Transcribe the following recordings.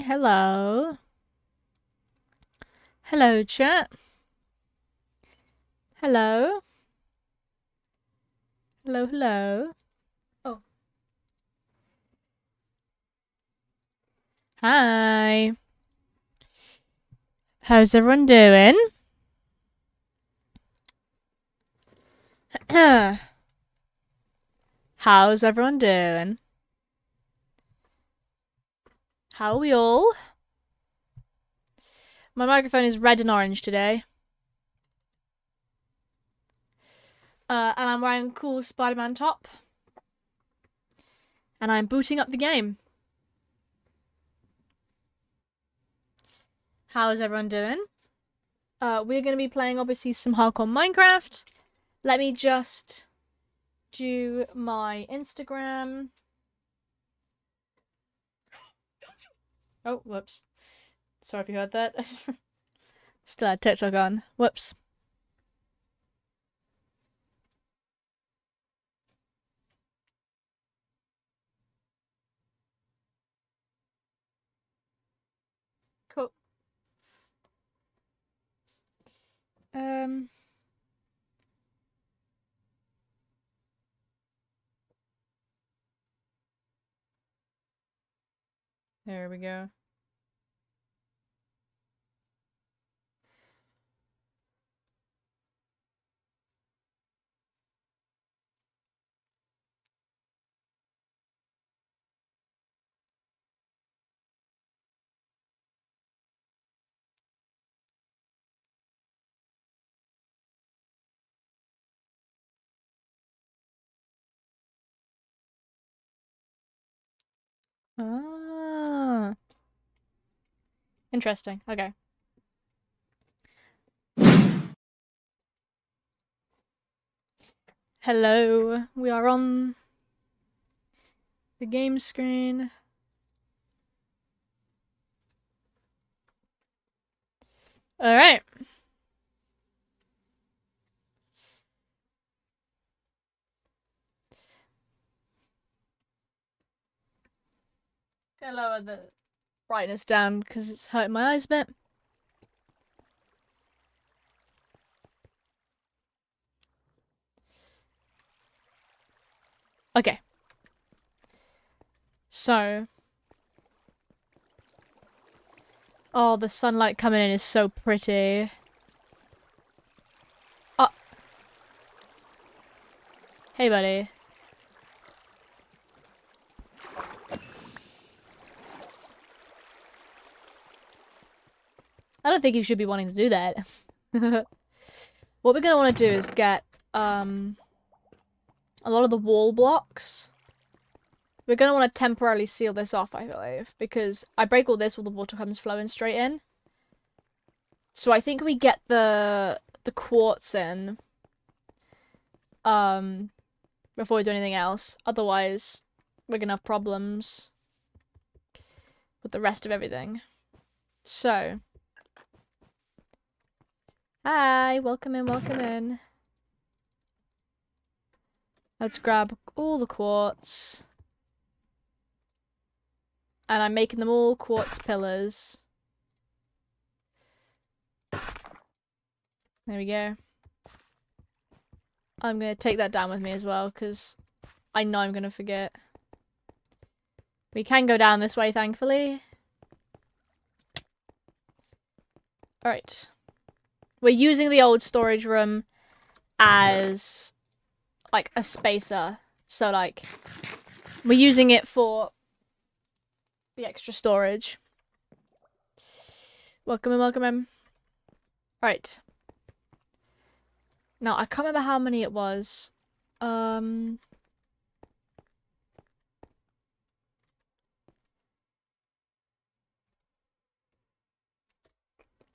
Hello. Hello, chat. Hello. Hello, hello. Oh. Hi. How's everyone doing? How's everyone doing? How are we all? My microphone is red and orange today. And I'm wearing a cool Spider-Man top. And I'm booting up the game. How is everyone doing? We're going to be playing, obviously, some hardcore Minecraft. Let me just do my Instagram. Oh, whoops. Sorry if you heard that. Still had TikTok on. Whoops. Cool. There we go. Ah. Interesting. Okay. Hello. We are on the game screen. Alright. Gonna lower the brightness down because it's hurting my eyes a bit. Okay. So. Oh, the sunlight coming in is so pretty. Oh. Hey, buddy. I don't think you should be wanting to do that. What we're gonna want to do is get, a lot of the wall blocks. We're gonna want to temporarily seal this off, I believe, because I break all this, all the water comes flowing straight in. So I think we get the quartz in, before we do anything else. Otherwise, we're gonna have problems with the rest of everything. So, hi, welcome in, welcome in. Let's grab all the quartz. And I'm making them all quartz pillars. There we go. I'm gonna take that down with me as well, because I know I'm gonna forget. We can go down this way, thankfully. Alright. We're using the old storage room as, like, a spacer. So, like, we're using it for the extra storage. Welcome in, welcome in. Alright. Now, I can't remember how many it was.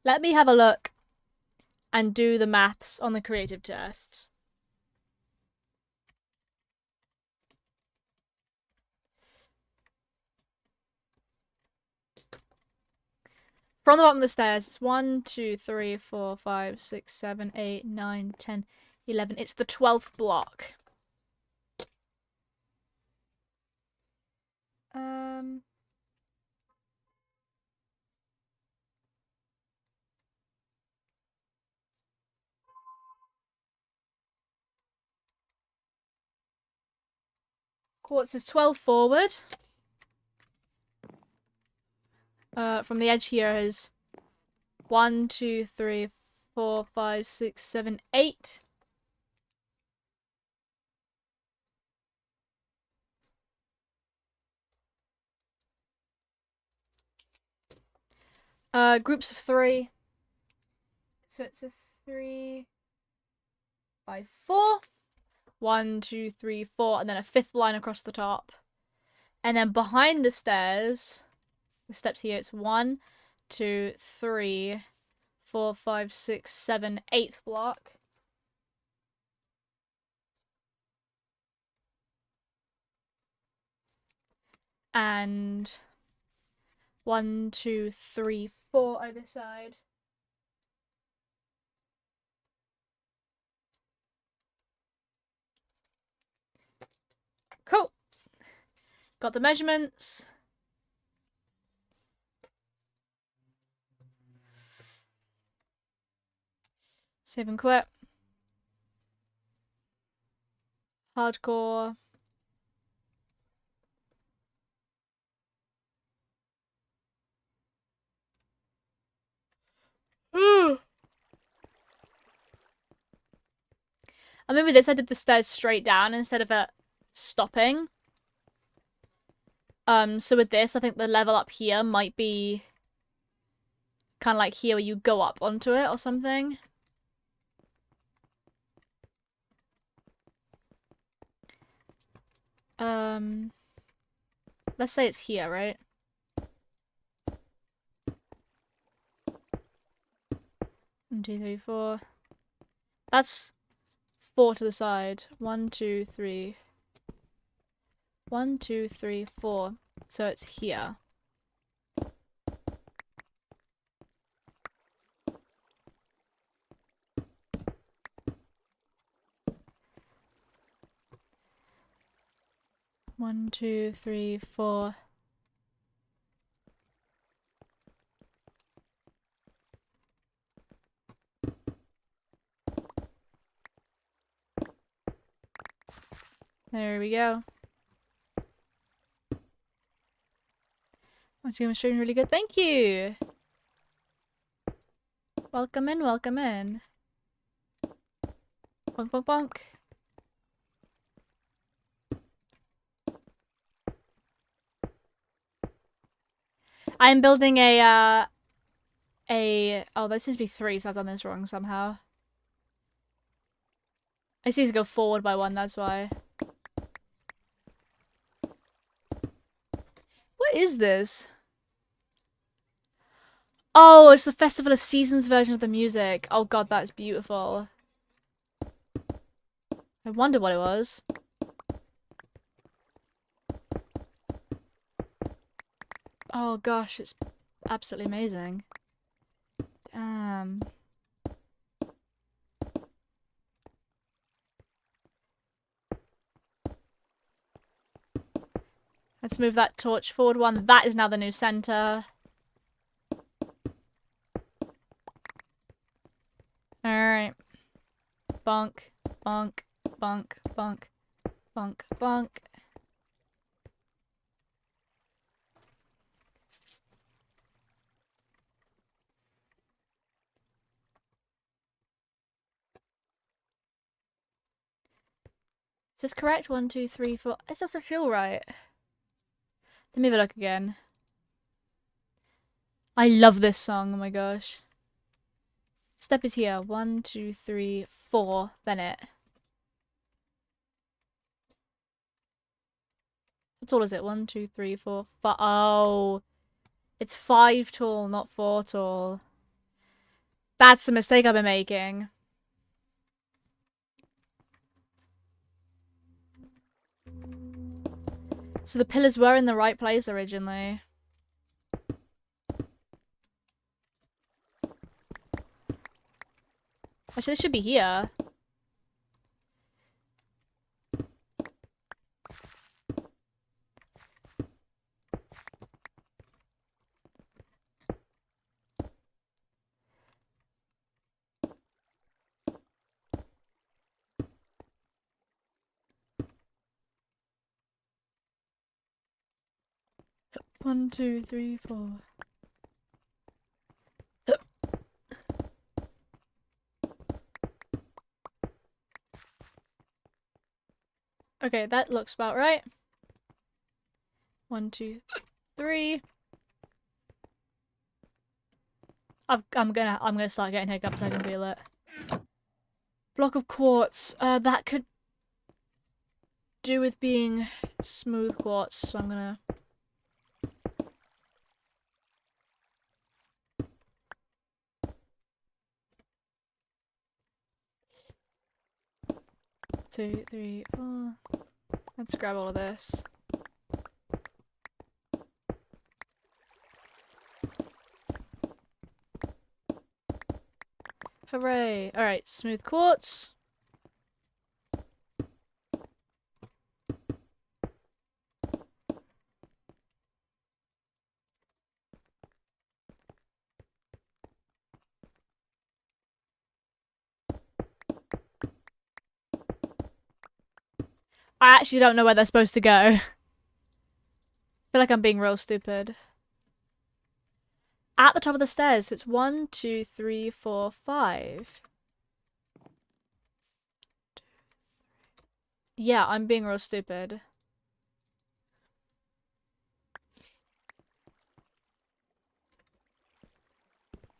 Let me have a look and do the maths on the creative test. From the bottom of the stairs, it's 1, 2, 3, 4, 5, 6, 7, 8, 9, 10, 11. It's the 12th block. Quartz is 12 forward. From the edge here is 1, 2, 3, 4, 5, 6, 7, 8. Groups of 3. So it's a 3 by 4. 1, 2, 3, 4, and then a 5th line across the top. And then behind the stairs, the steps here, it's 1, 2, 3, 4, 5, 6, 7, 8th block. And 1, 2, 3, 4 either side. Cool. Got the measurements. Save and quit. Hardcore. And maybe this I did the stairs straight down instead of it stopping. So with this, I think the level up here might be kind of like here where you go up onto it or something. Let's say it's here, right? One, two, three, four. That's 4 to the side. 1, 2, 3. 1, 2, 3, 4. So it's here. One, two, three, four. There we go. My team is showing really good. Thank you. Welcome in, welcome in. Bonk, bonk, bonk. I'm building oh, this seems to be 3, so I've done this wrong somehow. I see to go forward by 1, that's why. What is this? Oh, it's the Festival of Seasons version of the music. Oh god, that's beautiful. I wonder what it was. Oh gosh, it's absolutely amazing. Let's move that torch forward 1. That is now the new center. Alright. Bonk, bonk, bonk, bonk, bonk, bonk. Is this correct? 1, 2, 3, 4. This doesn't feel right. Let me have a look again. I love this song, oh my gosh. Step is here. 1, 2, 3, 4. Then it. How tall is it? 1, 2, 3, 4, 5. Oh. It's 5 tall, not 4 tall. That's the mistake I've been making. So the pillars were in the right place originally. Actually, this should be here. 1, 2, 3, 4. Okay, that looks about right. 1, 2, 3. I'm gonna start getting hiccups. I can feel it. Block of quartz. That could do with being smooth quartz. So I'm gonna. Two, three, four. Let's grab all of this. Hooray! Alright, smooth quartz. I actually don't know where they're supposed to go. I feel like I'm being real stupid. At the top of the stairs, so it's 1, 2, 3, 4, 5. Yeah, I'm being real stupid.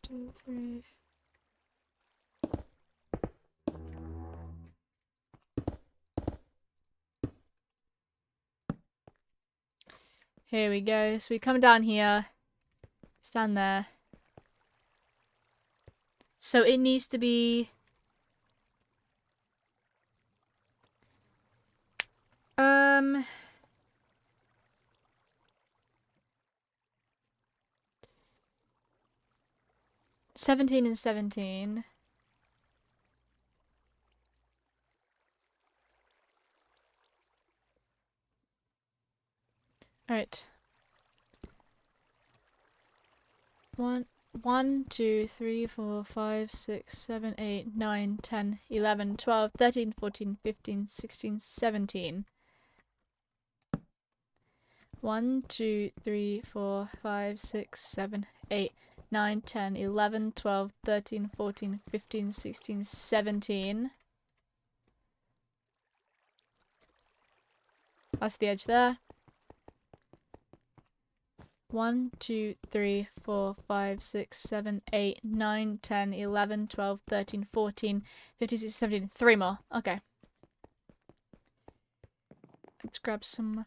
Two, three. Here we go. So we come down here. Stand there. So it needs to be... 17 and 17. Alright. 1, 2, 3, 4, 5, 6, 7, 8, 9, 10, 11, 12, 13, 14, 15, 16, 17. 1, 2, 3, 4, 5, 6, 7, 8, 9, 10, 11, 12, 13, 14, 15, 16, 17. That's the edge there. 1, 2, 3, 4, 5, 6, 7, 8, 9, 10, 11, 12, 13, 14, 15, 16, 17. 3 more. Okay. Let's grab some.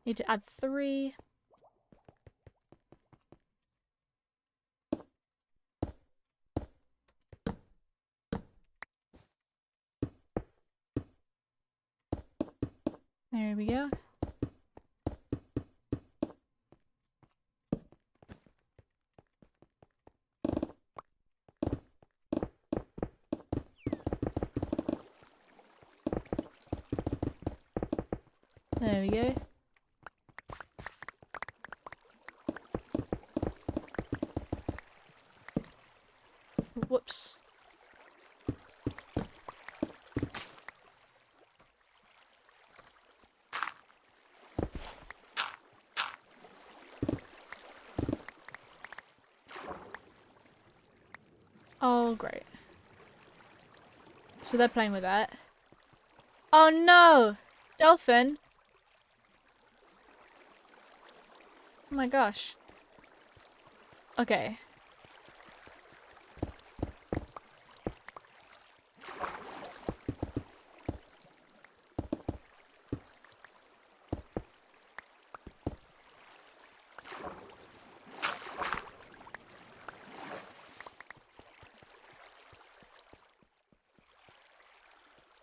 Need to add 3. There we go. There we go. Whoops. Oh, great. So they're playing with that. Oh no! Dolphin! Oh my gosh. Okay.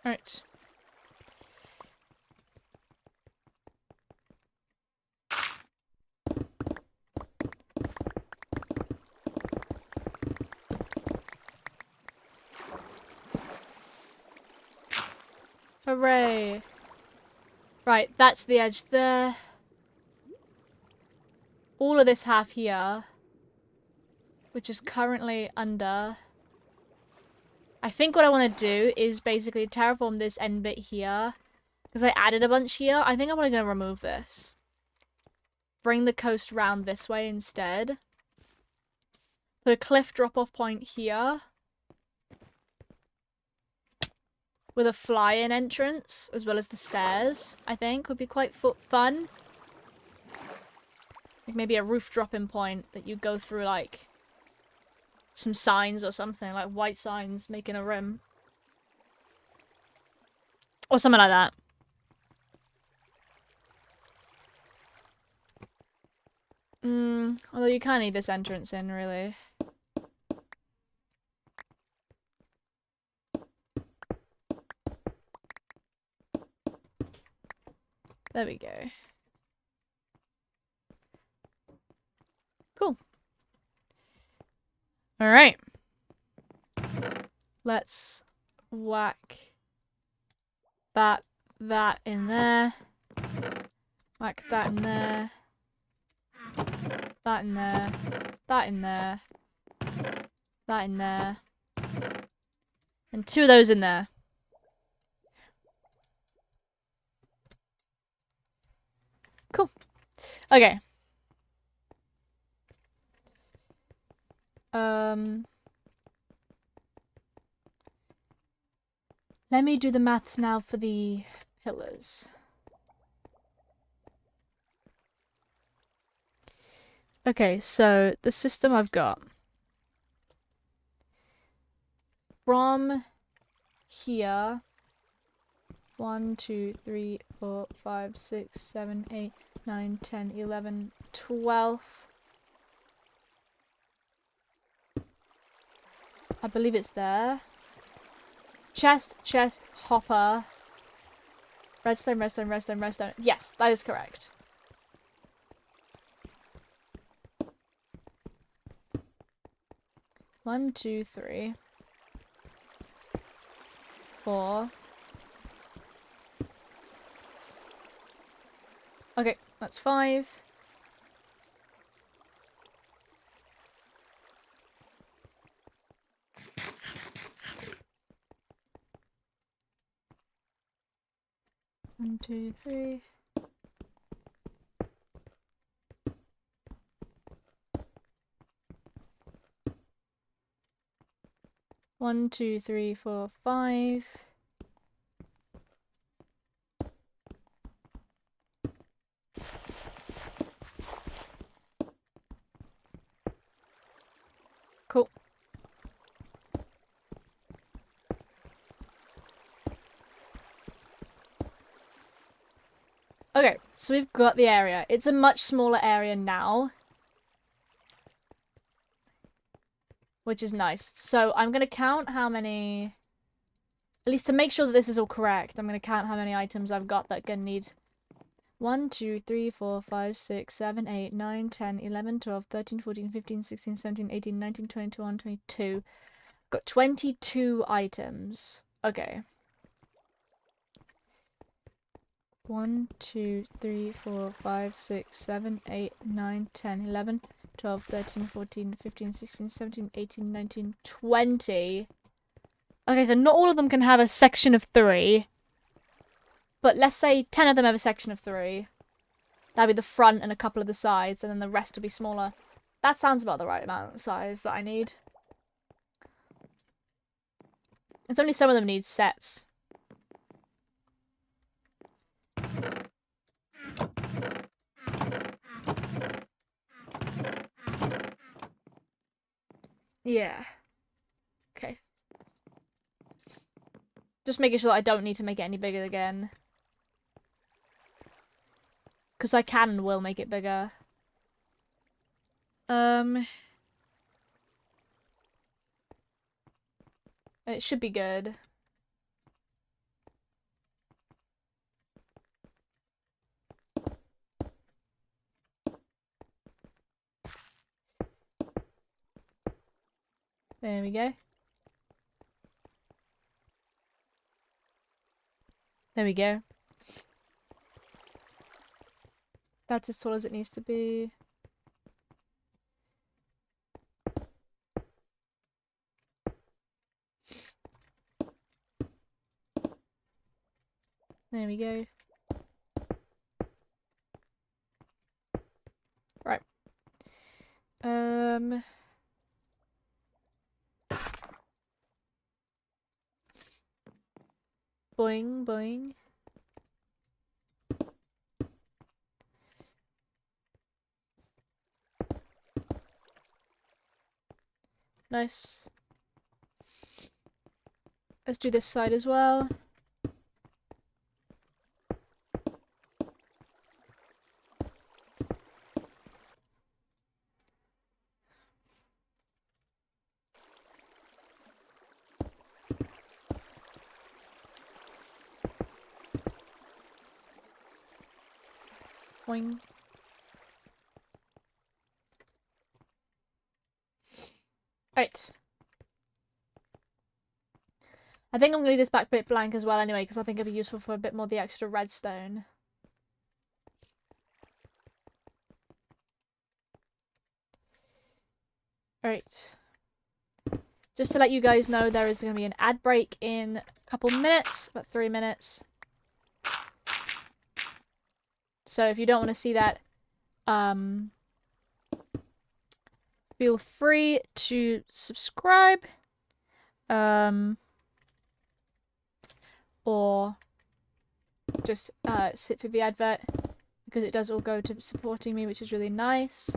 Alright. Hooray! Right, that's the edge there. All of this half here, which is currently under. I think what I want to do is basically terraform this end bit here, Because I added a bunch here. I think I'm going to remove this. Bring the coast round this way instead. Put a cliff drop-off point here. With a fly-in entrance, as well as the stairs, I think, would be quite fun. Like maybe a roof drop-in point that you go through, like, some signs or something, like white signs making a rim. Or something like that. Although you kind of need this entrance in, really. There we go. Cool. Alright. Let's whack that in there. Whack that in there. That in there. That in there. That in there. And 2 of those in there. Cool. Okay. Let me do the maths now for the pillars. Okay, so the system I've got. From here. 1, 2, 3, 4, 5, 6, 7, 8, 9, 10, 11, 12. I believe it's there. Chest, hopper. Redstone, redstone, redstone, redstone. Yes, that is correct. One, 2, 3, 4. Okay, that's 5. One, 2, 3. One, 2, 3, 4, 5. Cool. Okay, so we've got the area. It's a much smaller area now. Which is nice. So I'm going to count how many... At least to make sure that this is all correct, I'm going to count how many items I've got that are going to need... 1, 2, 3, 4, 5, 6, 7, 8, 9, 10, 11, 12, 13, 14, 15, 16, 17, 18, 19, 20, 21, 22. I've got 22 items. Okay. 1, 2, 3, 4, 5, 6, 7, 8, 9, 10, 11, 12, 13, 14, 15, 16, 17, 18, 19, 20. Okay, so not all of them can have a section of 3. But let's say 10 of them have a section of 3. That'd be the front and a couple of the sides, and then the rest will be smaller. That sounds about the right amount of size that I need. It's only some of them need sets. Yeah. Okay. Just making sure that I don't need to make it any bigger again. Because I can and will make it bigger. It should be good. There we go. There we go. That's as tall as it needs to be. There we go. Right. Boing, boing. Nice. Let's do this side as well. Boing. Right. I think I'm gonna leave this back bit blank as well anyway, because I think it'd be useful for a bit more of the extra redstone. Alright. Just to let you guys know, there is going to be an ad break in a couple minutes, about 3 minutes. So if you don't want to see that, feel free to subscribe, or just sit through the advert, because it does all go to supporting me, which is really nice.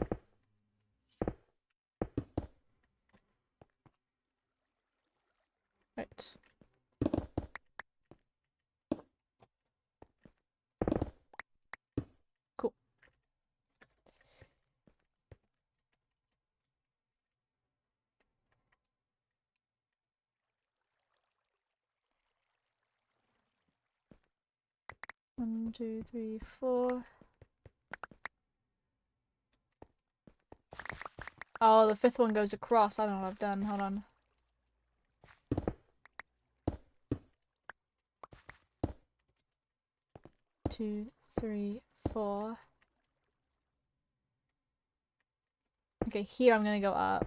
Right. Cool. One, two, three, four. Oh, the 5th one goes across. I don't know what I've done. Hold on. Two, three, four. Okay, here I'm gonna go up.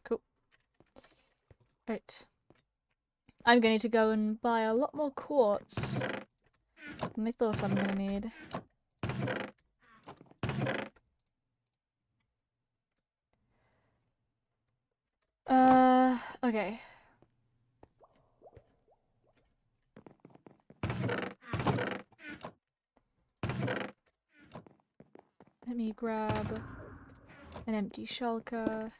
Cool. Right. I'm going to go and buy a lot more quartz than I thought I'm gonna need. Okay. Let me grab an empty shulker.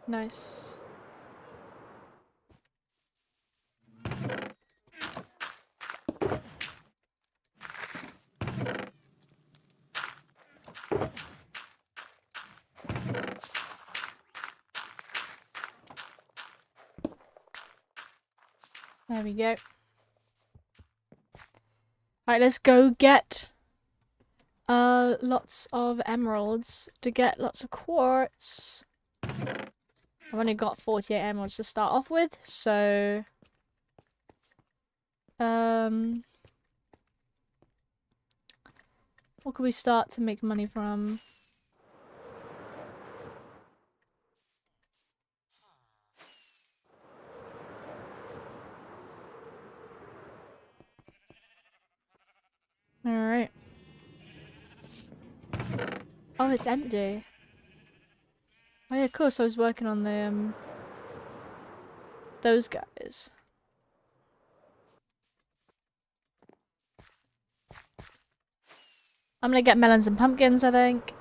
Nice. There we go. Alright, let's go get lots of emeralds to get lots of quartz. I've only got 48 emeralds to start off with, so what could we start to make money from? Alright. Oh, it's empty. Oh yeah, of course, I was working on the, those guys. I'm gonna get melons and pumpkins, I think.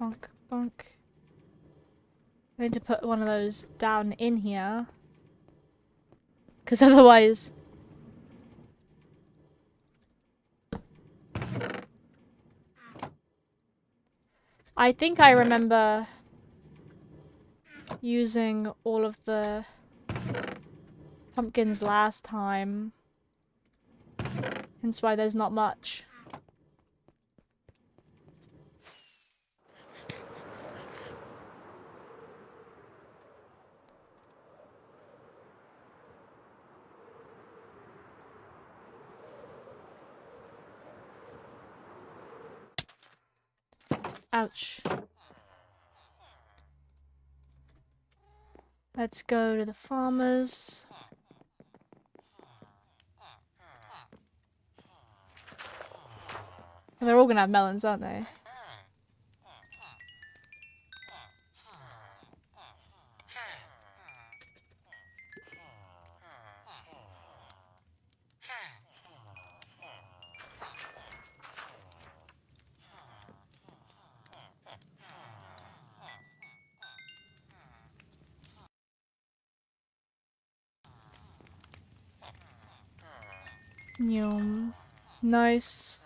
Bonk, bonk. I need to put one of those down in here. Because otherwise... I think I remember using all of the pumpkins last time. Hence why there's not much. Ouch. Let's go to the farmers. They're all gonna have melons, aren't they? Yum. Nice.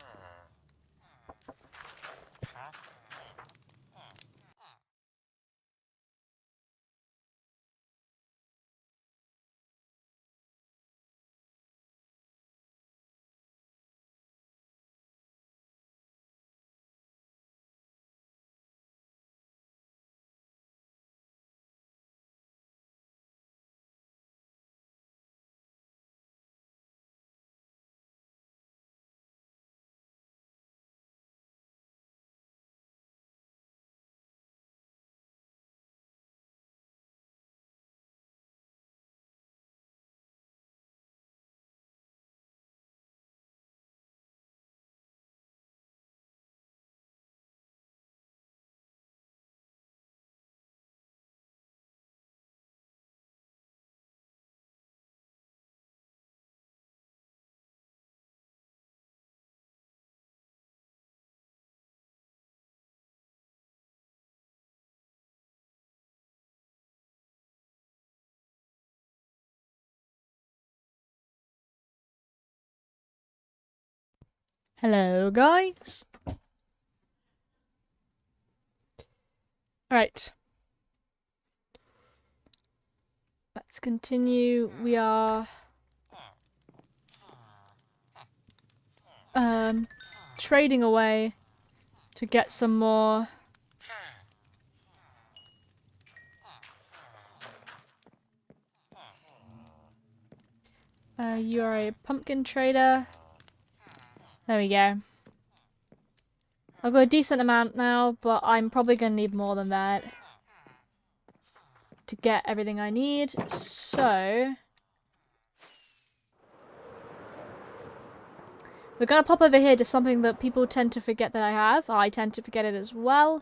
Hello, guys. Alright. Let's continue. We are... trading away to get some more... you are a pumpkin trader. There we go. I've got a decent amount now, but I'm probably going to need more than that to get everything I need. So... we're going to pop over here to something that people tend to forget that I have. I tend to forget it as well.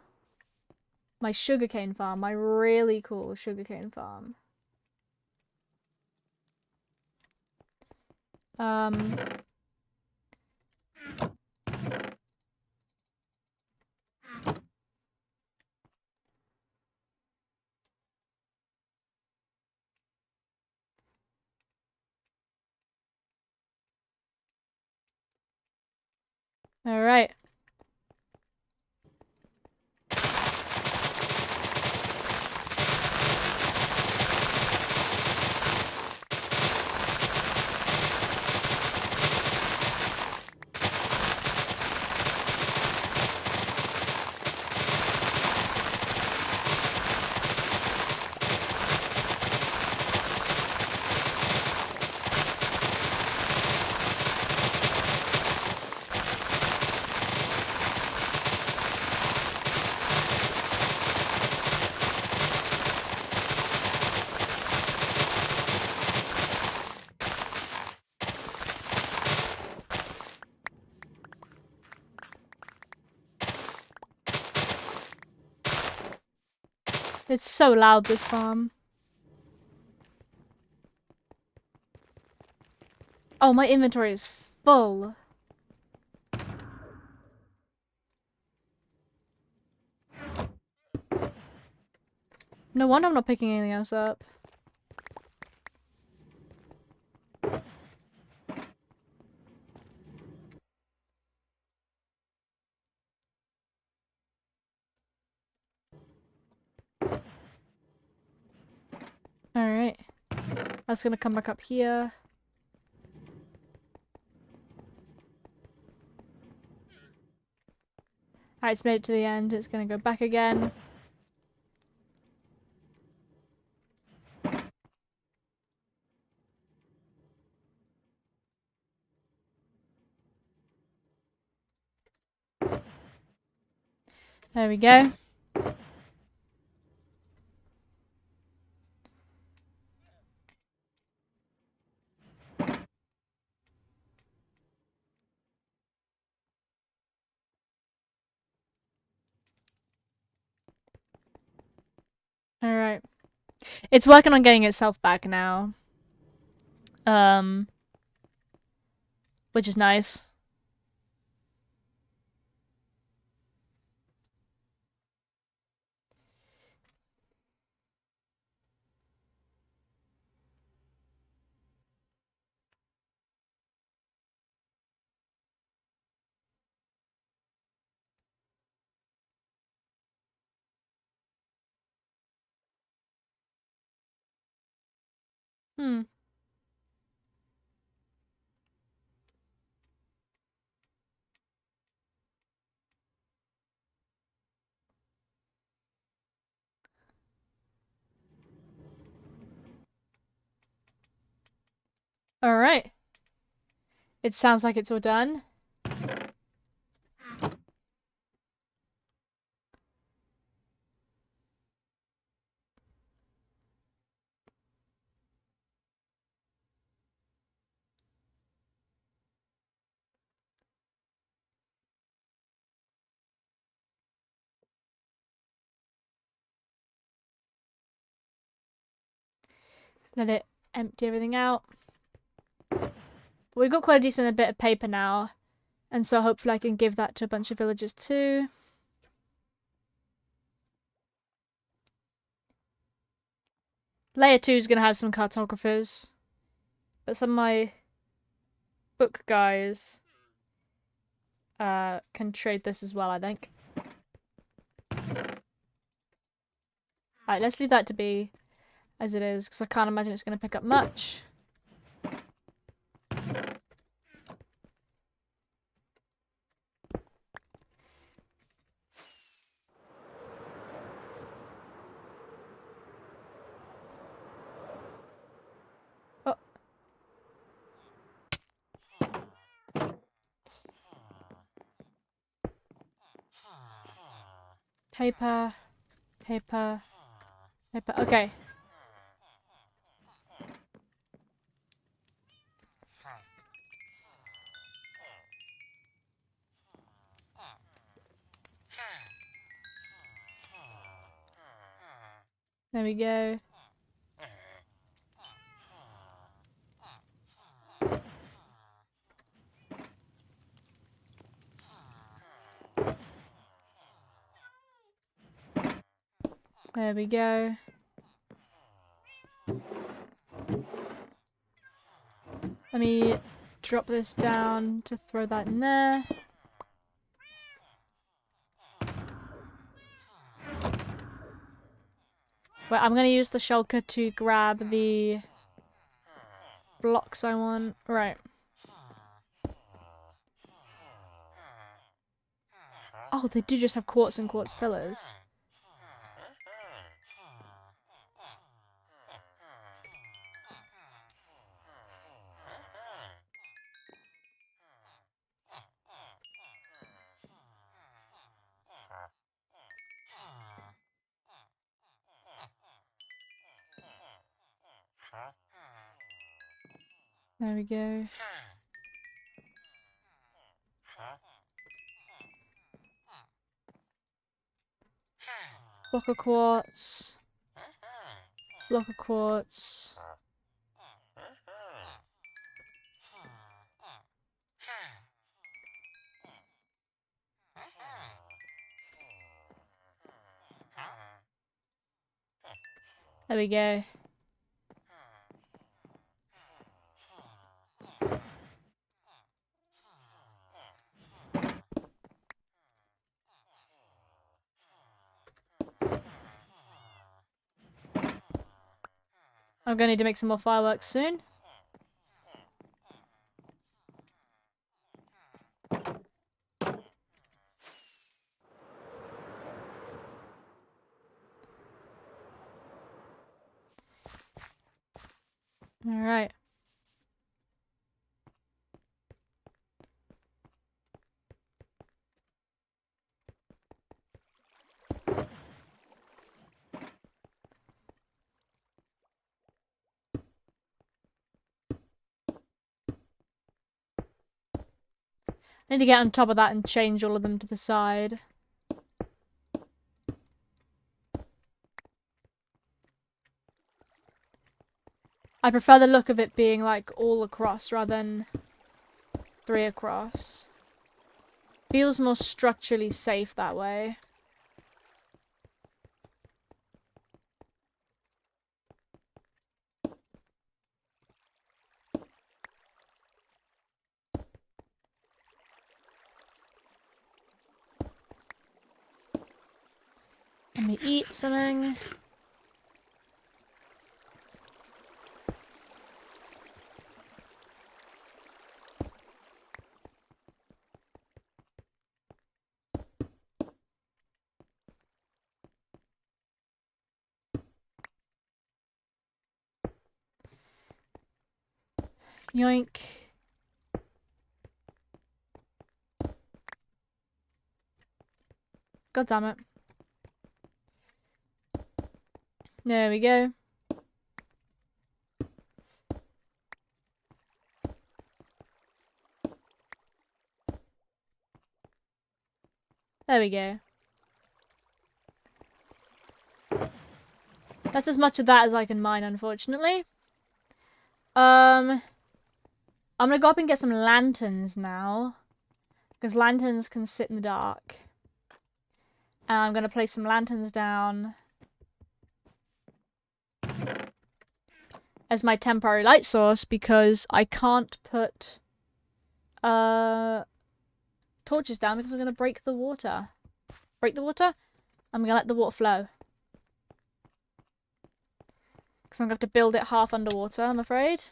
My sugarcane farm. My really cool sugarcane farm. Alright. It's so loud, this farm. Oh, my inventory is full. No wonder I'm not picking anything else up. Alright. That's gonna come back up here. Alright, it's made it to the end. It's gonna go back again. There we go. Alright. It's working on getting itself back now. Which is nice. Hmm. Alright. It sounds like it's all done. Let it empty everything out. But we've got quite a decent bit of paper now. And so hopefully I can give that to a bunch of villagers too. Layer 2 is going to have some cartographers. But some of my book guys can trade this as well, I think. Alright, let's leave that to be as it is, because I can't imagine it's going to pick up much. Oh. Paper. Paper. Paper. Okay. There we go. There we go. Let me drop this down to throw that in there. Wait, I'm gonna use the shulker to grab the blocks I want. Right. Oh, they do just have quartz and quartz pillars. There we go. Block of quartz. Block of quartz. There we go. I'm gonna need to make some more fireworks soon. Alright. I need to get on top of that and change all of them to the side. I prefer the look of it being like all across rather than 3 across. Feels more structurally safe that way. Let me eat something. Yoink. God damn it. There we go. There we go. That's as much of that as I can mine, unfortunately. I'm gonna go up and get some lanterns now. Because lanterns can sit in the dark. And I'm gonna place some lanterns down as my temporary light source because I can't put torches down because I'm gonna break the water. Break the water? I'm gonna let the water flow. Because I'm gonna have to build it half underwater, I'm afraid.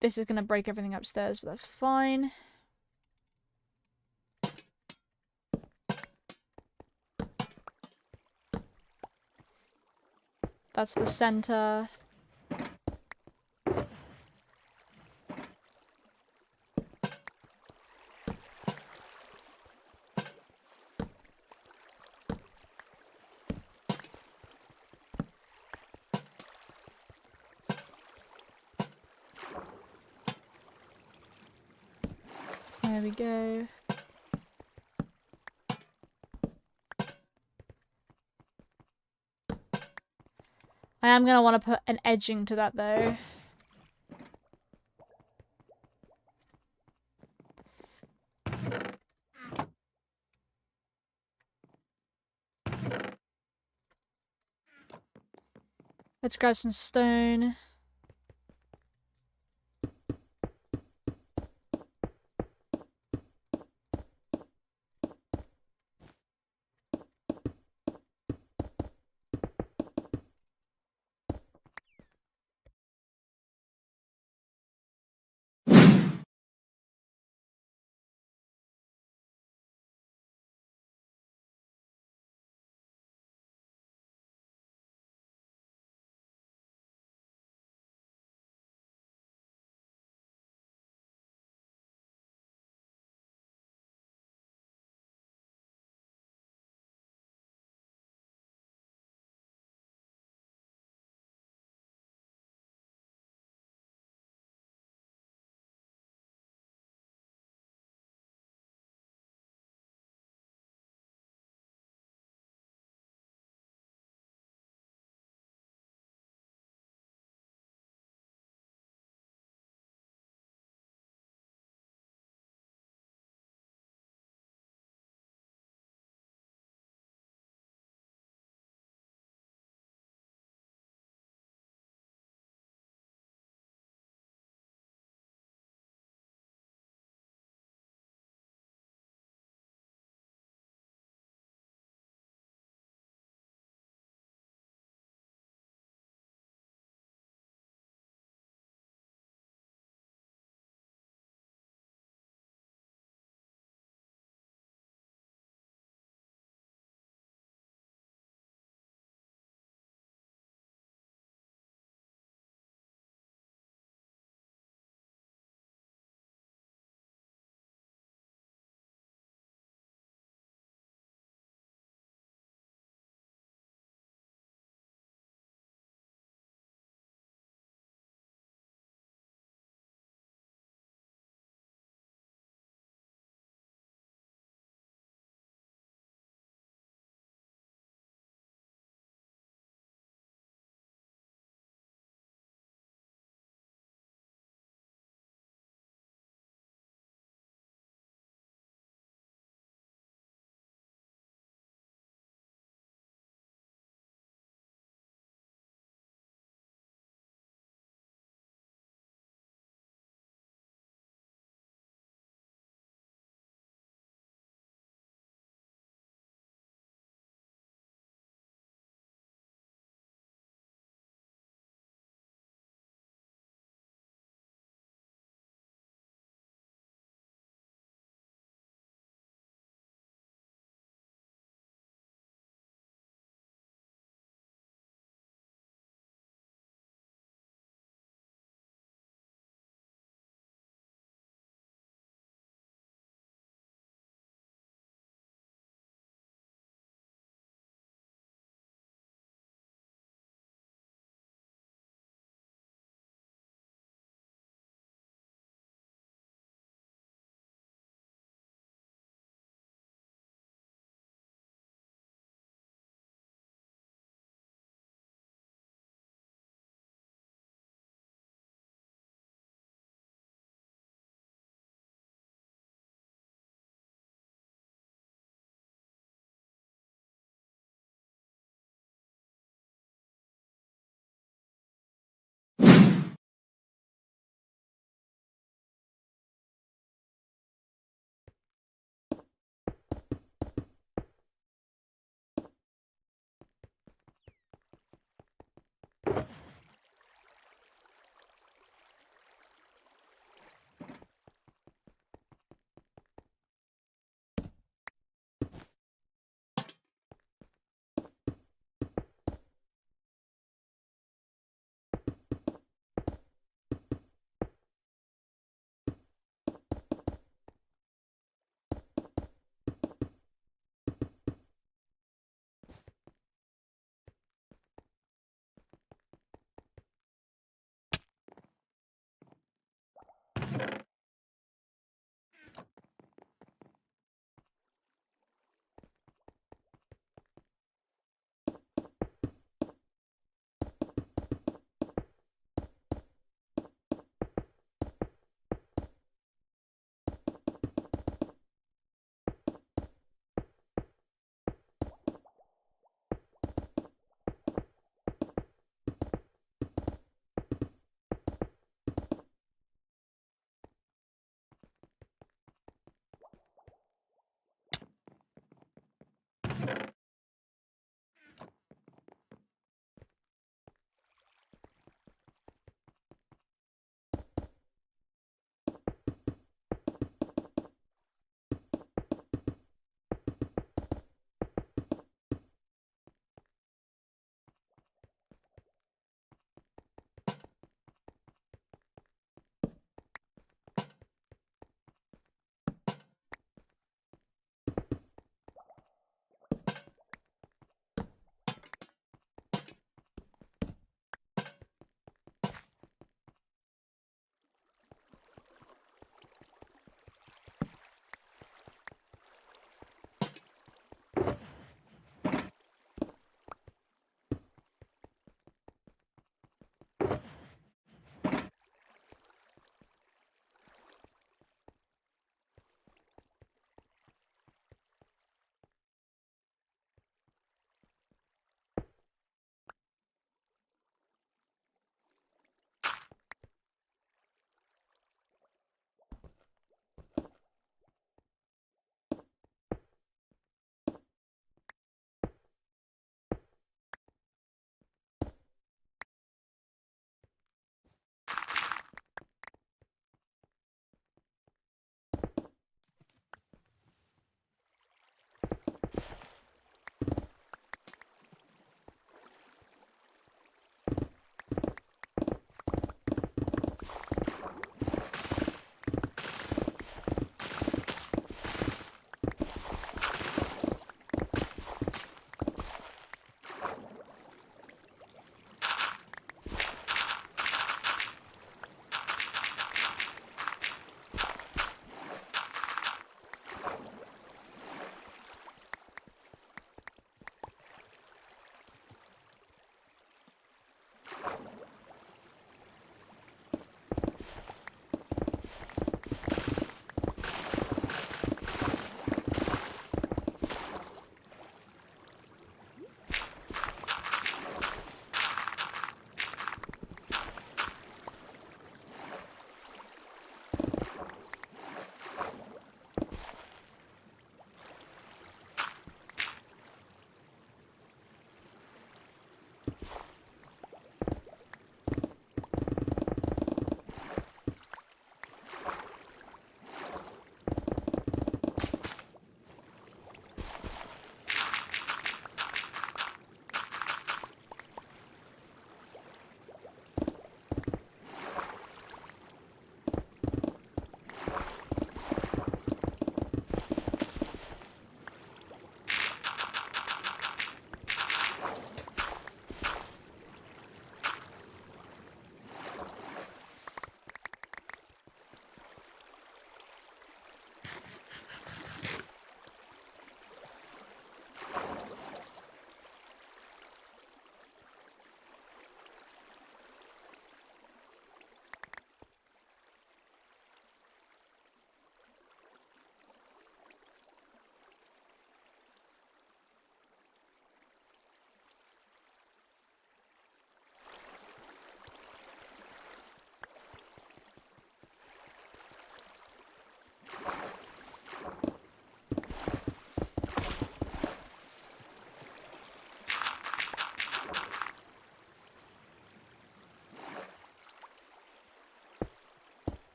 This is gonna break everything upstairs, but that's fine. That's the center. There we go. I am going to want to put an edging to that though. Let's grab some stone.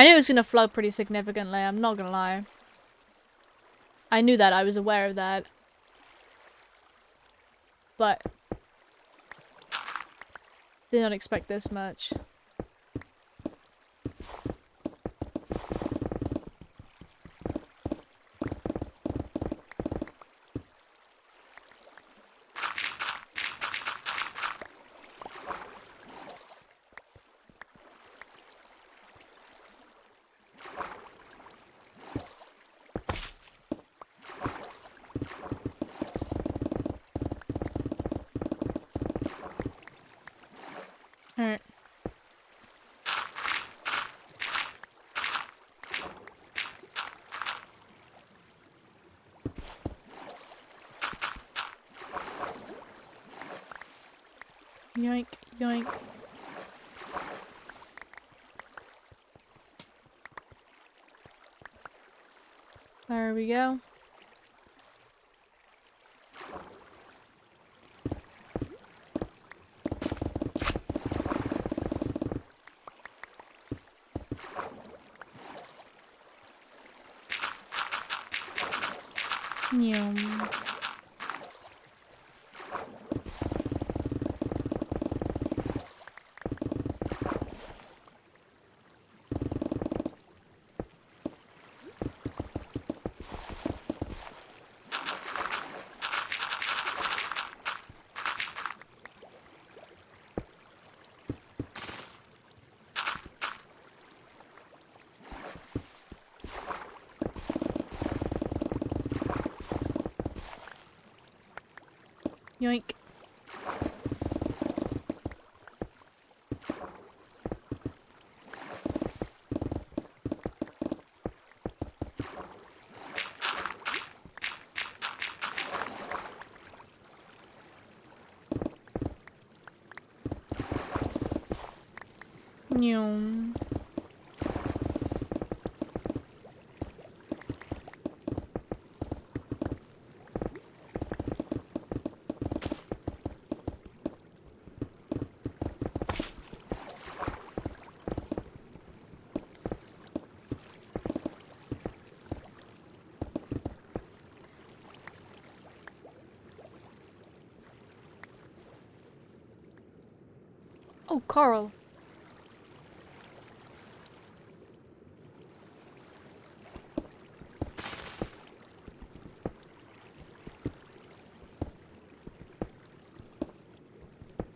I knew it was gonna flood pretty significantly, I'm not gonna lie. I knew that, I was aware of that. But did not expect this much. Alright. Yoink, yoink. There we go. Yum. Yoink. Yum. Oh, coral.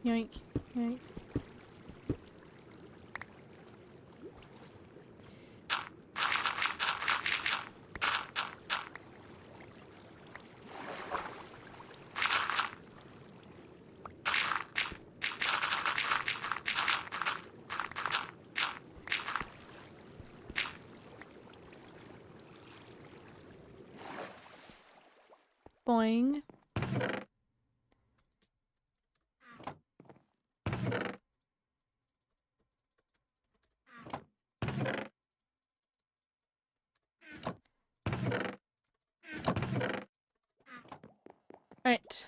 Yoink, yoink. Boing. Right.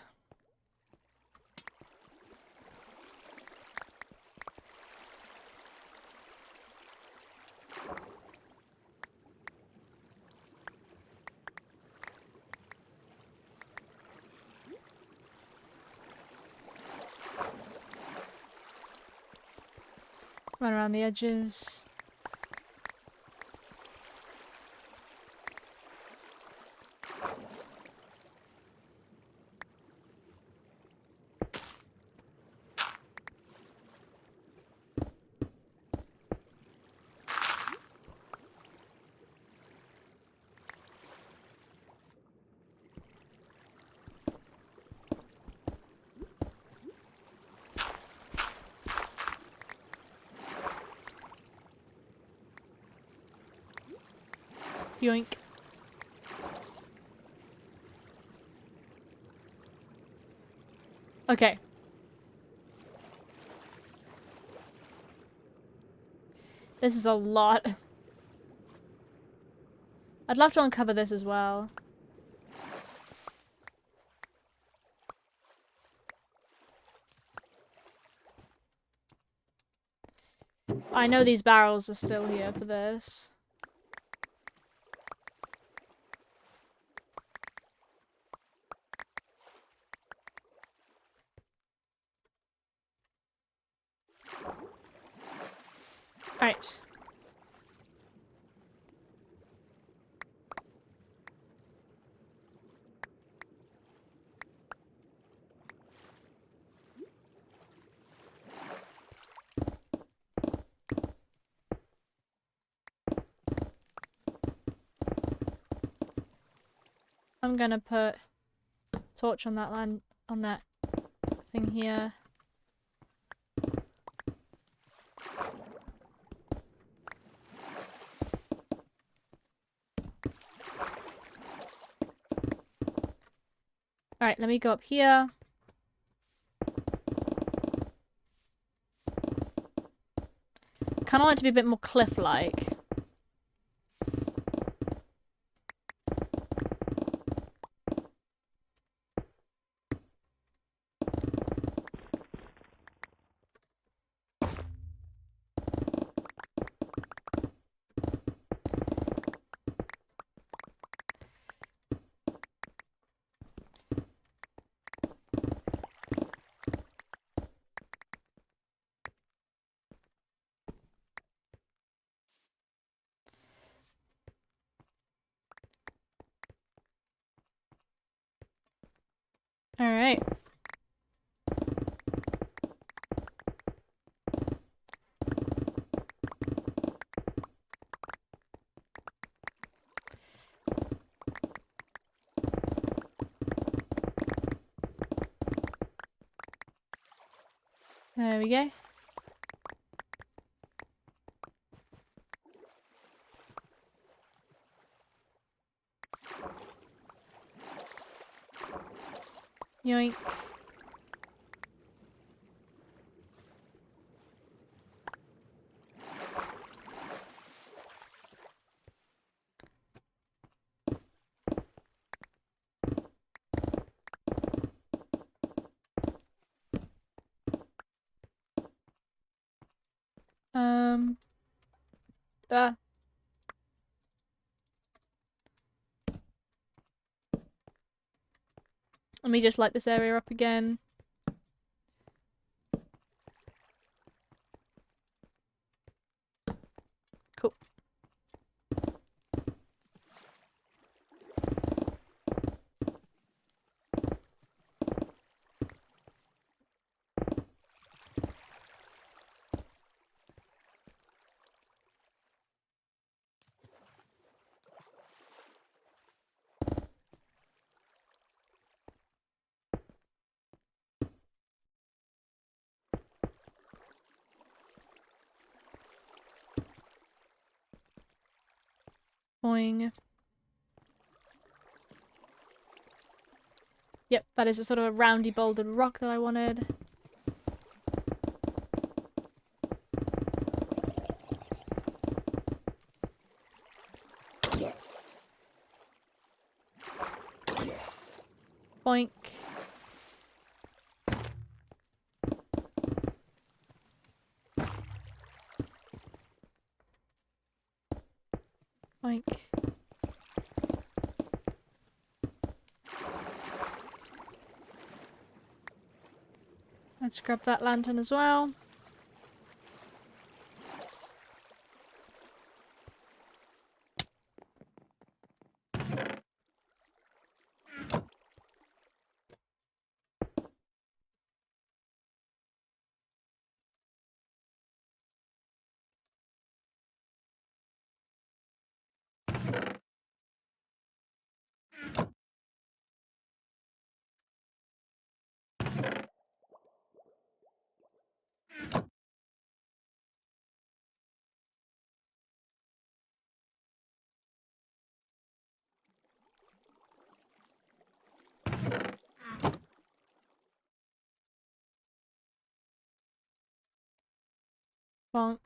Run around the edges. Yoink. Okay. This is a lot. I'd love to uncover this as well. I know these barrels are still here for this. Right. I'm gonna put torch on that thing here. Alright, let me go up here. Kinda want it to be a bit more cliff-like. Alright. There we go. Yoink. Uh. Let me just light this area up again. Cool. Boing. Yep, that is a sort of a roundy bouldered rock that I wanted. Boink. Boink. Let's grab that lantern as well. Bonk.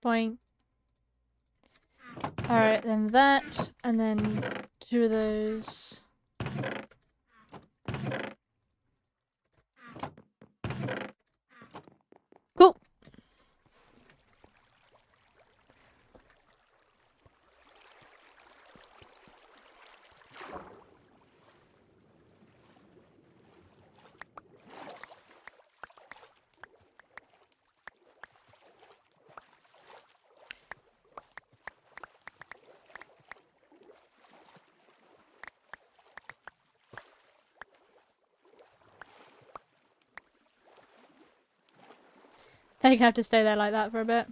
Boing. Alright, then that, and then 2 of those. Cool. I think I have to stay there like that for a bit.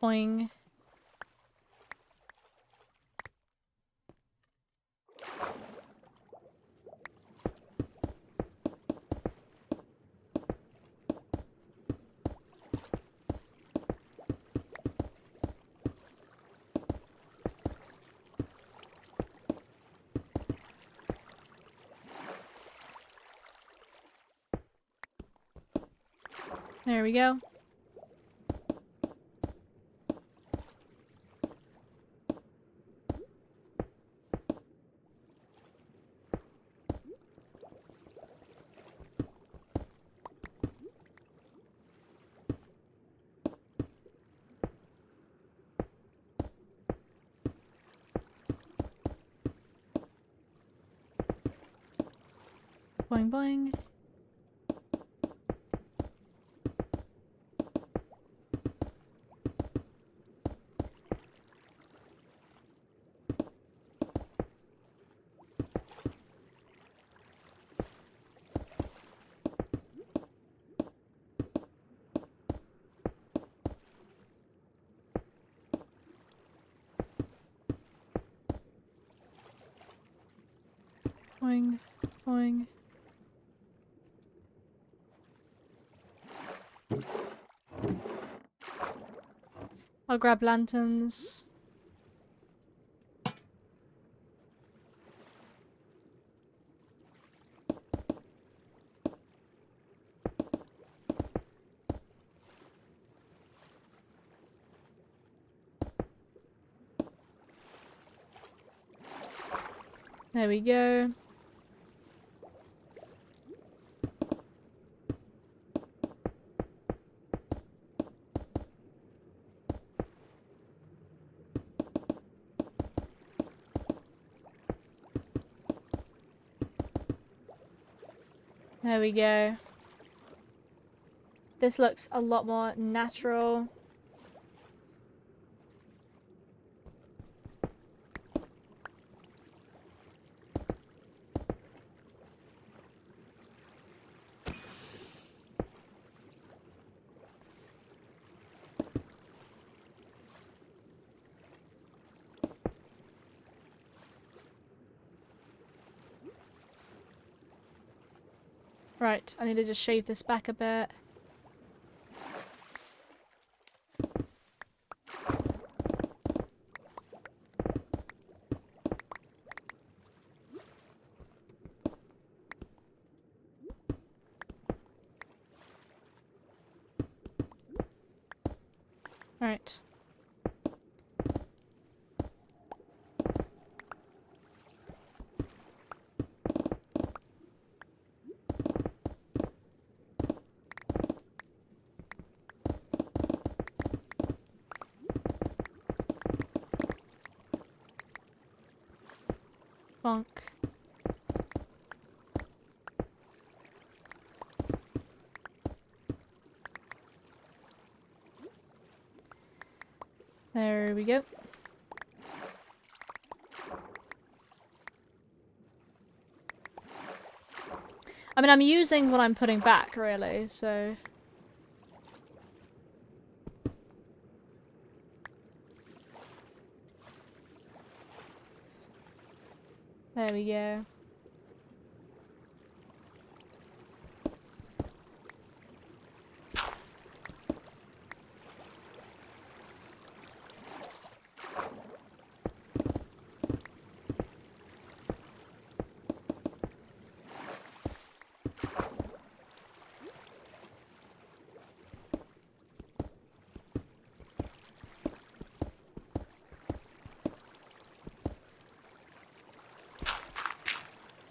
Boing. There we go. Boing boing. Boing, boing. I'll grab lanterns. There we go. There we go. This looks a lot more natural. Right, I need to just shave this back a bit. Right. Bonk. There we go. I mean, I'm using what I'm putting back, really, so... There we go.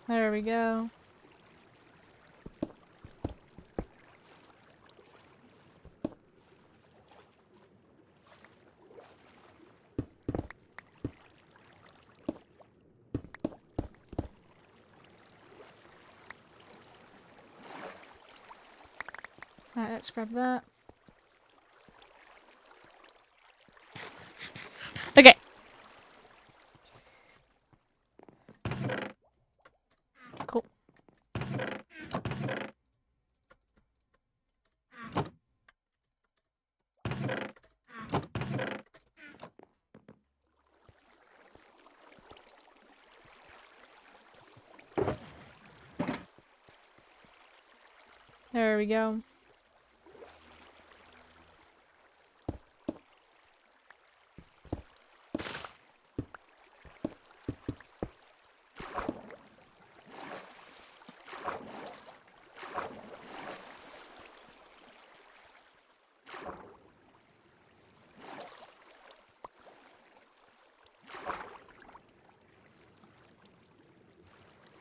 There we go. Alright, let's grab that. Okay. Cool. There we go.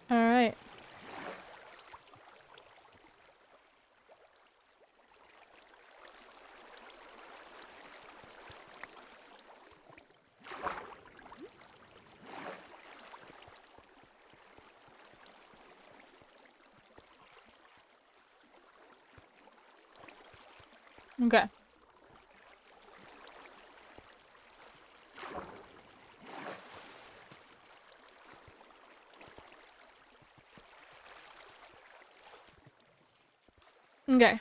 Alright. Okay. Okay.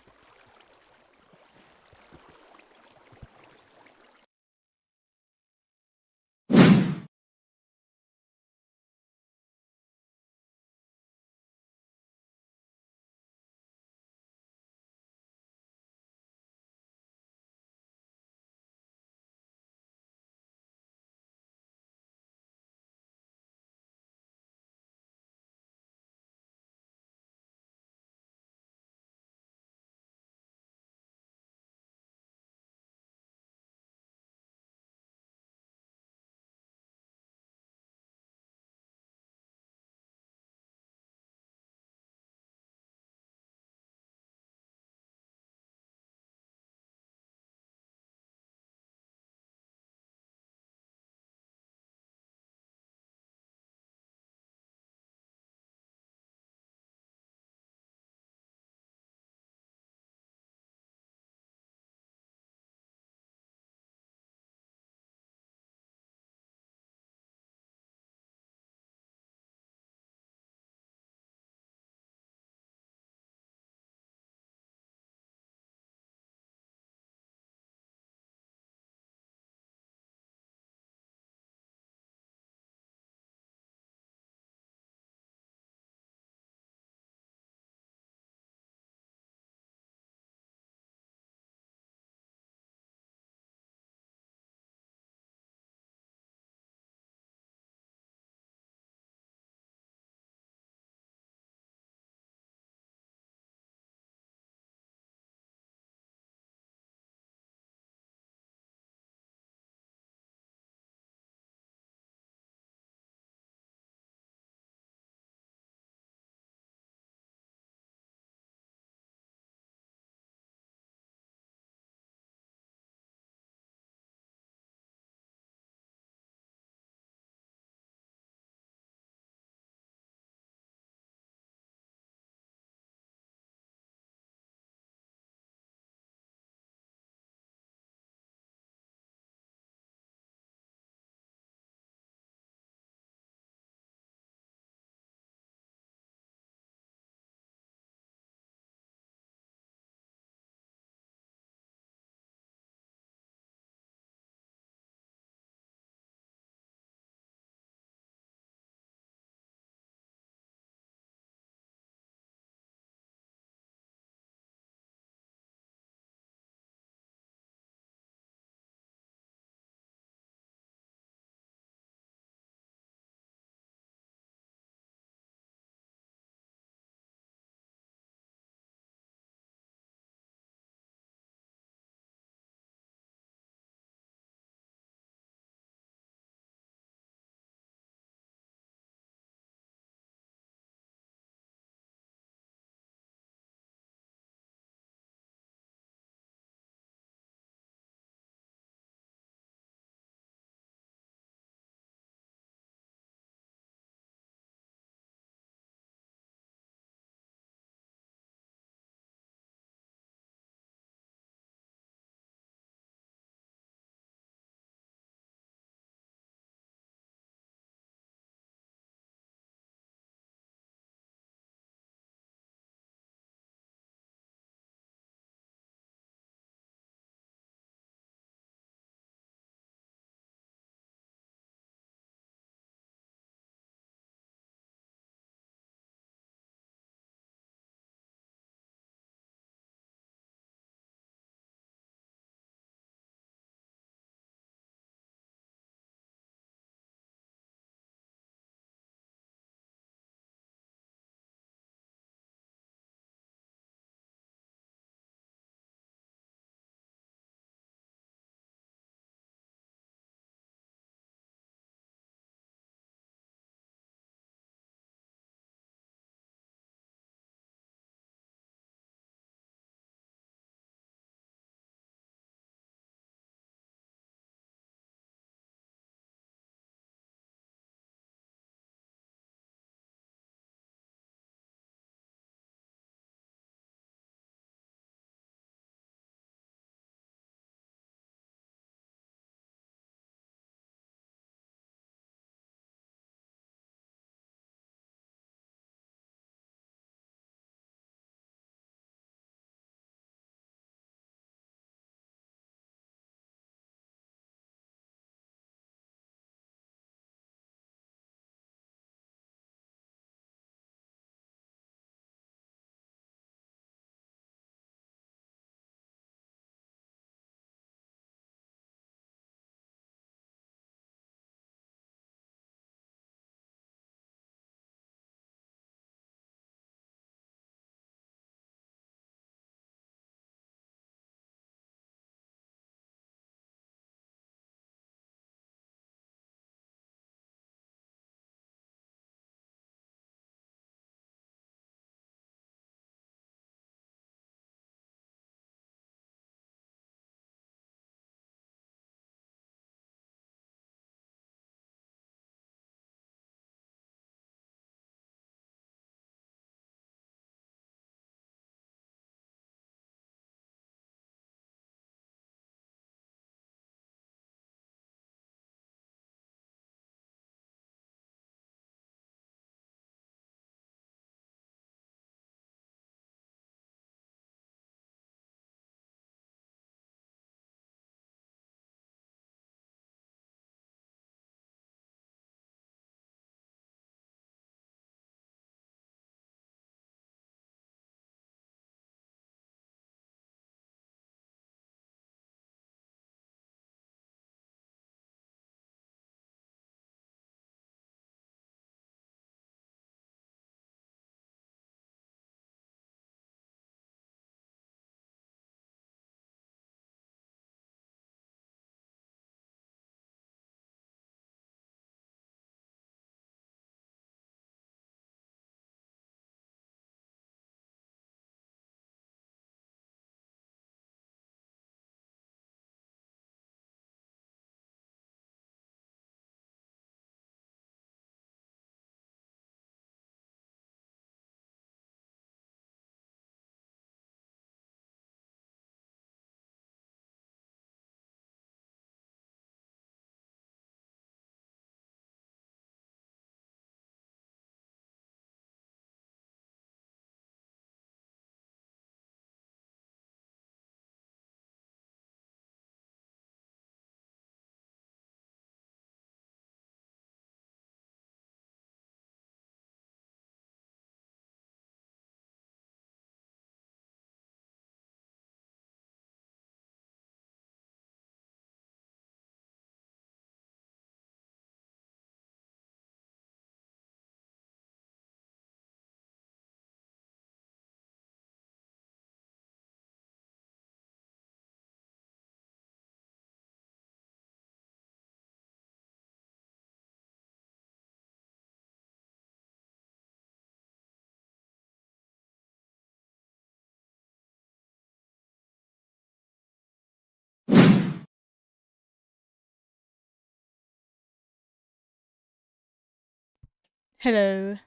Hello.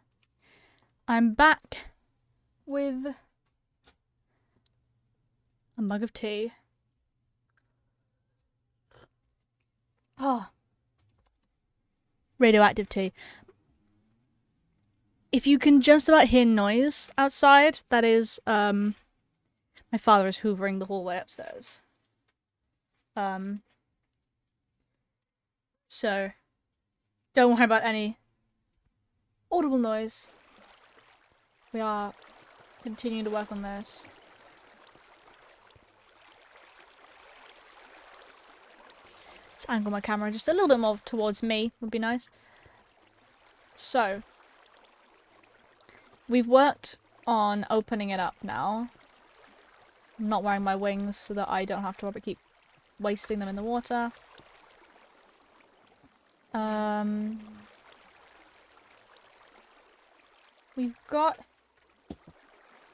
I'm back with a mug of tea. Oh. Radioactive tea. If you can just about hear noise outside, that is, my father is hoovering the hallway upstairs. So, don't worry about any audible noise. We are continuing to work on this. Let's angle my camera just a little bit more towards me, would be nice. So, we've worked on opening it up now. I'm not wearing my wings so that I don't have to keep wasting them in the water. We've got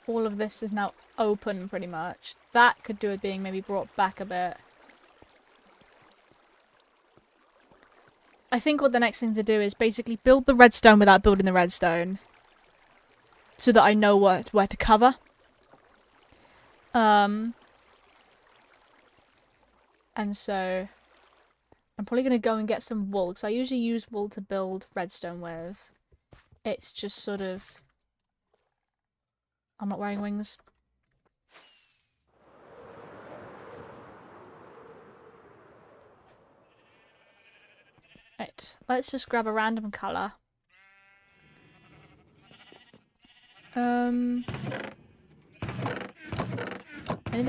all of this is now open pretty much. That could do with being maybe brought back a bit. I think what the next thing to do is basically build the redstone without building the redstone. So that I know where to cover. And so I'm probably going to go and get some wool, because I usually use wool to build redstone with. It's just sort of... I'm not wearing wings. Right, let's just grab a random colour. Anything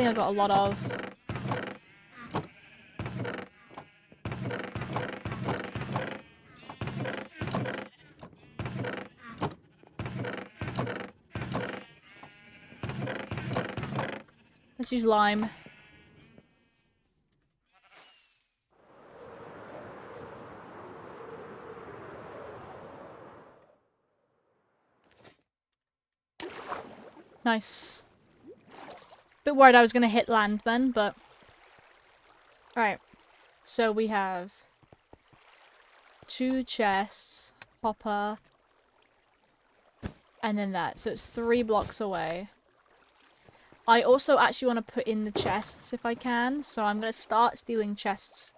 I got a lot of. Let's use lime. Nice. Bit worried I was gonna hit land then, but... Alright. So we have... 2 chests, hopper, and then that. So it's 3 blocks away. I also actually want to put in the chests if I can, so I'm going to start stealing chests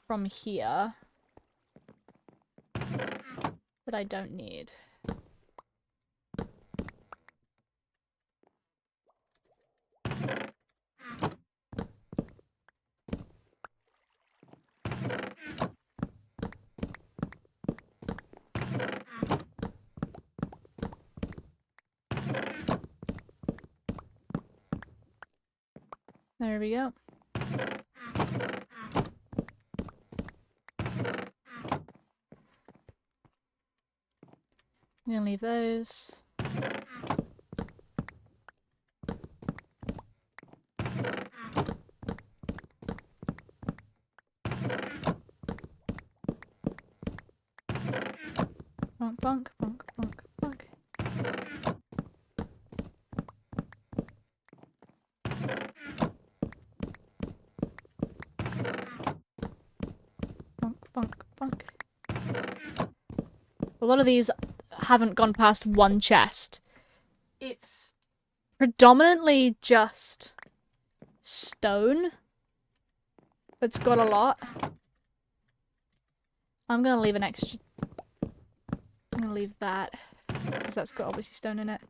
from here that I don't need. There we go. I'm gonna leave those. Bonk, bonk, bonk, bonk, bonk. Bonk, bonk, bonk. A lot of these haven't gone past 1 chest. It's predominantly just stone that's got a lot. I'm gonna leave an extra... I'm gonna leave that, because that's got obviously stone in it.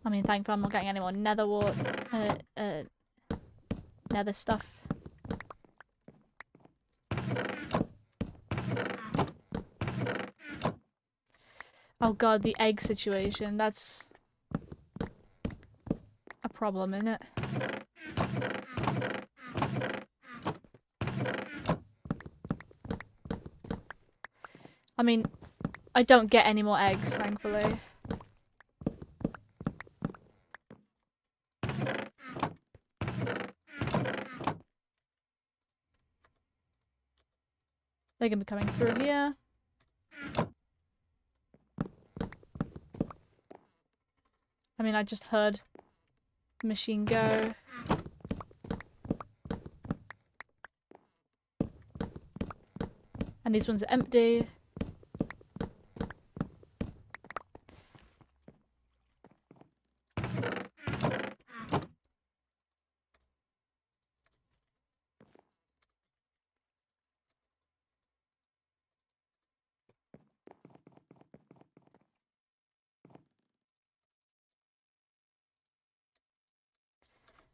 I mean, thankfully I'm not getting any more nether stuff. Oh god, the egg situation, that's a problem, isn't it? I mean, I don't get any more eggs, thankfully. They're gonna be coming through here. I mean, I just heard the machine go. And these ones are empty.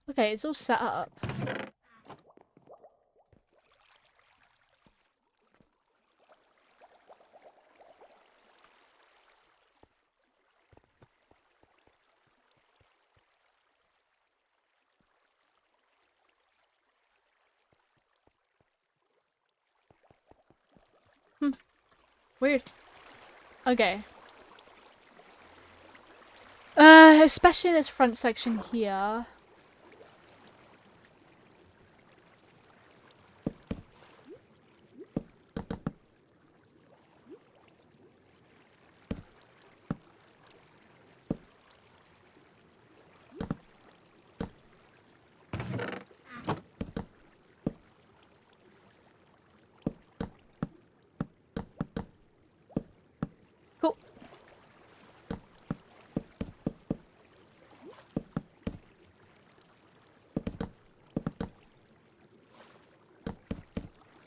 Okay, it's all set up. Weird. Okay. Especially in this front section here. Cool.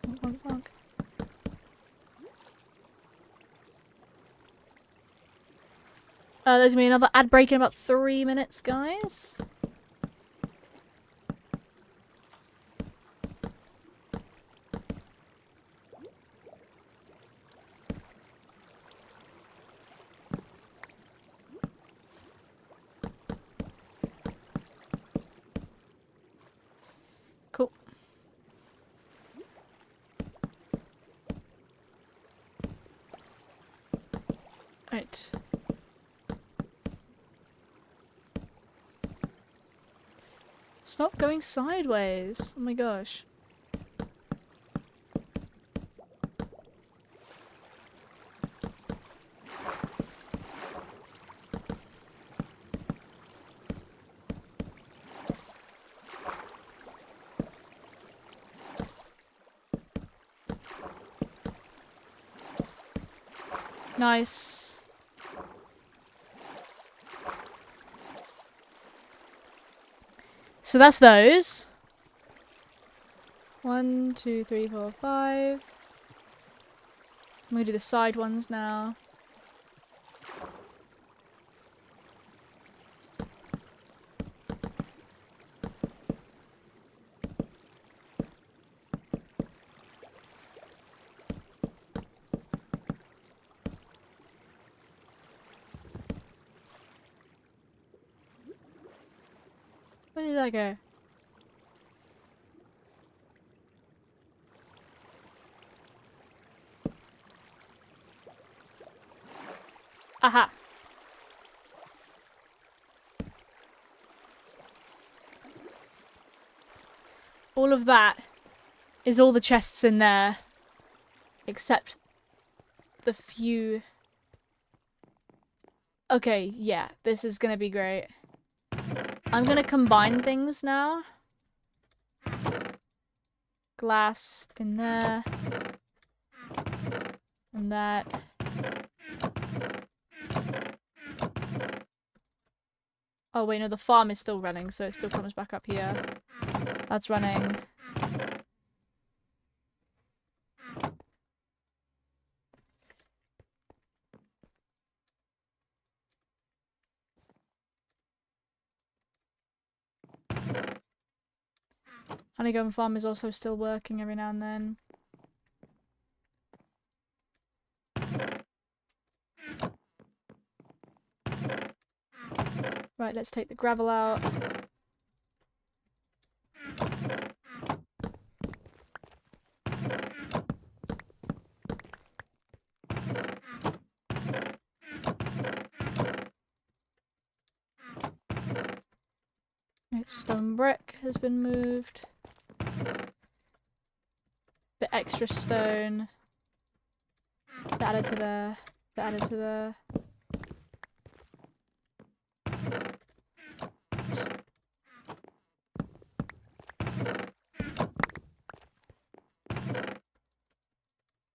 Wonk, wonk, wonk. There's gonna be another ad break in about 3 minutes, guys. Cool. Right. Stop going sideways. Oh my gosh. Nice. So that's those. 1, 2, 3, 4, 5. I'm gonna do the side ones now. Where did that go? Aha! All of that is all the chests in there. Except the few... Okay, yeah, this is gonna be great. I'm gonna combine things now. Glass in there. And that. Oh wait, no, the farm is still running, so it still comes back up here. That's running. Honeycomb farm is also still working every now and then. Right, let's take the gravel out. Right, stone brick has been moved. Bit extra stone. Bit added to there. Bit added to there.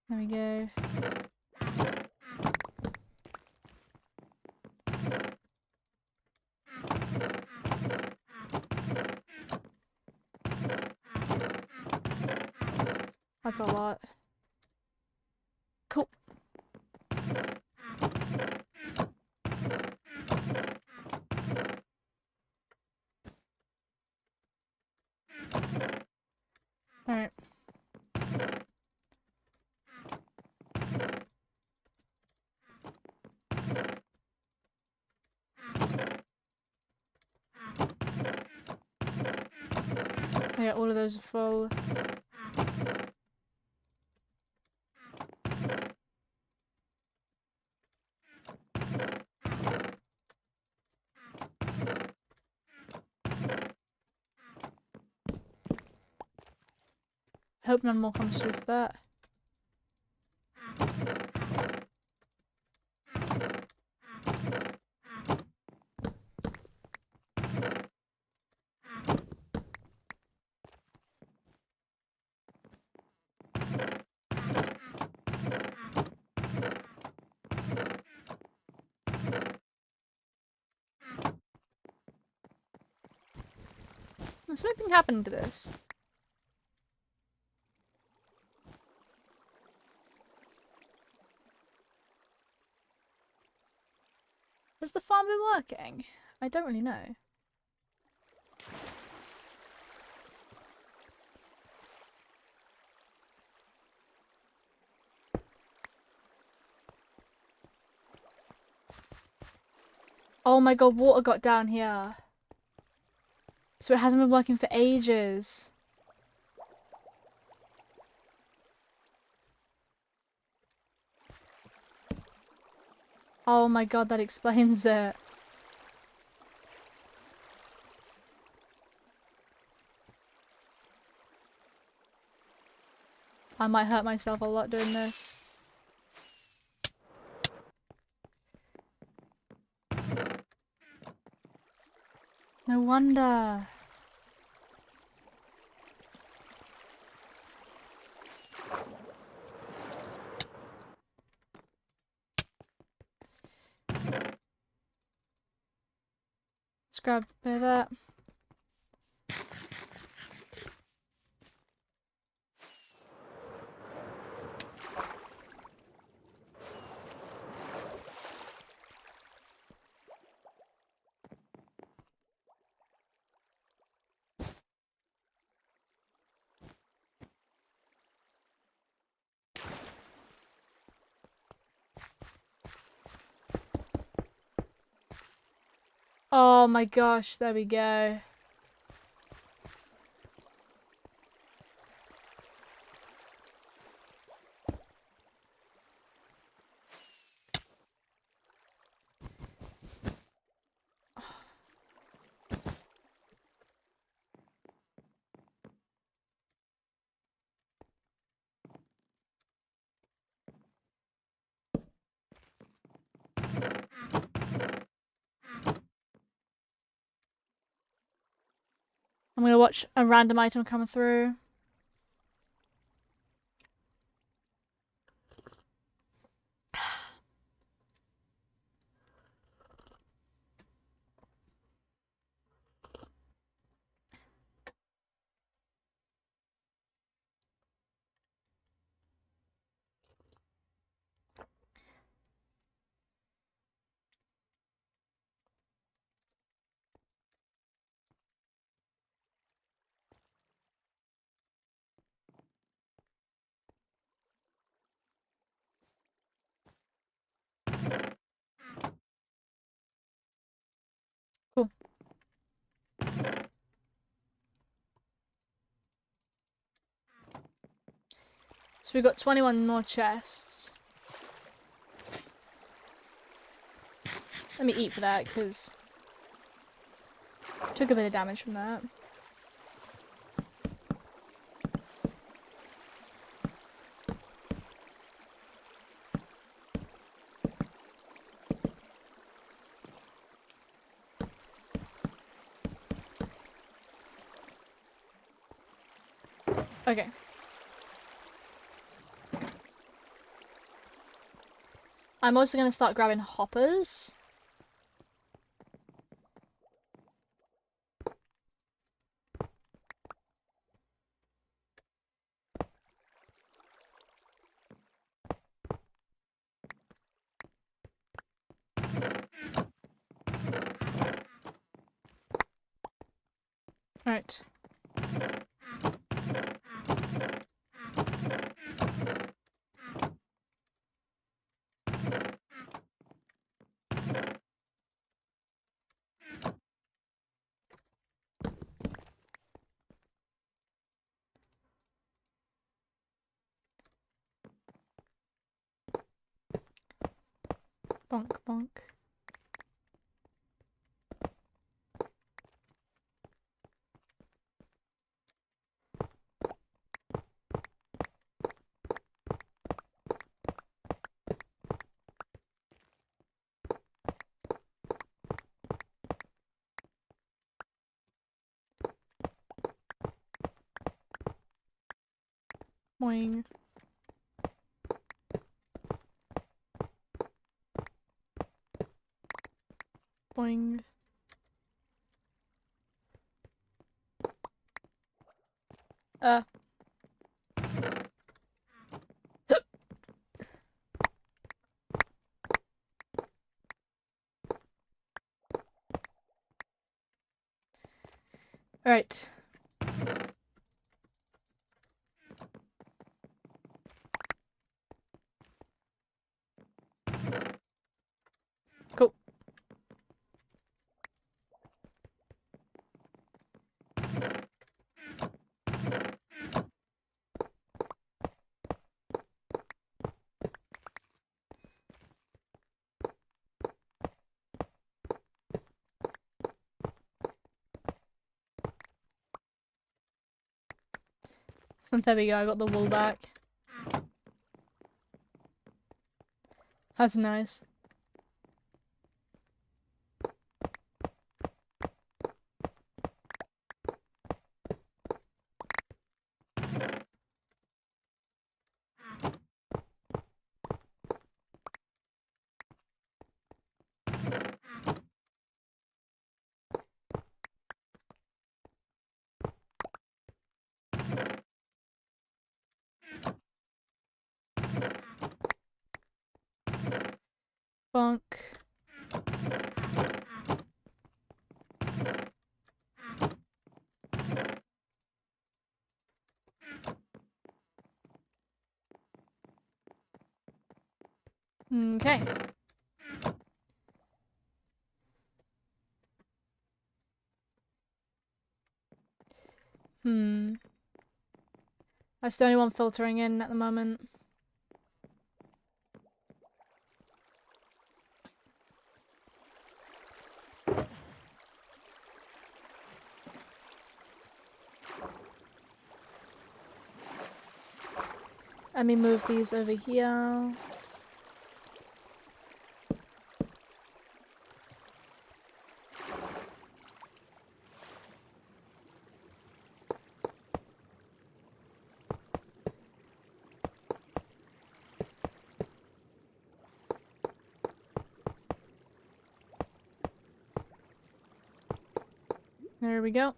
There we That's a lot. Cool. Alright. Yeah, all of those are full. Hope none more comes through for that. There's something happening to this. Has the farm been working? I don't really know. Oh my god, water got down here. So it hasn't been working for ages. Oh my god, that explains it. I might hurt myself a lot doing this. No wonder. Let's grab a bit of that. Oh my gosh, there we go. I'm gonna watch a random item come through. Cool. So we've got 21 more chests. Let me eat for that, because took a bit of damage from that. Okay. I'm also going to start grabbing hoppers. Right. Bonk, bonk. Boing. Boing. Right. Cool. There we go, I got the wool back. That's nice. Bonk. Okay. That's the only one filtering in at the moment. Let me move these over here. There we go.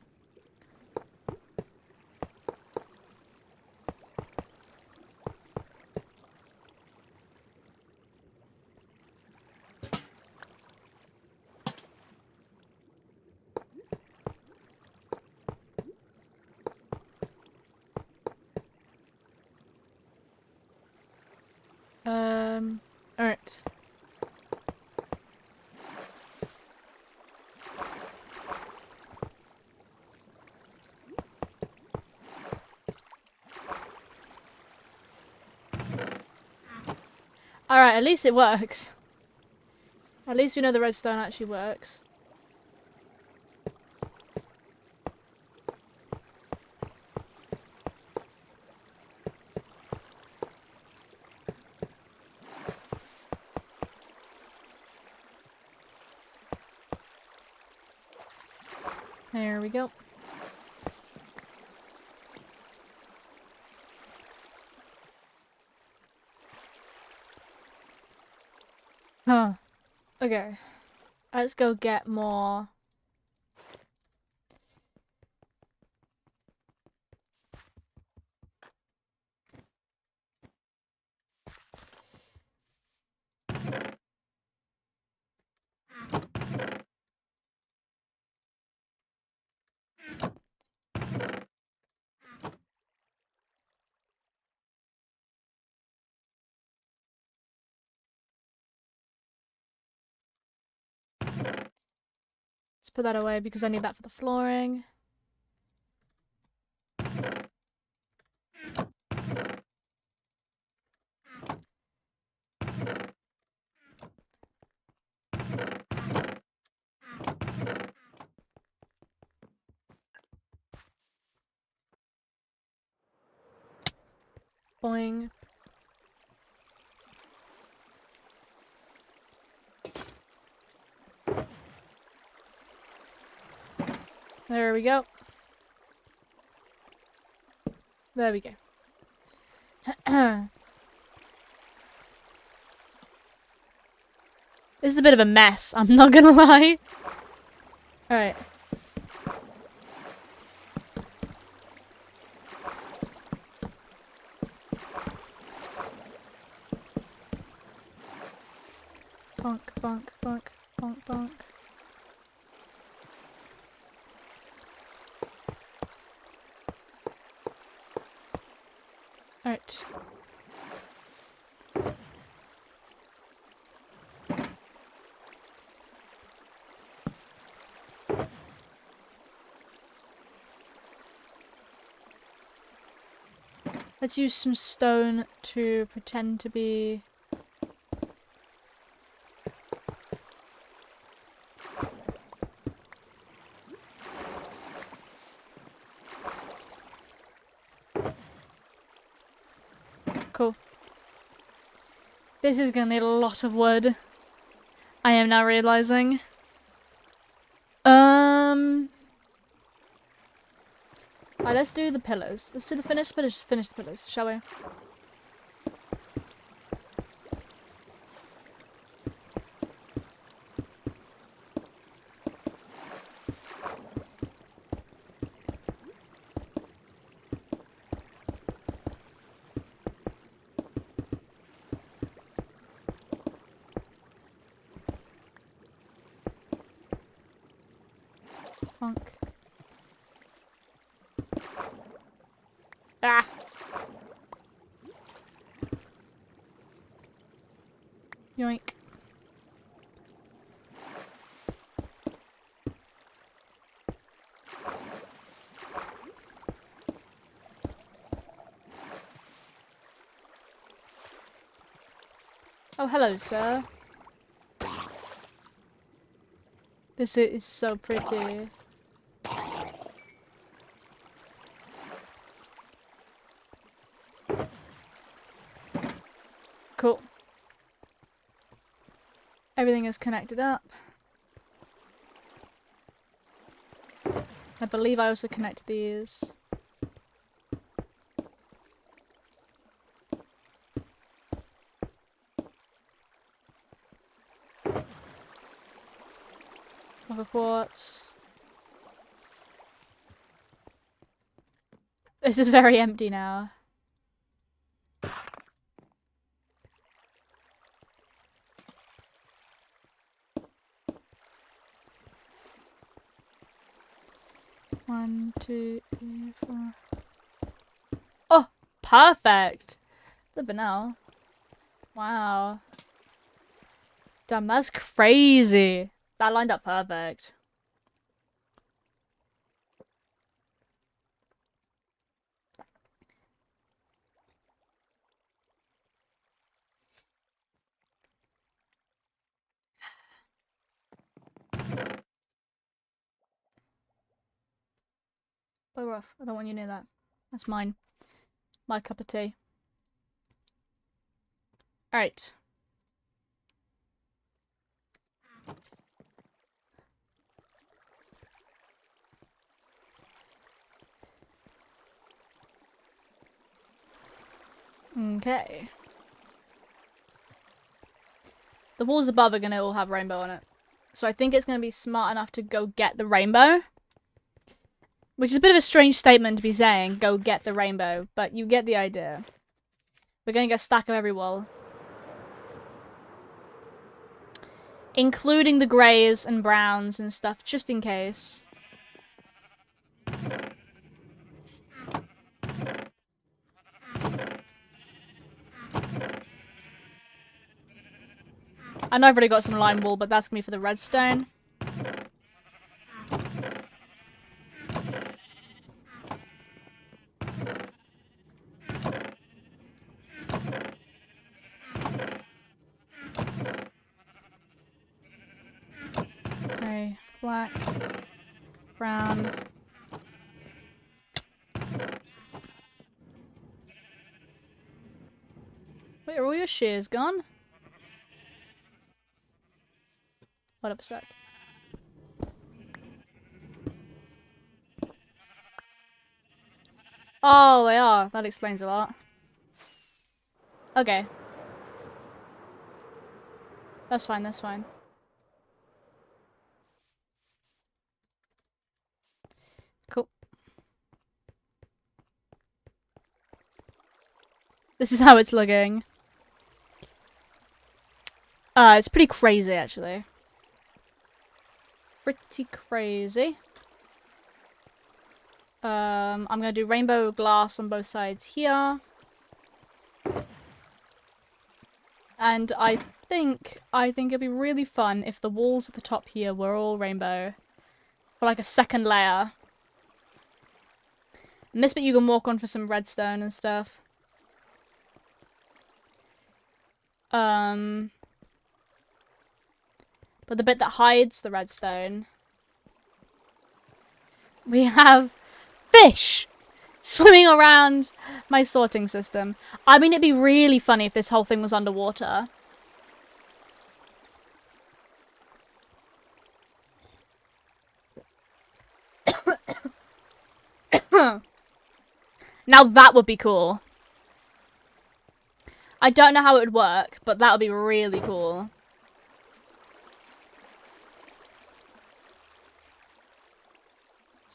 Alright. Alright, at least it works. At least we know the redstone actually works. There we go. Huh. Okay. Let's go get more. Put that away because I need that for the flooring. Boing. There we go. There we go. This is a bit of a mess, I'm not gonna lie. Alright. Bonk, bonk, bonk, bonk, bonk. Alright. Let's use some stone to pretend to be... Cool. This is gonna need a lot of wood. I am now realizing. Alright, let's do the pillars. Let's do the finish the pillars, shall we? Bonk. Ah! Yoink. Oh, hello, sir. This is so pretty. Cool. Everything is connected up. I believe I also connected these. Block of quartz. This is very empty now. One, two, three, four. Oh, perfect! Flippin' hell. Wow. Damn, that's crazy. That lined up perfect. Bugger off. I don't want you near that. That's mine. My cup of tea. Alright. Okay. The walls above are going to all have rainbow on it. So I think it's going to be smart enough to go get the rainbow. Which is a bit of a strange statement to be saying, go get the rainbow. But you get the idea. We're going to get a stack of every wall. Including the greys and browns and stuff, just in case. I know I've already got some lime wool, but that's going to be for the redstone. grey, black, brown. Wait, are all your shears gone? Hold up a sec. Oh, they are. That explains a lot. Okay. That's fine, that's fine. Cool. This is how it's looking. It's pretty crazy, actually. Pretty crazy. I'm gonna do rainbow glass on both sides here. And I think it'd be really fun if the walls at the top here were all rainbow. For like a second layer. And this bit you can walk on for some redstone and stuff. But the bit that hides the redstone, we have fish swimming around my sorting system. I mean, it'd be really funny if this whole thing was underwater. Now that would be cool. I don't know how it would work, but that would be really cool.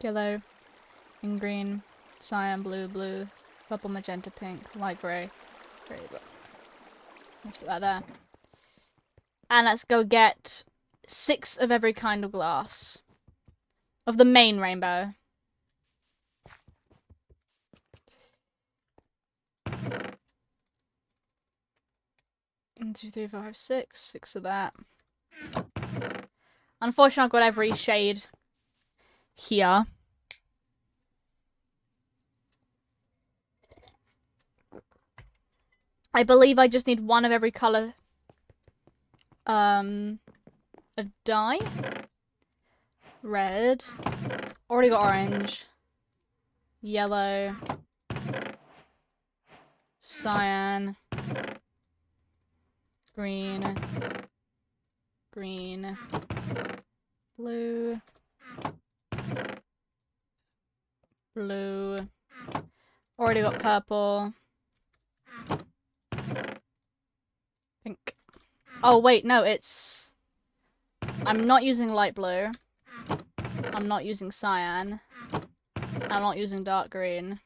Yellow and green, cyan, blue, blue, purple, magenta, pink, light grey, grey, blue. Let's put that there. And let's go get 6 of every kind of glass. Of the main rainbow. One, two, three, four, five, six. 6 of that. Unfortunately, I've got every shade here. I believe I just need 1 of every colour of dye. Red. Already got orange. Yellow. Cyan. Green. Green. Blue. Blue. Already got purple. Pink. Oh, wait, no, it's... I'm not using light blue. I'm not using cyan. I'm not using dark green.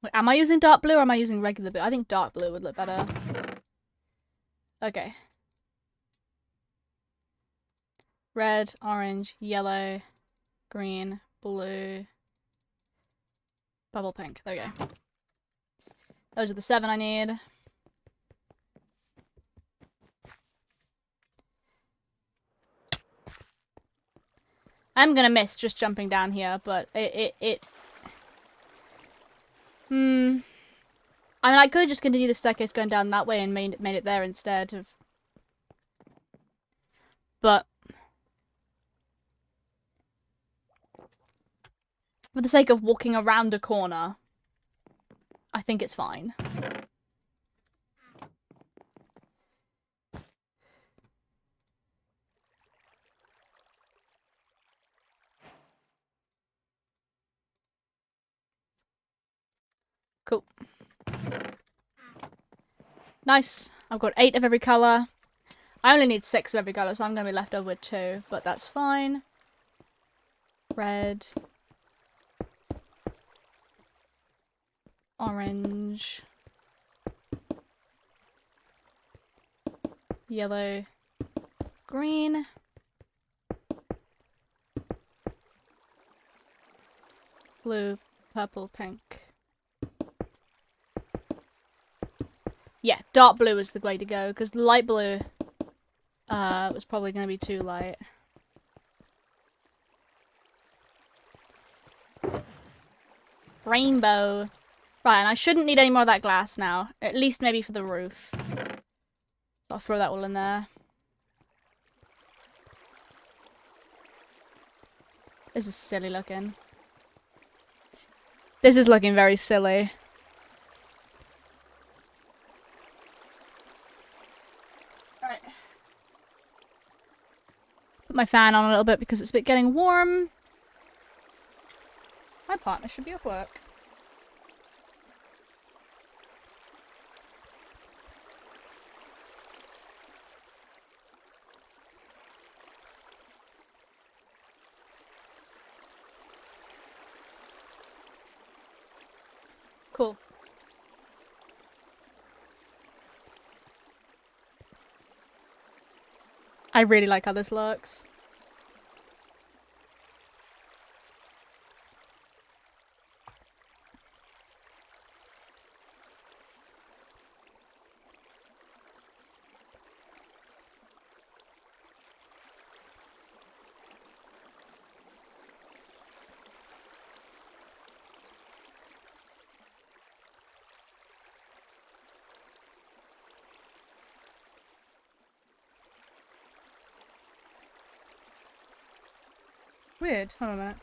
Wait, am I using dark blue or am I using regular blue? I think dark blue would look better. Okay. Red, orange, yellow, green, blue, bubble pink. There we go. Those are the 7 I need. I'm gonna miss just jumping down here, but I mean, I could just continue the staircase going down that way and made it there instead of... But... for the sake of walking around a corner, I think it's fine. Cool. Nice. I've got 8 of every colour. I only need 6 of every colour, so I'm going to be left over with 2, but that's fine. Red. Orange. Yellow. Green. Blue. Purple. Pink. Yeah, dark blue is the way to go, because light blue was probably going to be too light. Rainbow. Right, and I shouldn't need any more of that glass now. At least maybe for the roof. So I'll throw that all in there. This is silly looking. This is looking very silly. Right. Put my fan on a little bit because it's a bit getting warm. My partner should be at work. Cool. I really like how this looks. Weird. Hold on a minute.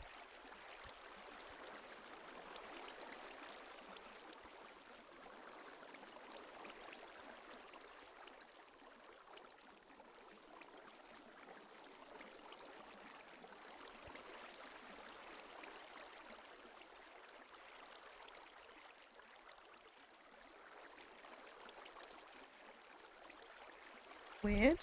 Weird.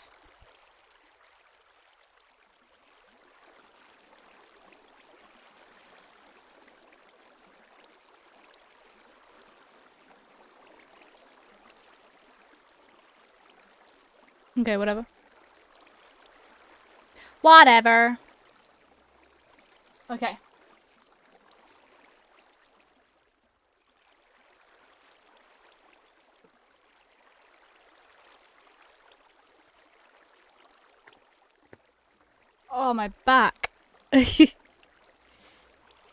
Okay, whatever. Whatever. Okay. Oh, my back.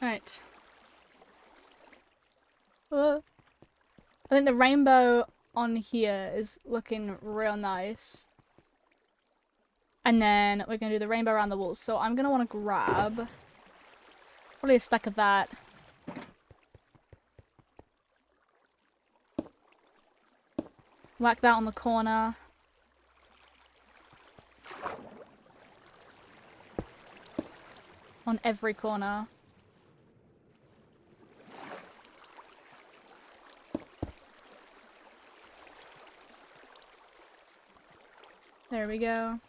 Right. I think the rainbow on here is looking real nice. And then we're going to do the rainbow around the walls. So I'm going to want to grab probably a stack of that. Whack that on the corner. On every corner. There we go.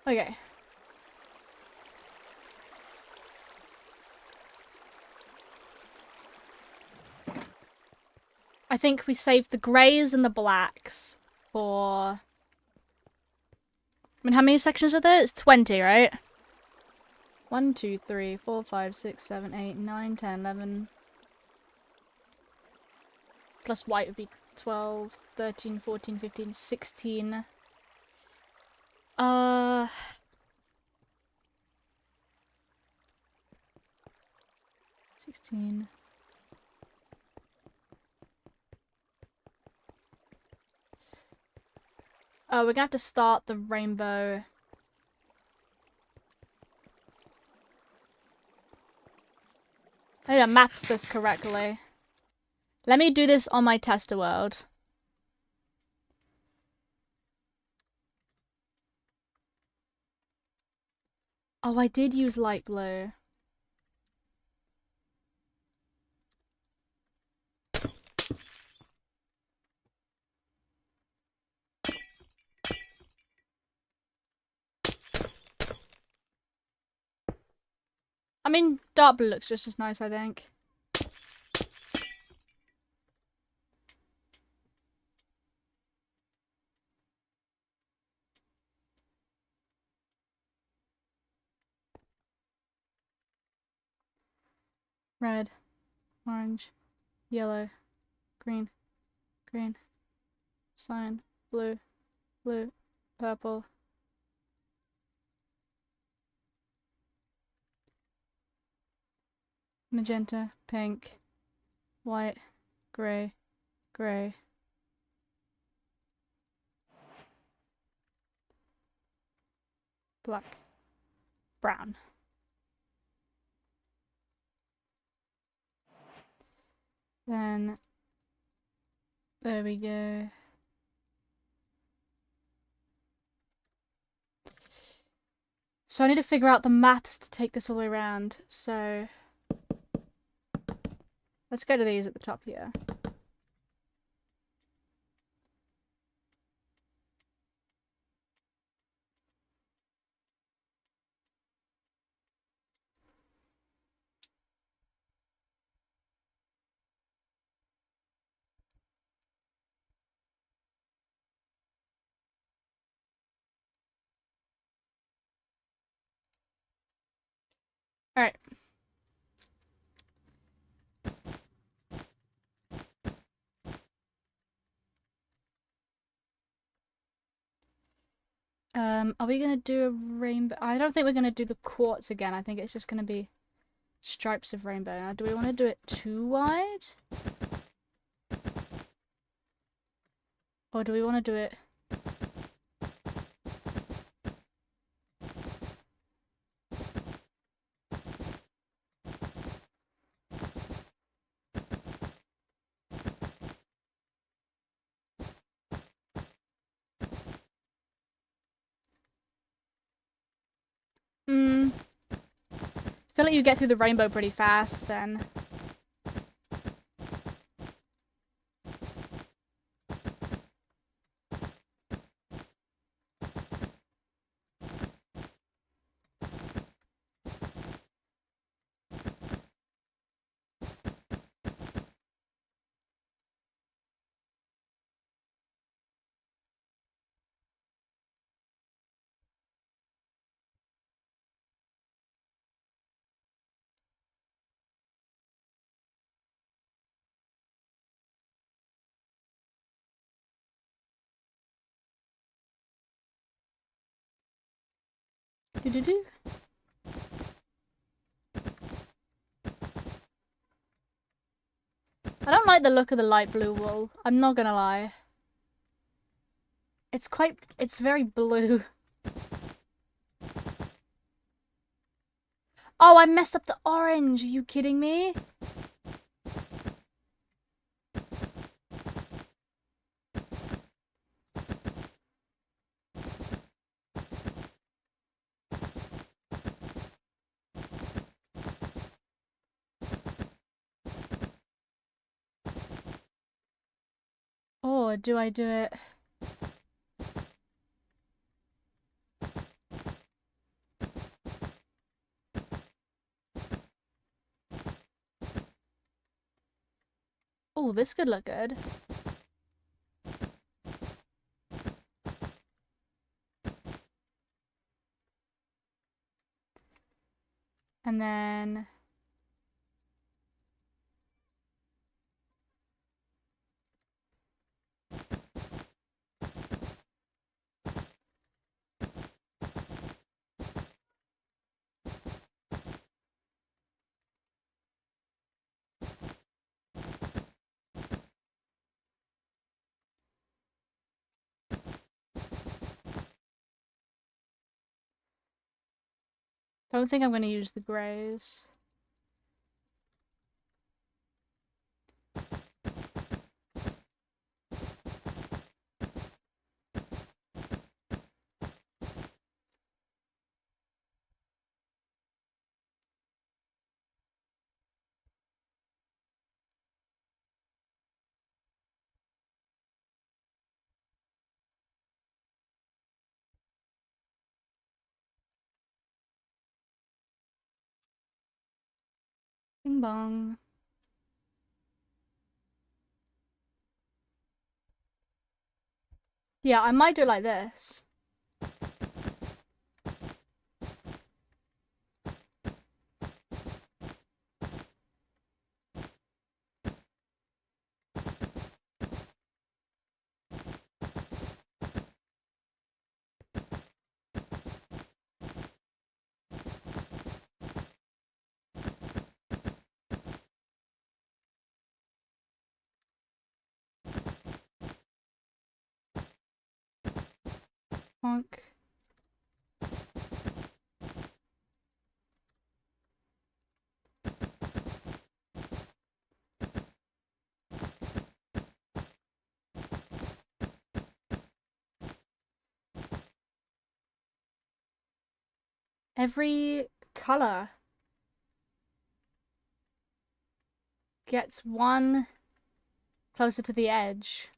Okay. I think we saved the greys and the blacks for... I mean, how many sections are there? It's 20, right? 1, 2, 3, 4, 5, 6, 7, 8, 9, 10, 11. Plus white would be 12, 13, 14, 15, 16. 16. Oh, we're gonna have to start the rainbow. I need to maths this correctly. Let me do this on my tester world. Oh, I did use light blue. I mean, dark blue looks just as nice, I think. Red, orange, yellow, green, green, cyan, blue, blue, purple. Magenta, pink, white, grey, grey. Black, brown. Then, there we go. So I need to figure out the maths to take this all the way around. So let's go to these at the top here. Alright. Are we gonna do a rainbow? I don't think we're gonna do the quartz again. I think it's just gonna be stripes of rainbow. Now, do we want to do it too wide? Or do we want to do it... I feel like you get through the rainbow pretty fast then. Do-do-do. I don't like the look of the light blue wool. I'm not gonna lie. It's very blue. Oh, I messed up the orange. Are you kidding me? Or do I do it? Oh, this could look good. And then... Don't think I'm gonna use the greys. Bing bong. Yeah, I might do it like this. Bonk. Every color gets one closer to the edge.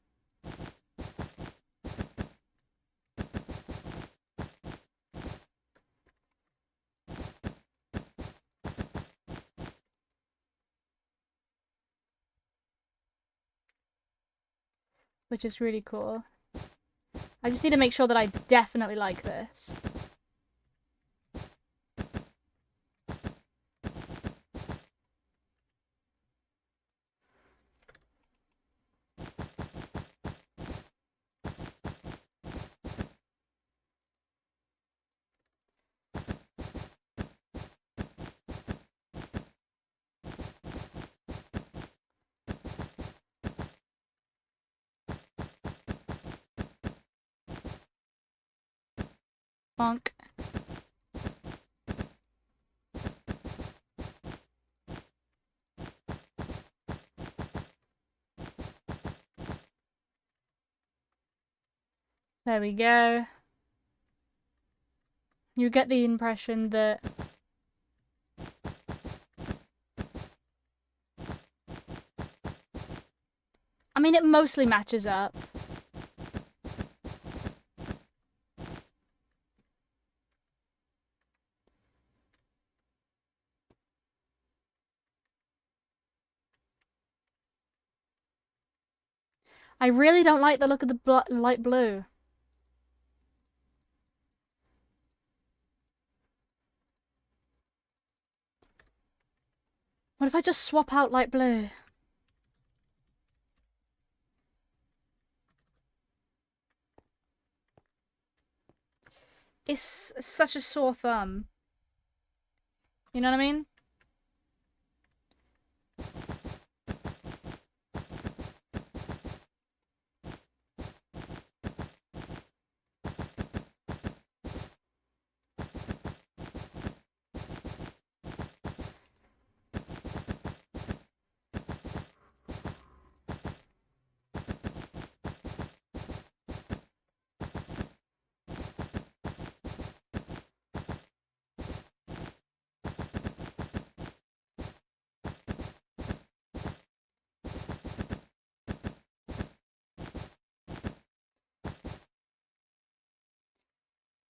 Which is really cool. I just need to make sure that I definitely like this. Bonk. There we go. You get the impression that I mean, it mostly matches up. I really don't like the look of the light blue. What if I just swap out light blue? It's such a sore thumb. You know what I mean?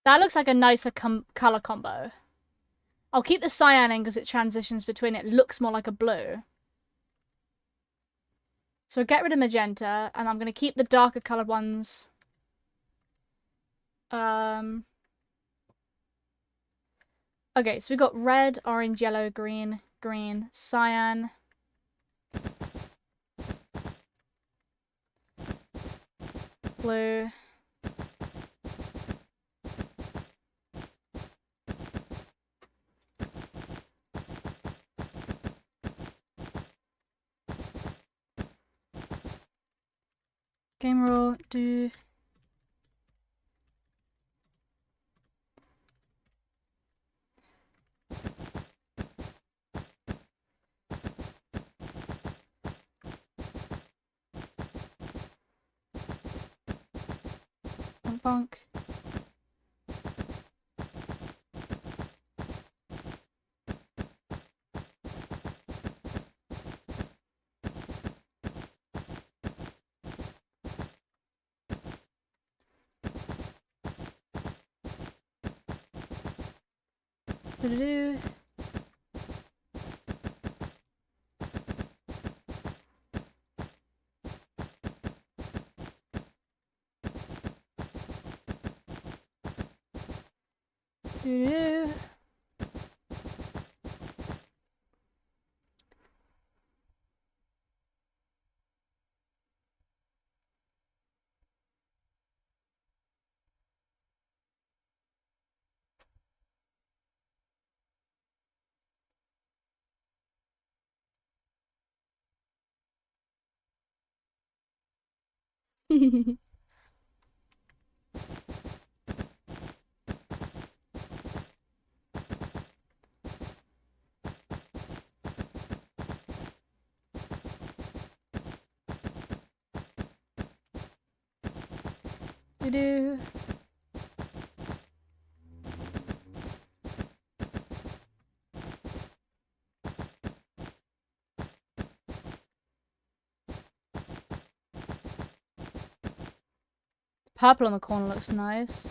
That looks like a nicer color combo. I'll keep the cyan in because it transitions between it. Looks more like a blue. So get rid of magenta, and I'm going to keep the darker colored ones. Okay, so we got red, orange, yellow, green, green, cyan. Blue. Game rule, do... Bonk bonk. Do-do-do. Do-do-do. Do-do. Purple on the corner looks nice.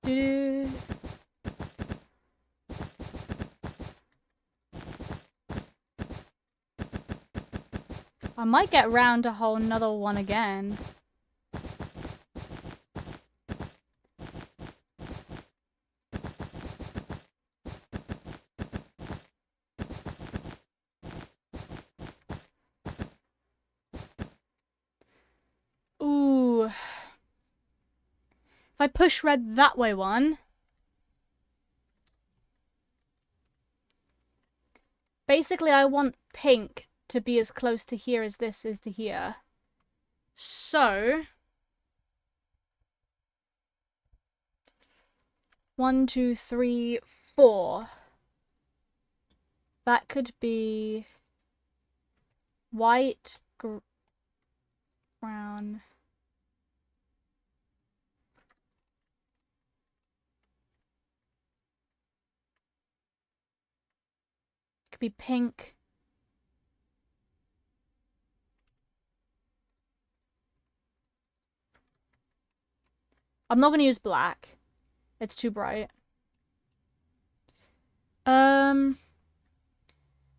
Do-do. I might get round a whole nother one again. Ooh. If I push red that way one. Basically, I want pink to be as close to here as this is to here. So... 1, 2, 3, 4. That could be... white, brown... Could be pink. I'm not going to use black. It's too bright. Because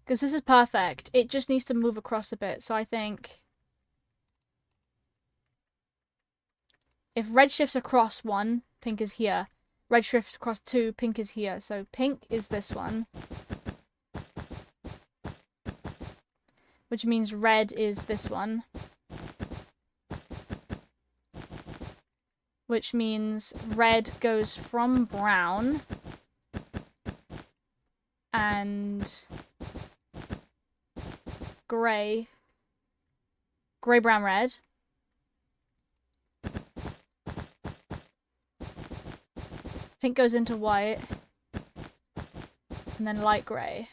this is perfect. It just needs to move across a bit. So I think if red shifts across 1, pink is here. Red shifts across 2, pink is here. So pink is this one. Which means red is this one. Which means red goes from brown and grey. Grey, brown, red. Pink goes into white. And then light grey.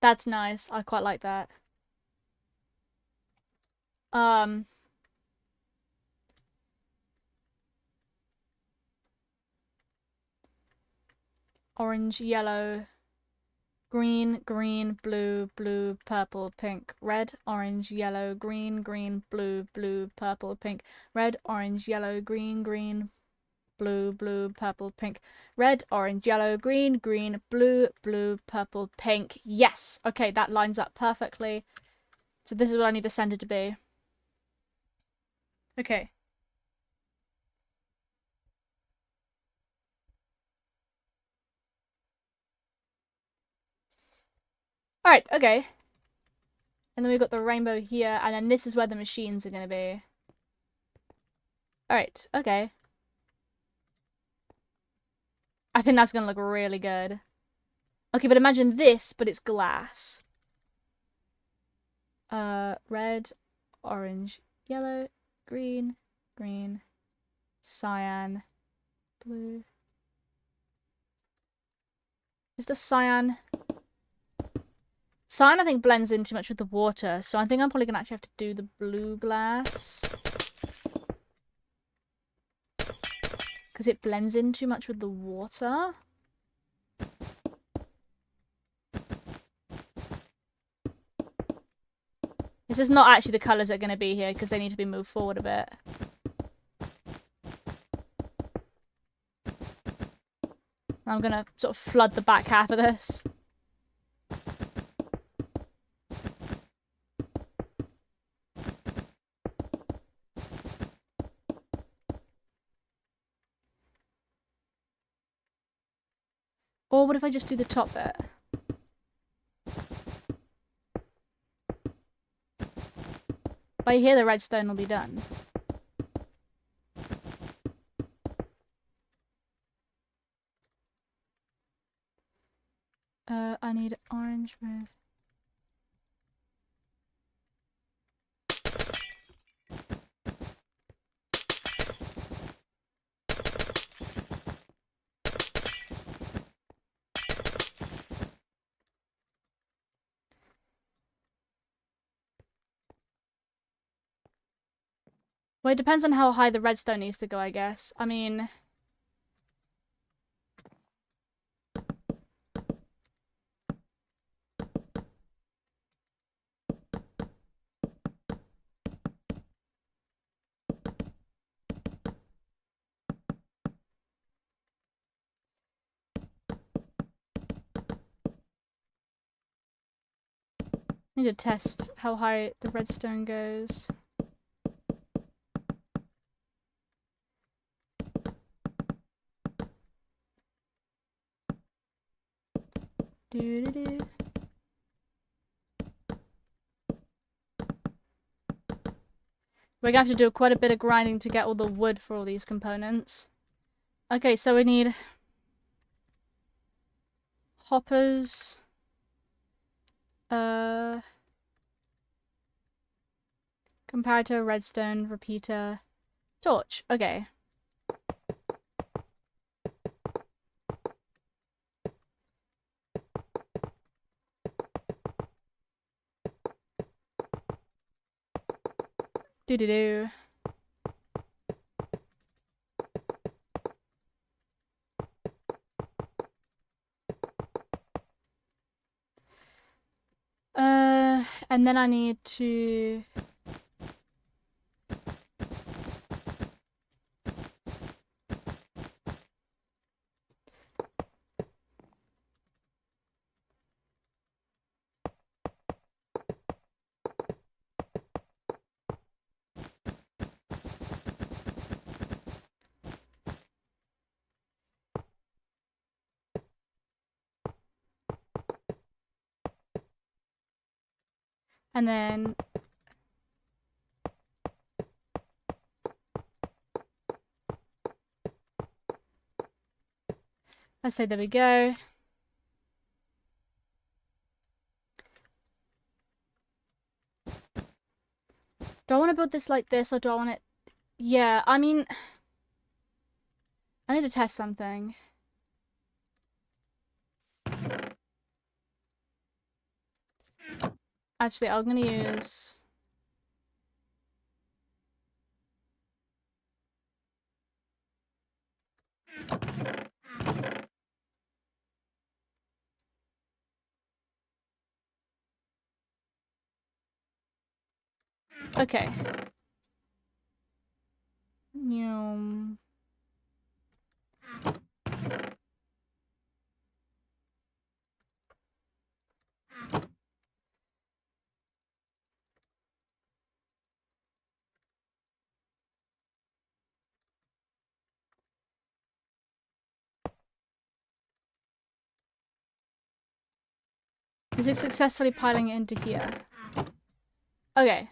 That's nice. I quite like that. Orange, yellow, green, green, blue, blue, purple, pink, red, orange, yellow, green, green, blue, blue, purple, pink, red, orange, yellow, green, green, blue, blue, purple, pink, red, orange, yellow, green, green, blue, blue, purple, pink. Yes! Okay, that lines up perfectly. So this is what I need the center to be. Okay. Alright, okay. And then we've got the rainbow here, and then this is where the machines are going to be. Alright, okay. I think that's going to look really good. Okay, but imagine this, but it's glass. Red, orange, yellow, green, green, cyan, blue. Is the cyan... Cyan, I think, blends in too much with the water, so I think I'm probably going to actually have to do the blue glass. Because it blends in too much with the water. This is not actually the colours that are going to be here, because they need to be moved forward a bit. I'm going to sort of flood the back half of this. Or what if I just do the top bit? By here the redstone will be done. I need orange with... Well, it depends on how high the redstone needs to go, I guess. I mean... I need to test how high the redstone goes. Doo-doo-doo. We're gonna have to do quite a bit of grinding to get all the wood for all these components. Okay, so we need hoppers, comparator, redstone, repeater, torch. Okay. Doo-doo-doo. And then I need to... And then... I say there we go. Do I want to build this like this, or do I want it... Yeah, I mean... I need to test something. Actually, I'm gonna use... Okay. Yum. Is it successfully piling it into here? Okay.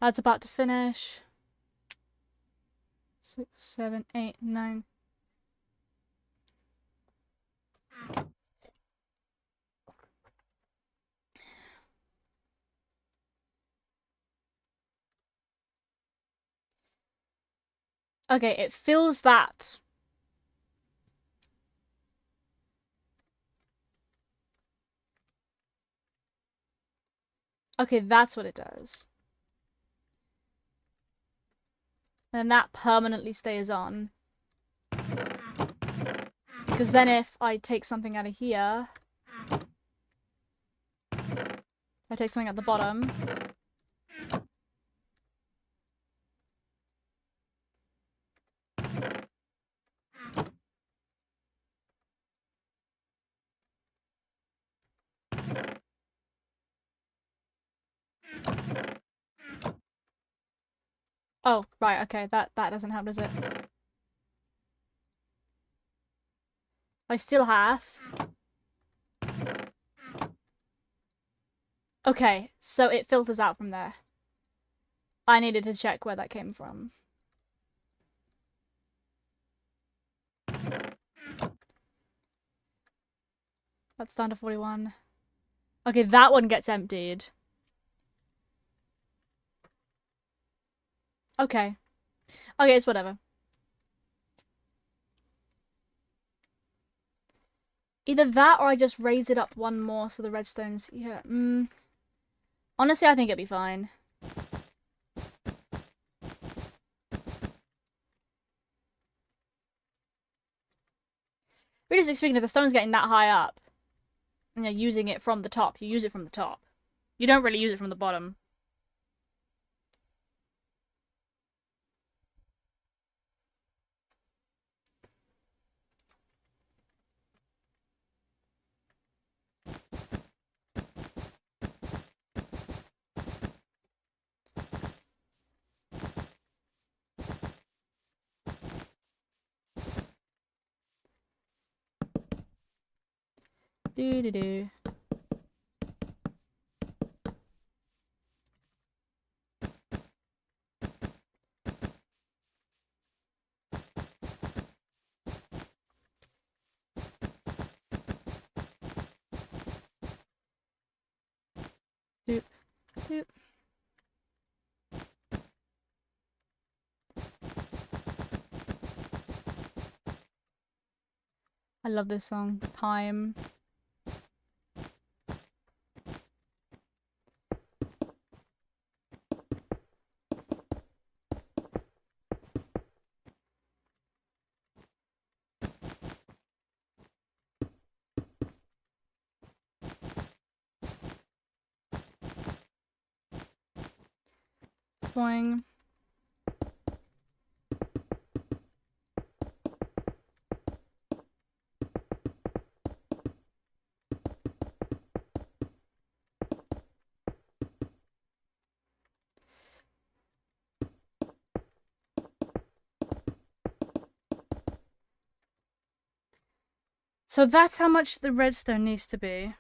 That's about to finish. 6, 7, 8, 9. Okay, it fills that. Okay, that's what it does. And that permanently stays on. Because then if I take something out of here... I take something at the bottom... Oh, right, okay, that doesn't help, does it? I still have... Okay, so it filters out from there. I needed to check where that came from. That's down to 41. Okay, that one gets emptied. Okay. Okay, it's whatever. Either that or I just raise it up one more so the redstone's here. Honestly, I think it'd be fine. Realistically speaking, if the stone's getting that high up, and you're using it from the top, you use it from the top. You don't really use it from the bottom. Do. Doop. Doop. I love this song. Time. Boing. So that's how much the redstone needs to be.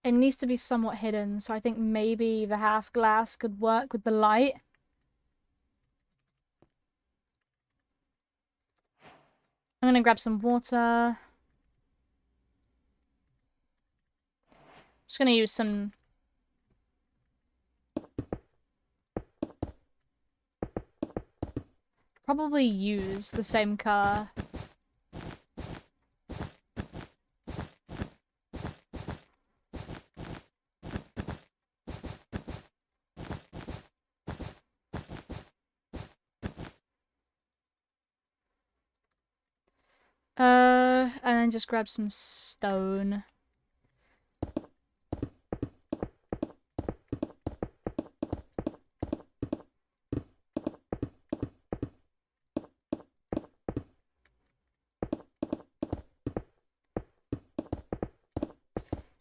It needs to be somewhat hidden, so I think maybe the half glass could work with the light. I'm gonna grab some water. Just gonna use some... Probably use the same color. And then just grab some stone.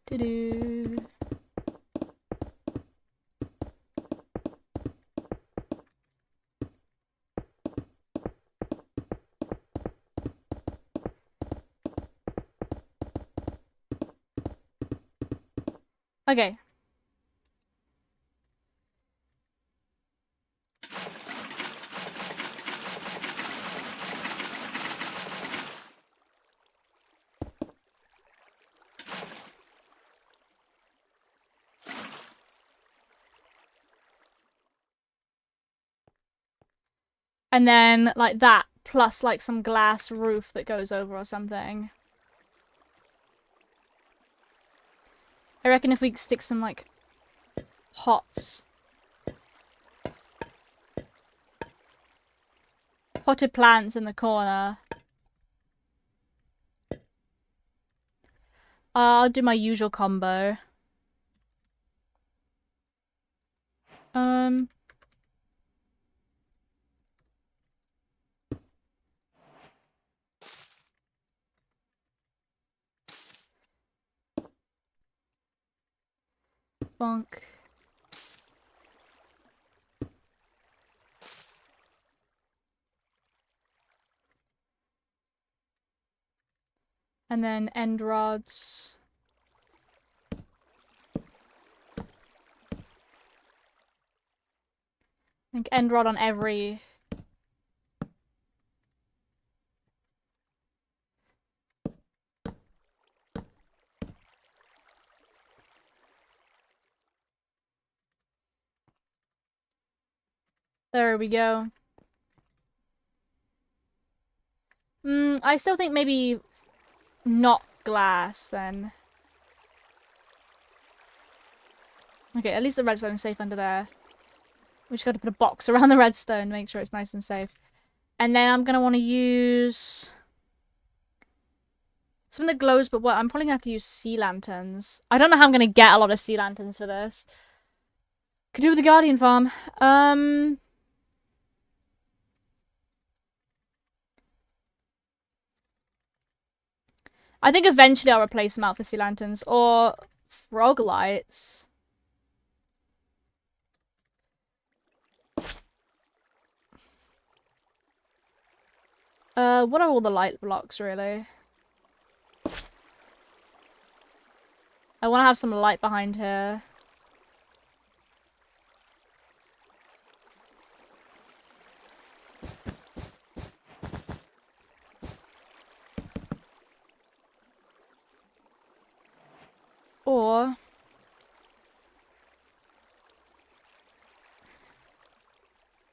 Do-do. Okay. And then, like that, plus like some glass roof that goes over or something. I reckon if we stick some like pots, potted plants in the corner. I'll do my usual combo. Bonk. And then end rods. I think end rod on every... There we go. I still think maybe not glass then. Okay, at least the redstone's safe under there. We just got to put a box around the redstone, make sure it's nice and safe. And then I'm going to want to use something that glows, but what? I'm probably going to have to use sea lanterns. I don't know how I'm going to get a lot of sea lanterns for this. Could do with the Guardian farm. I think eventually I'll replace them out for sea lanterns or frog lights. What are all the light blocks, really? I want to have some light behind here. Or...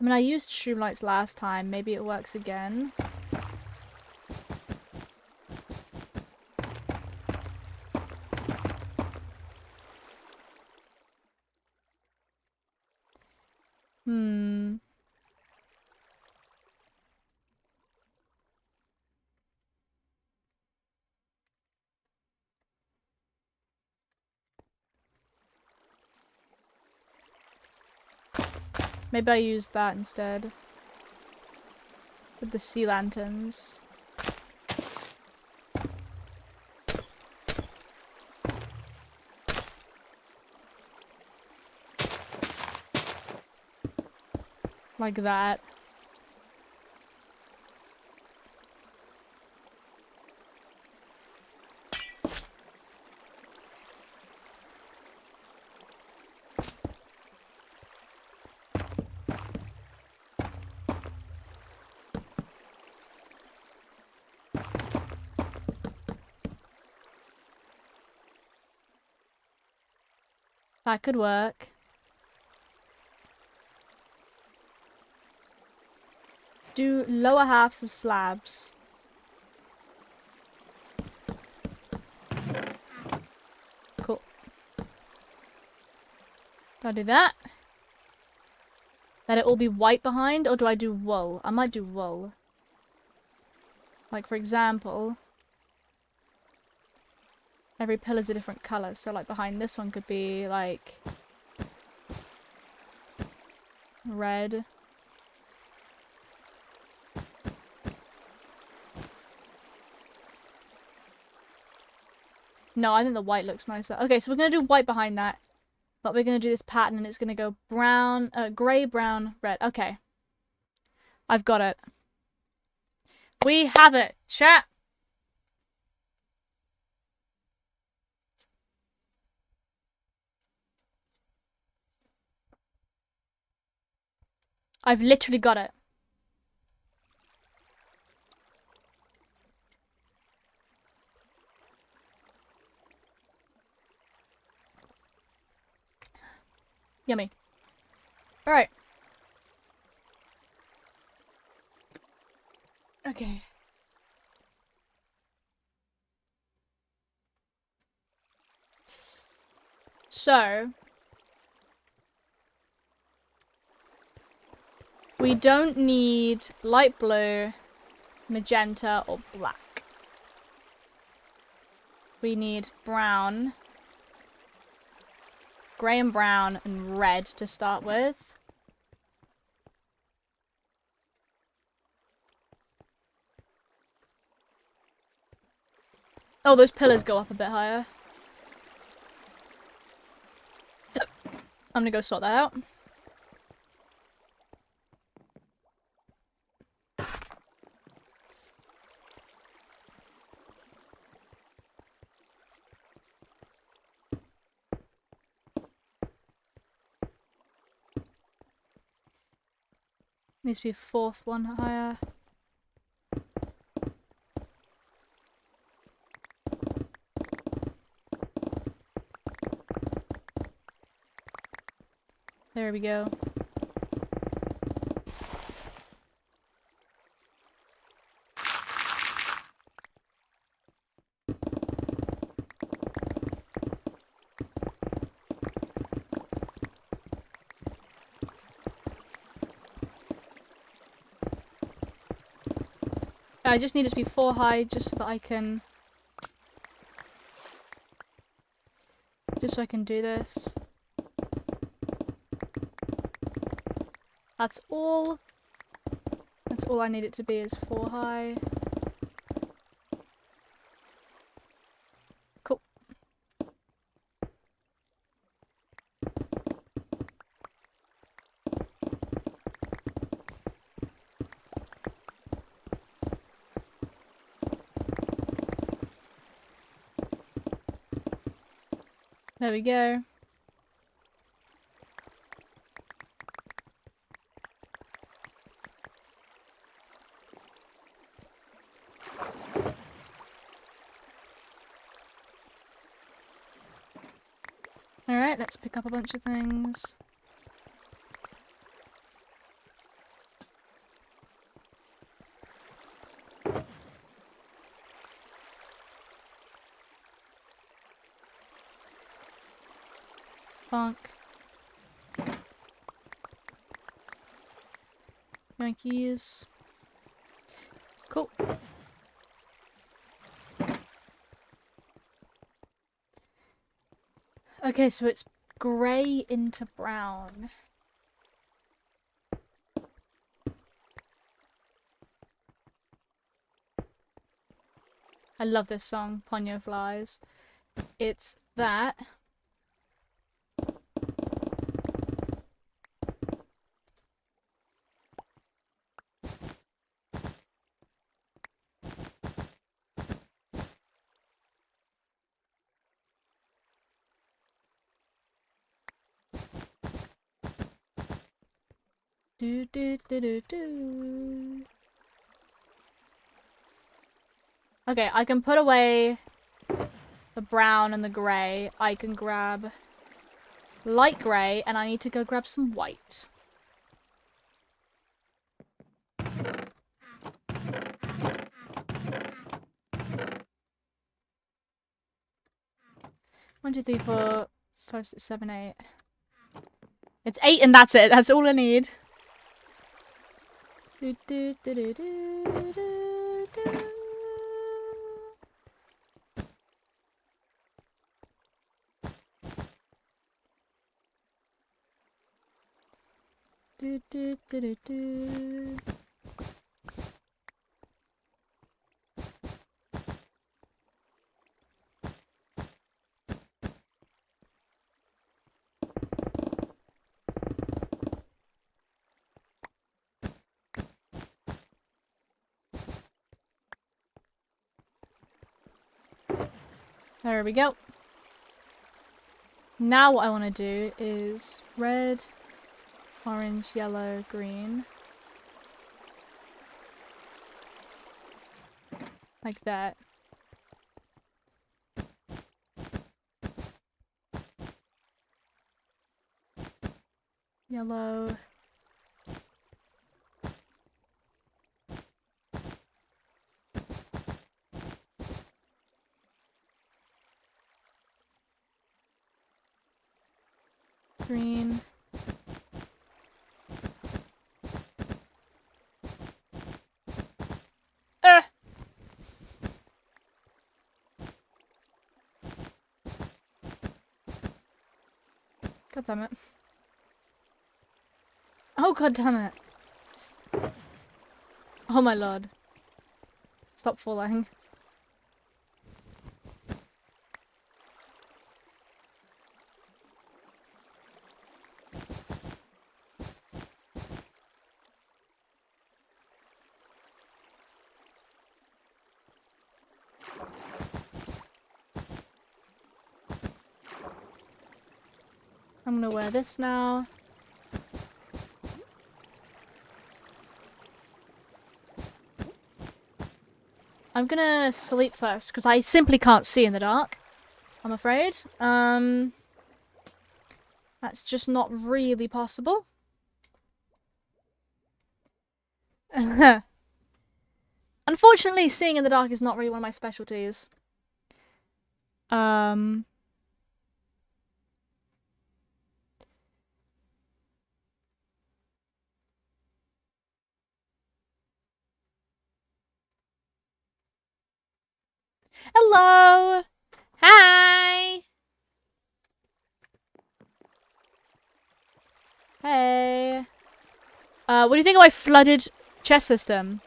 I mean, I used shroom lights last time. Maybe it works again. Maybe I use that instead. With the sea lanterns. Like that. That could work. Do lower halves of slabs. Cool. Do I do that? Let it all be white behind, or do I do wool? I might do wool. Like, for example, every pillar's a different colour, so like behind this one could be like red. No, I think the white looks nicer. Okay, so we're gonna do white behind that. But we're gonna do this pattern and it's gonna go brown, grey, brown, red. Okay. I've got it. We have it, chat! I've literally got it. Yummy. Alright. Okay. So, we don't need light blue, magenta, or black. We need brown, grey and brown, and red to start with. Oh, those pillars go up a bit higher. I'm gonna go sort that out. Needs to be a fourth one higher. There we go. I just need it to be 4 high just so that I can... Just so I can do this. That's all. That's all I need it to be is 4 high. Cool. There we go. Alright, let's pick up a bunch of things. Bonk. Yankees. Cool. Okay, so it's grey into brown. I love this song, Ponyo Flies. It's that. Do do do do do. Okay, I can put away the brown and the grey. I can grab light grey, and I need to go grab some white. One, two, three, four, 5, 6, 7, 8. It's 8 and that's it. That's all I need. Do, do, do, do, do, do, do. Do, do, do, do, do. There we go. Now what I want to do is red, orange, yellow, green. Like that. Yellow. Green. God damn it. Oh god damn it. Oh my lord. Stop falling. I'm gonna wear this now. I'm gonna sleep first, because I simply can't see in the dark. I'm afraid. That's just not really possible. Unfortunately, seeing in the dark is not really one of my specialties. Hello! Hi! Hey. What do you think of my flooded chest system?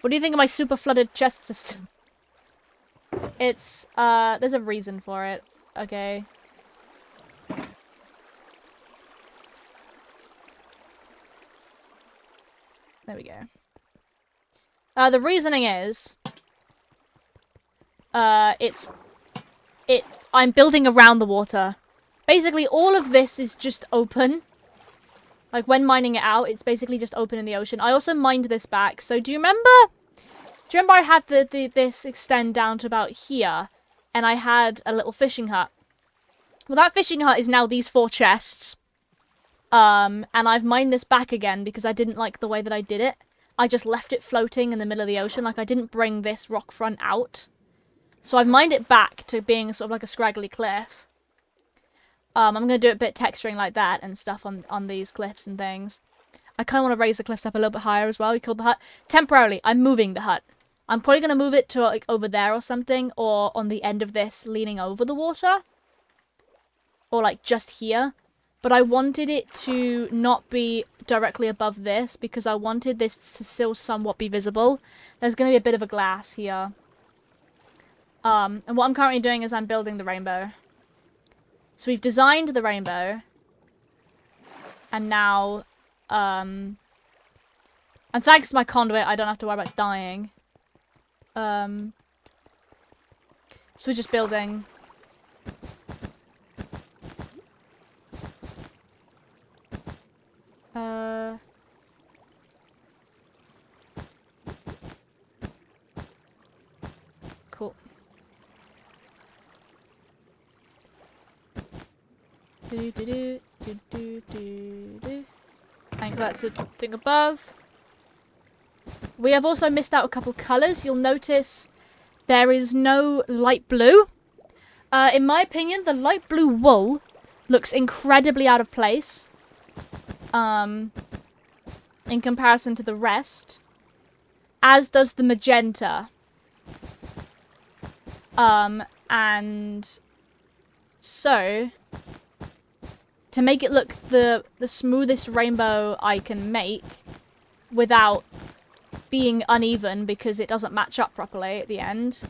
What do you think of my super flooded chest system? It's, there's a reason for it. Okay. There we go. The reasoning is... I'm building around the water. Basically, all of this is just open. Like, when mining it out, it's basically just open in the ocean. I also mined this back. So, do you remember I had this extend down to about here? And I had a little fishing hut. Well, that fishing hut is now these 4 chests. And I've mined this back again because I didn't like the way that I did it. I just left it floating in the middle of the ocean. Like, I didn't bring this rock front out. So I've mined it back to being sort of like a scraggly cliff. I'm going to do a bit texturing like that and stuff on these cliffs and things. I kind of want to raise the cliffs up a little bit higher as well. We killed the hut. Temporarily, I'm moving the hut. I'm probably going to move it to like over there or something. Or on the end of this, leaning over the water. Or like just here. But I wanted it to not be directly above this. Because I wanted this to still somewhat be visible. There's going to be a bit of a glass here. And what I'm currently doing is I'm building the rainbow. So we've designed the rainbow. And now, and thanks to my conduit, I don't have to worry about dying. So we're just building. Cool. Do do do do do do do. I think that's a thing above. We have also missed out a couple colours. You'll notice there is no light blue. In my opinion, the light blue wool looks incredibly out of place. In comparison to the rest. As does the magenta. And so to make it look the smoothest rainbow I can make without being uneven because it doesn't match up properly at the end,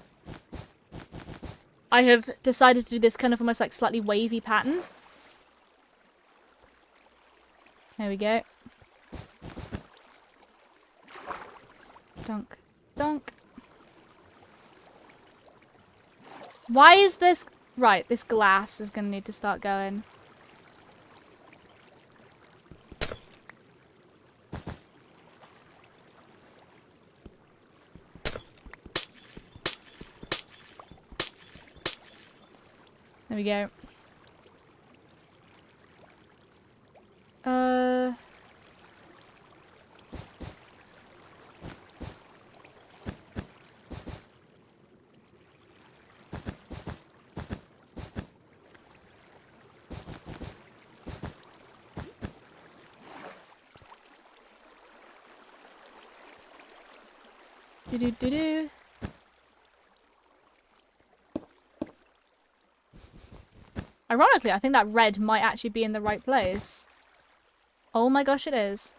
I have decided to do this kind of almost like slightly wavy pattern. There we go. Dunk. Dunk. Why is this... Right, this glass is going to need to start going. There we go. Do-do-do-do. Ironically, I think that red might actually be in the right place. Oh my gosh, it is.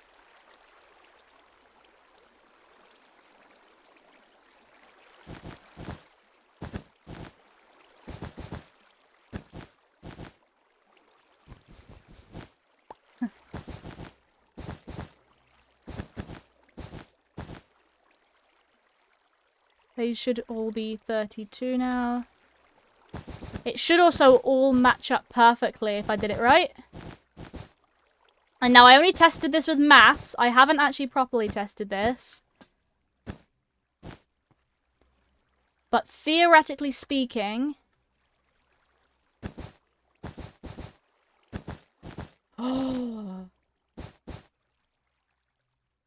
They should all be 32 now. It should also all match up perfectly if I did it right. And now I only tested this with maths. I haven't actually properly tested this. But theoretically speaking...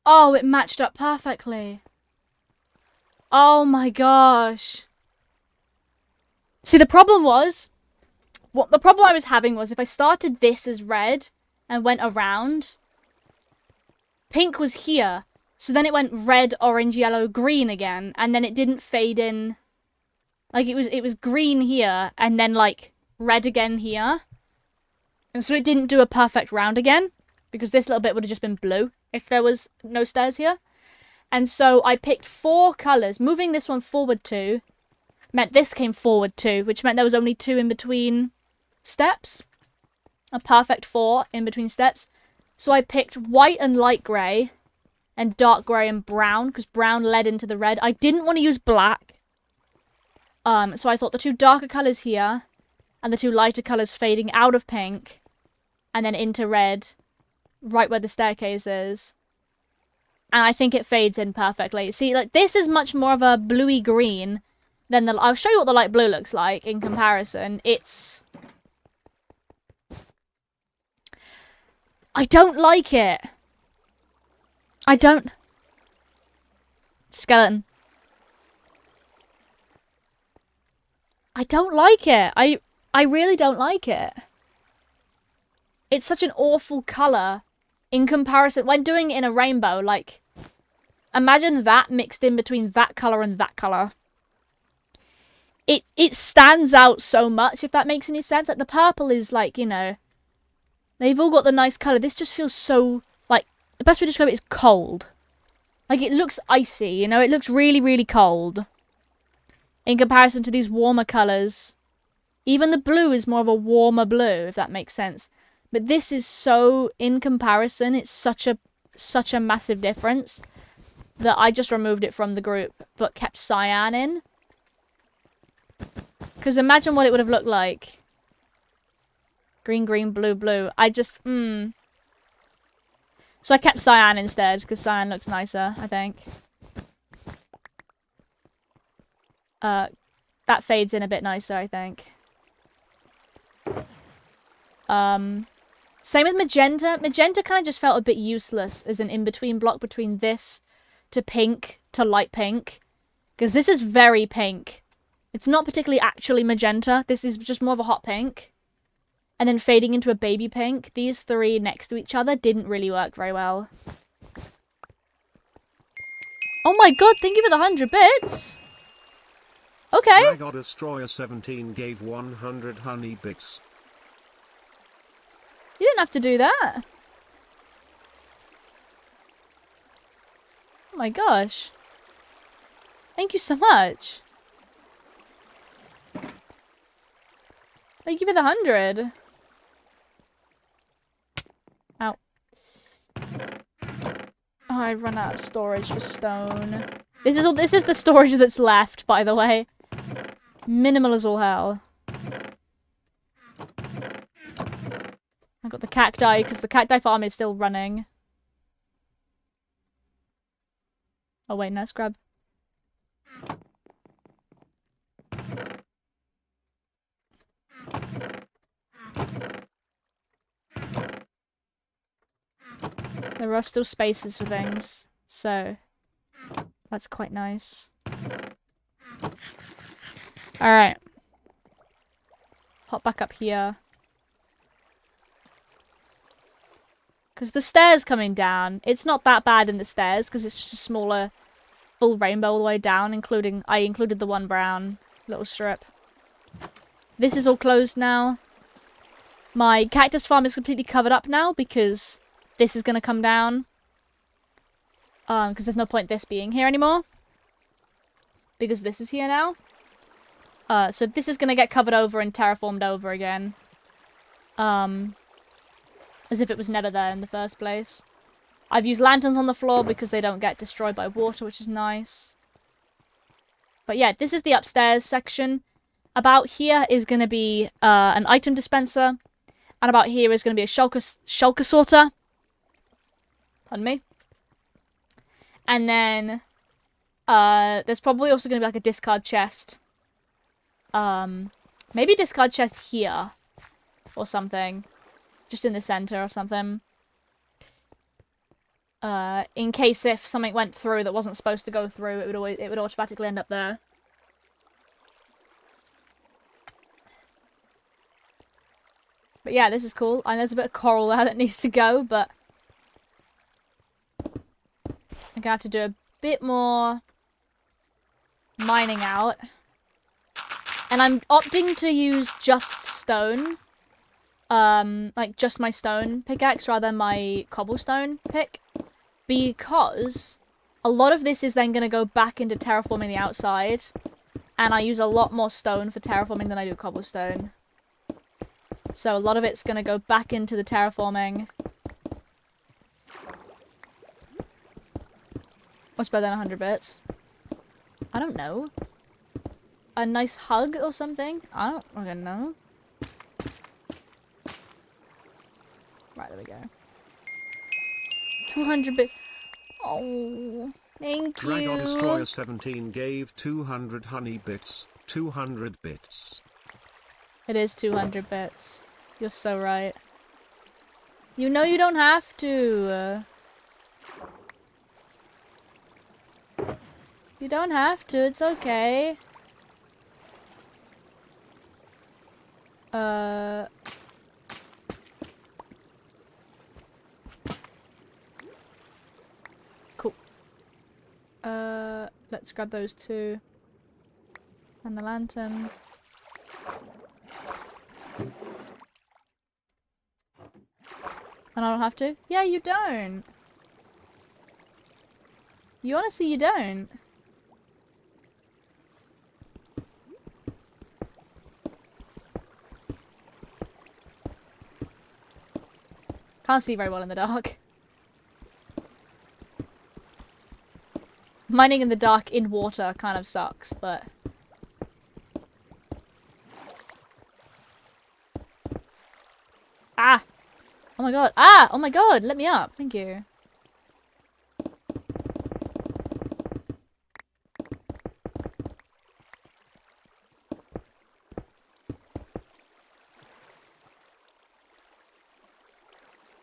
Oh, it matched up perfectly. Oh my gosh. See, the problem was... What the problem I was having was if I started this as red and went around, pink was here. So then it went red, orange, yellow, green again, and then it didn't fade in. Like it was green here and then like red again here. And so it didn't do a perfect round again because this little bit would have just been blue if there was no stairs here. And so I picked 4 colours. Moving this one forward 2 meant this came forward 2, which meant there was only 2 in between steps. A perfect 4 in between steps. So I picked white and light grey and dark grey and brown because brown led into the red. I didn't want to use black. So I thought the 2 darker colours here and the 2 lighter colours fading out of pink and then into red right where the staircase is. And I think it fades in perfectly. See, like, this is much more of a bluey green than the... I'll show you what the light blue looks like in comparison. It's... I don't like it. I don't... Skeleton. I don't like it. I really don't like it. It's such an awful colour in comparison. When doing it in a rainbow, like... Imagine that mixed in between that colour and that colour. It stands out so much, if that makes any sense. Like, the purple is, like, you know... They've all got the nice colour. This just feels so... Like, the best way to describe it is cold. Like, it looks icy, you know? It looks really, really cold. In comparison to these warmer colours. Even the blue is more of a warmer blue, if that makes sense. But this is so... In comparison, it's such a massive difference... that I just removed it from the group, but kept cyan in. Because imagine what it would have looked like. Green, green, blue, blue. I just, So I kept cyan instead, because cyan looks nicer, I think. That fades in a bit nicer, I think. Same with magenta. Magenta kind of just felt a bit useless as an in-between block between this to pink to light pink. Because this is very pink. It's not particularly actually magenta. This is just more of a hot pink. And then fading into a baby pink. These 3 next to each other didn't really work very well. Oh my god, thank you for the 100 bits! Okay. My god, Destroyer 17 gave 100 honey bits. You didn't have to do that. Oh my gosh. Thank you so much. Thank you for the 100. Ow. Oh, I run out of storage for stone. This is the storage that's left, by the way. Minimal as all hell. I've got the cacti, because the cacti farm is still running. Oh wait, nice grab. There are still spaces for things, so that's quite nice. Alright. Hop back up here. Because the stairs coming down, it's not that bad in the stairs, because it's just a smaller full rainbow all the way down, I included the one brown little strip. This is all closed now. My cactus farm is completely covered up now because this is going to come down. Because there's no point this being here anymore. Because this is here now. So this is going to get covered over and terraformed over again. As if it was never there in the first place. I've used lanterns on the floor because they don't get destroyed by water, which is nice. But yeah, this is the upstairs section. About here is going to be an item dispenser. And about here is going to be a shulker sorter. Pardon me. And then there's probably also going to be like a discard chest. Maybe a discard chest here. Or something. Just in the center or something. In case if something went through that wasn't supposed to go through, it would automatically end up there. But yeah, this is cool. And there's a bit of coral there that needs to go, but I'm gonna have to do a bit more mining out. And I'm opting to use just stone. Like just my stone pickaxe rather than my cobblestone pick. Because a lot of this is then going to go back into terraforming the outside. And I use a lot more stone for terraforming than I do cobblestone. So a lot of it's going to go back into the terraforming. What's better than 100 bits? I don't know. A nice hug or something? I don't fucking know. Right, there we go. 200 bits. Oh, thank you. Dragon Destroyer 17 gave 200 honey bits. 200 bits. It is 200 bits. You're so right. You know you don't have to. You don't have to. It's okay. Cool. Let's grab those two. And the lantern. And I don't have to? Yeah, you don't. You honestly, you don't. Can't see very well in the dark. Mining in the dark in water kind of sucks, but... Ah! Oh my god. Ah! Oh my god! Let me up. Thank you.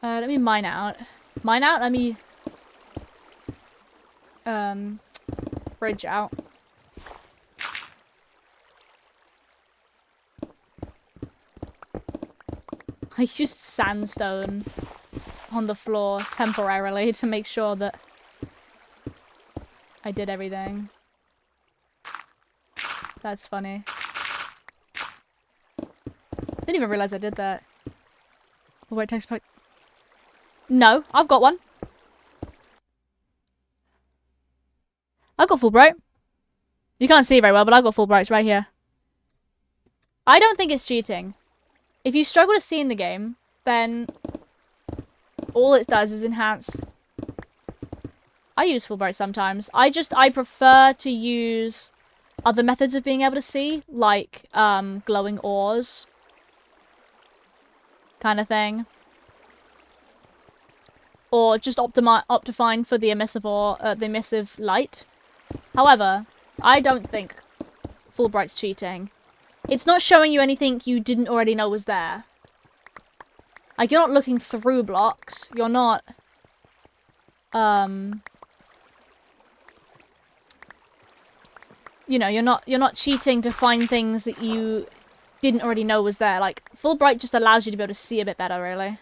Let me mine out. Mine out? Let me... bridge out. I used sandstone on the floor temporarily to make sure that I did everything. That's funny. Didn't even realize I did that. Oh wait, text pack. No, I've got one. I've got Fulbright. You can't see very well, but I've got Fulbrights right here. I don't think it's cheating. If you struggle to see in the game, then all it does is enhance. I use Fulbright sometimes. I prefer to use other methods of being able to see, like glowing ores. Kind of thing. Or just optifine for the emissive ore, the emissive light. However, I don't think Fulbright's cheating. It's not showing you anything you didn't already know was there. Like, you're not looking through blocks. You're not... You know, you're not cheating to find things that you didn't already know was there. Like, Fulbright just allows you to be able to see a bit better, really.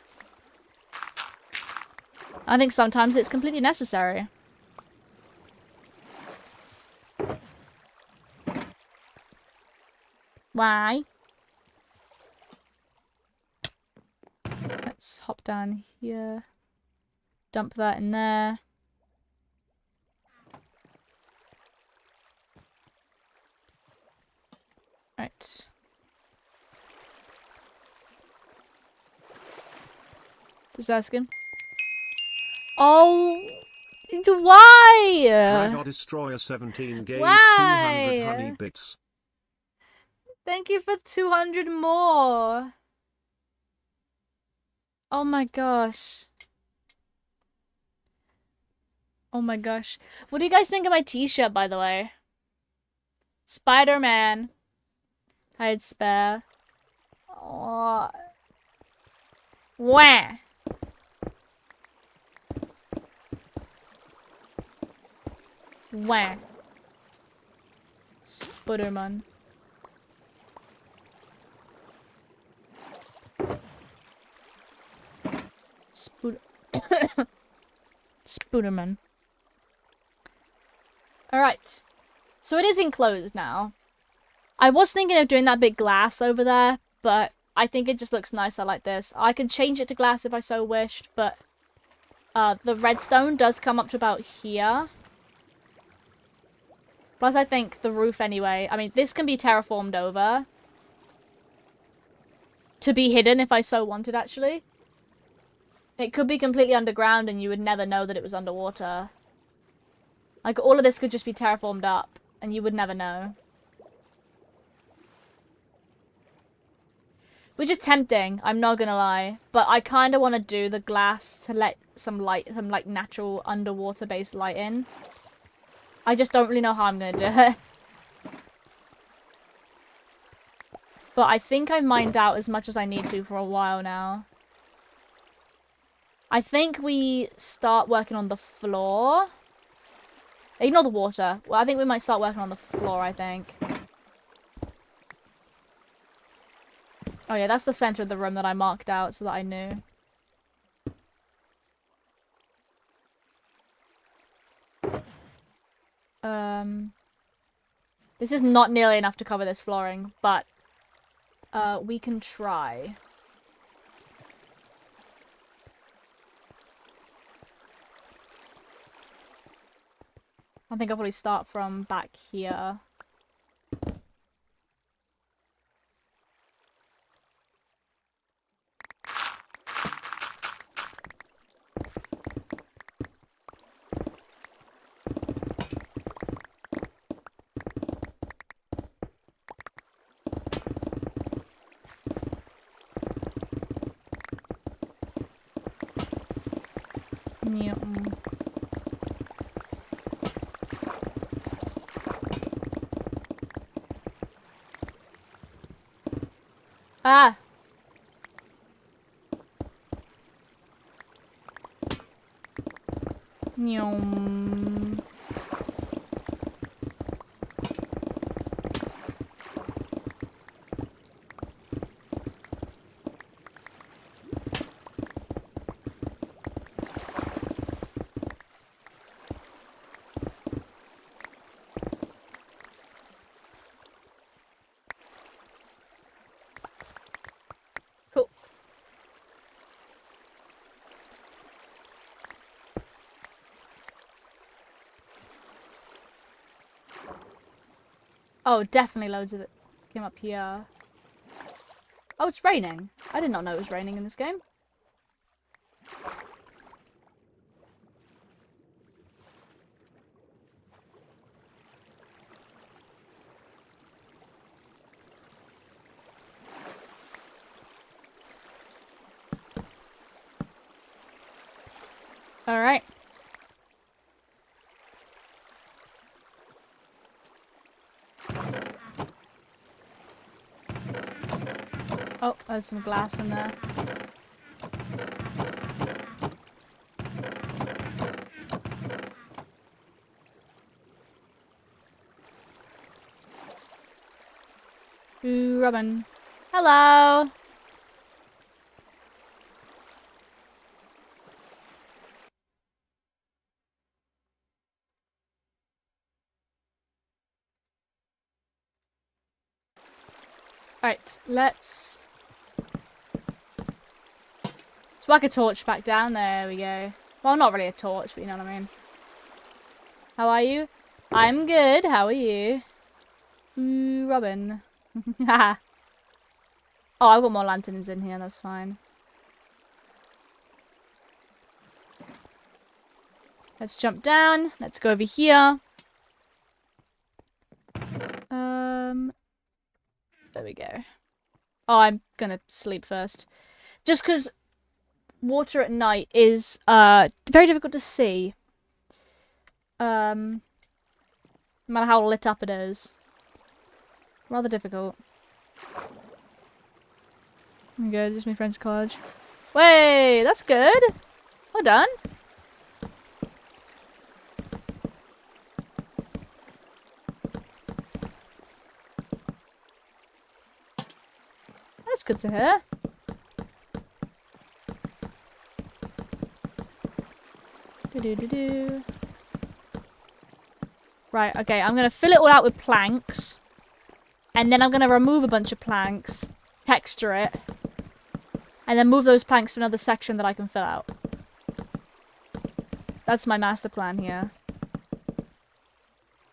I think sometimes it's completely necessary. Why? Let's hop down here. Dump that in there. Right. Just asking. Oh, why? Drago Destroyer 17 gave Why? 200 honey bits. Thank you for 200 more. Oh my gosh. Oh my gosh. What do you guys think of my t-shirt, by the way? Spider-Man. Hide spare. Oh. Wah. Wah. Spider-Man. Spooderman. Alright. So it is enclosed now. I was thinking of doing that big glass over there, but I think it just looks nicer like this. I could change it to glass if I so wished, but the redstone does come up to about here. Plus, I think the roof anyway. I mean, this can be terraformed over. To be hidden if I so wanted, actually. It could be completely underground and you would never know that it was underwater. Like, all of this could just be terraformed up and you would never know. Which is tempting, I'm not gonna lie. But I kind of want to do the glass to let some light, some like natural underwater-based light in. I just don't really know how I'm gonna do it. But I think I've mined out as much as I need to for a while now. I think we start working on the floor. Ignore the water. Well, I think we might start working on the floor, I think. Oh yeah, that's the center of the room that I marked out so that I knew. This is not nearly enough to cover this flooring, but we can try. I think I'll probably start from back here. Ah! Nyum. Cool. Oh, definitely loads of it came up here. Oh, it's raining. I did not know it was raining in this game. Alright. Oh, there's some glass in there. Ooh, Robin. Hello! Alright, let's whack a torch back down. There we go. Well, not really a torch, but you know what I mean. How are you? I'm good. How are you? Ooh, Robin. Oh, I've got more lanterns in here. That's fine. Let's jump down. Let's go over here. There we go. Oh, I'm gonna sleep first. Just because water at night is very difficult to see. No matter how lit up it is. Rather difficult. There we go, just my friend's college. Way, that's good. Well done. That's good to hear. Do-do-do-do. Right, okay, I'm gonna fill it all out with planks. And then I'm gonna remove a bunch of planks, texture it, and then move those planks to another section that I can fill out. That's my master plan here.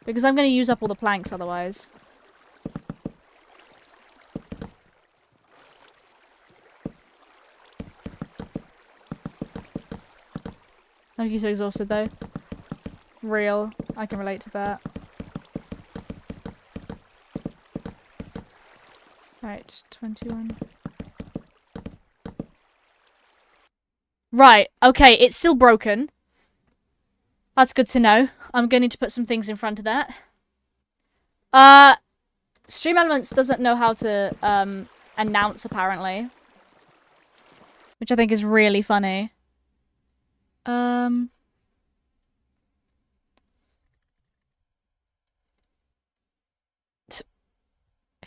Because I'm gonna use up all the planks otherwise. Don't you so exhausted though? Real. I can relate to that. Right, 21. Right, okay, it's still broken. That's good to know. I'm going to need to put some things in front of that. Stream Elements doesn't know how to, announce, apparently. Which I think is really funny. It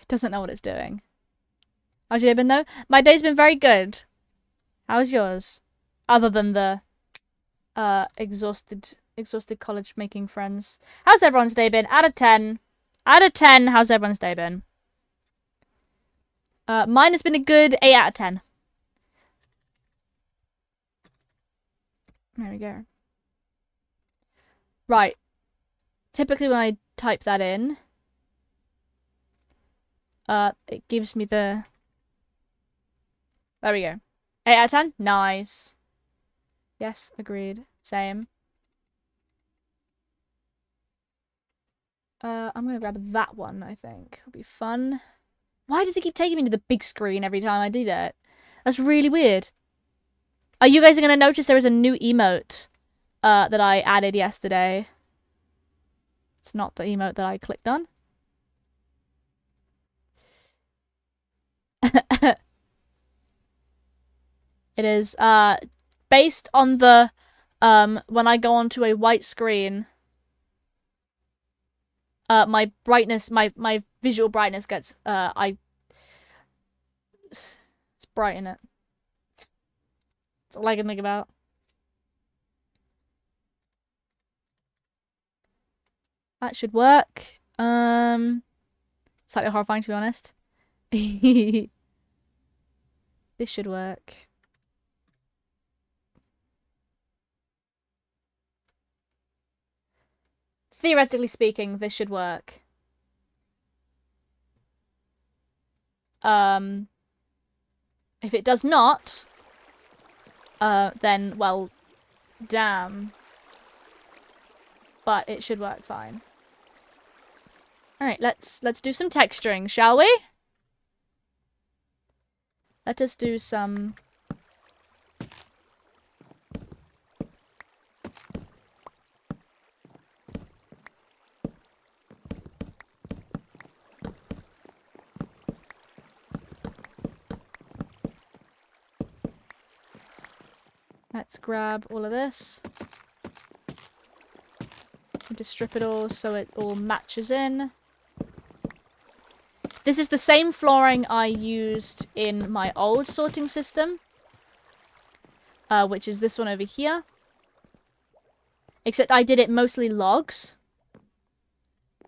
doesn't know what it's doing. How's your day been, though? My day's been very good. How's yours? Other than the, exhausted college making friends. How's everyone's day been? Out of 10. Out of 10, how's everyone's day been? Mine has been a good 8 out of 10. There we go. Right. Typically when I type that in, it gives me the... There we go. 8 out of 10? Nice. Yes, agreed. Same. I'm gonna grab that one, I think. It'll be fun. Why does it keep taking me to the big screen every time I do that? That's really weird. Are you guys gonna notice there is a new emote that I added yesterday? It's not the emote that I clicked on. It is based on the when I go onto a white screen, my brightness, my visual brightness gets let's brighten it. That's all I can think about. That should work. Slightly horrifying, to be honest. This should work. Theoretically speaking, this should work. If it does not, then, well, damn. But it should work fine. Alright, let's do some texturing, shall we? Let us do some... Let's grab all of this. And just strip it all so it all matches in. This is the same flooring I used in my old sorting system. Which is this one over here. Except I did it mostly logs.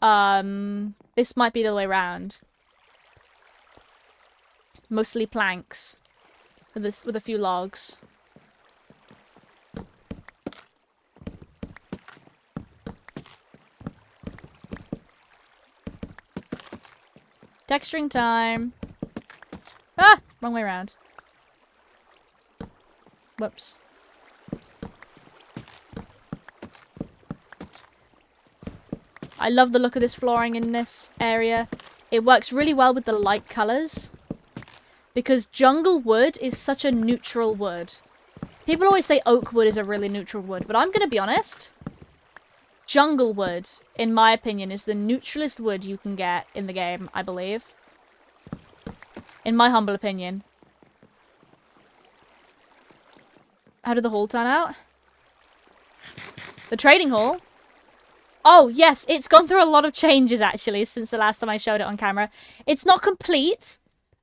This might be the way around. Mostly planks. With a few logs. Texturing time. Ah! Wrong way around. Whoops. I love the look of this flooring in this area. It works really well with the light colours. Because jungle wood is such a neutral wood. People always say oak wood is a really neutral wood, but I'm going to be honest. Jungle wood, in my opinion, is the neutralest wood you can get in the game, I believe. In my humble opinion. How did the hall turn out? The trading hall? Oh, yes, it's gone through a lot of changes, actually, since the last time I showed it on camera. It's not complete,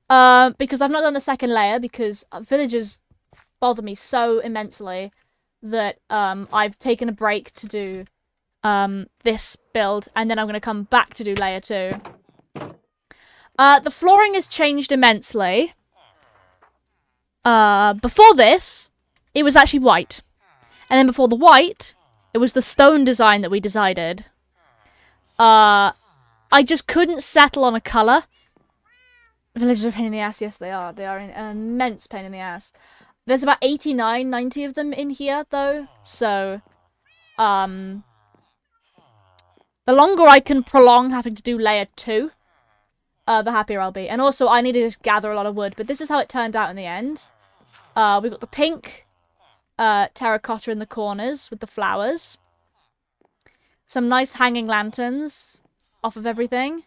because I've not done the second layer, because villagers bother me so immensely that I've taken a break to do this build, and then I'm going to come back to do layer 2. The flooring has changed immensely. Before this, it was actually white. And then before the white, it was the stone design that we decided. I just couldn't settle on a colour. Villagers are a pain in the ass. Yes, they are. They are an immense pain in the ass. There's about 89, 90 of them in here, though. So, the longer I can prolong having to do layer 2, the happier I'll be. And also, I need to just gather a lot of wood. But this is how it turned out in the end. We've got the pink terracotta in the corners with the flowers. Some nice hanging lanterns off of everything.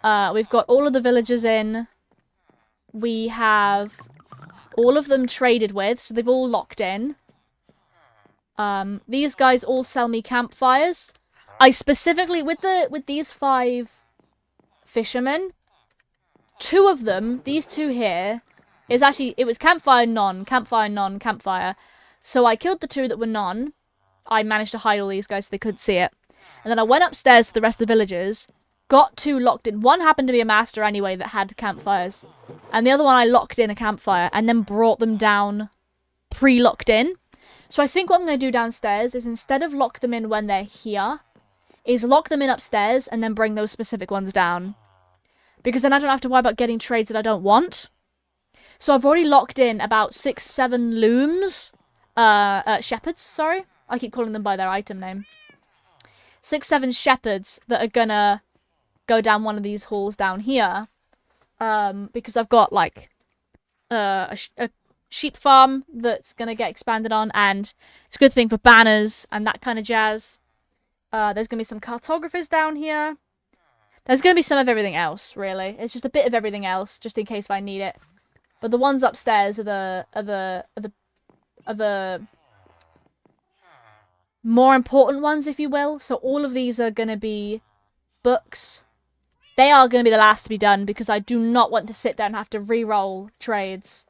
We've got all of the villagers in. We have all of them traded with, so they've all locked in. These guys all sell me campfires. I specifically, with these 5 fishermen, 2 of them, these 2 here, is actually, it was campfire, non, campfire, non, campfire. So I killed the 2 that were non. I managed to hide all these guys so they couldn't see it. And then I went upstairs to the rest of the villagers, got 2 locked in. One happened to be a master anyway that had campfires. And the other one I locked in a campfire and then brought them down pre-locked in. So I think what I'm going to do downstairs is instead of lock them in when they're here, is lock them in upstairs and then bring those specific ones down. Because then I don't have to worry about getting trades that I don't want. So I've already locked in about 6, 7 looms. Shepherds, sorry. I keep calling them by their item name. 6, 7 shepherds that are gonna go down one of these halls down here. Because I've got, like, a sheep farm that's gonna get expanded on, and it's a good thing for banners and that kind of jazz. There's gonna be some cartographers down here. There's gonna be some of everything else, really. It's just a bit of everything else, just in case if I need it. But the ones upstairs are the more important ones, if you will. So all of these are gonna be books. They are gonna be the last to be done because I do not want to sit down and have to re-roll trades.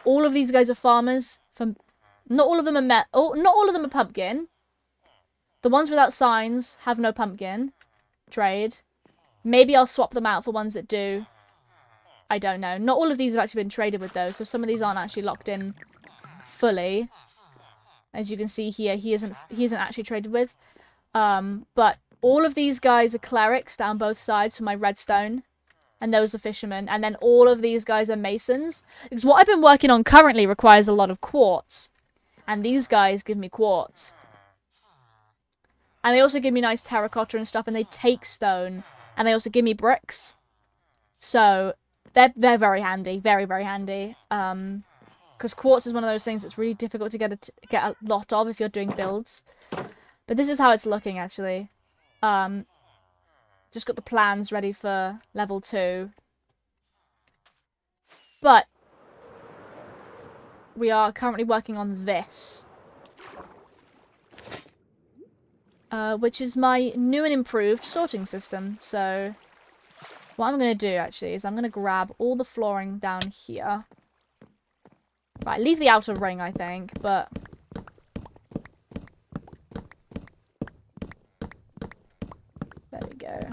All of these guys are farmers. Not all of them are not all of them are pumpkin. The ones without signs have no pumpkin trade. Maybe I'll swap them out for ones that do. I don't know. Not all of these have actually been traded with, though, so some of these aren't actually locked in fully. As you can see here, he isn't actually traded with. But all of these guys are clerics down both sides for my redstone. And those are fishermen. And then all of these guys are masons. Because what I've been working on currently requires a lot of quartz. And these guys give me quartz. And they also give me nice terracotta and stuff. And they take stone. And they also give me bricks. So they're very handy. Very, very handy. Because quartz is one of those things that's really difficult to get a lot of if you're doing builds. But this is how it's looking, actually. Just got the plans ready for level 2. But we are currently working on this. Which is my new and improved sorting system. So what I'm going to do, actually, is I'm going to grab all the flooring down here. Right, leave the outer ring, I think, but... There we go.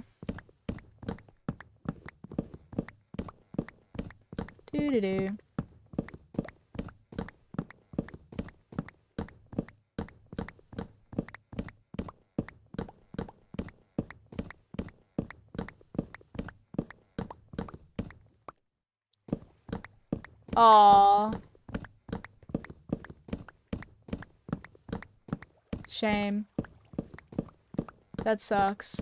Doo-doo-doo. Aww. Shame. That sucks.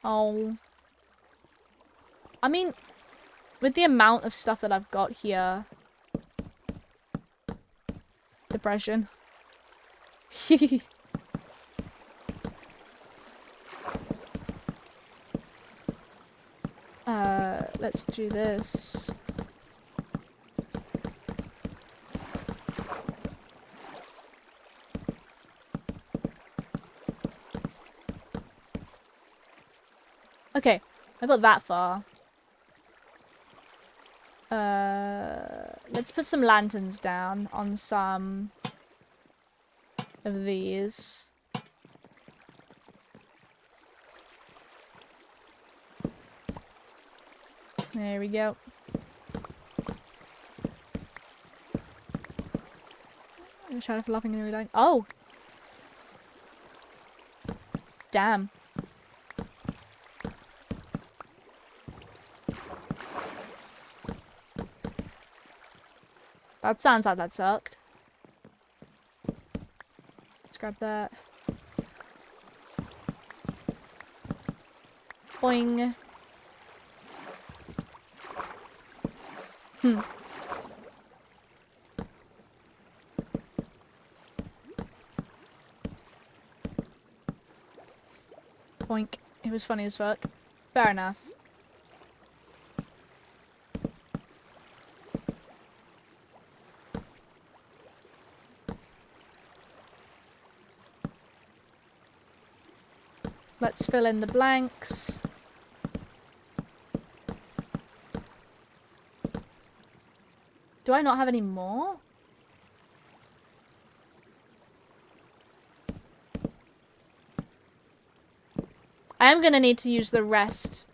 Oh. I mean, with the amount of stuff that I've got here... Depression. Let's do this. Okay, I got that far. Let's put some lanterns down on some of these. There we go. I'm trying for laughing and nearly dying. Oh! Damn. That sounds like that sucked. Let's grab that. Boing. Boink. It was funny as fuck. Fair enough. Let's fill in the blanks. Do I not have any more? I am gonna need to use the rest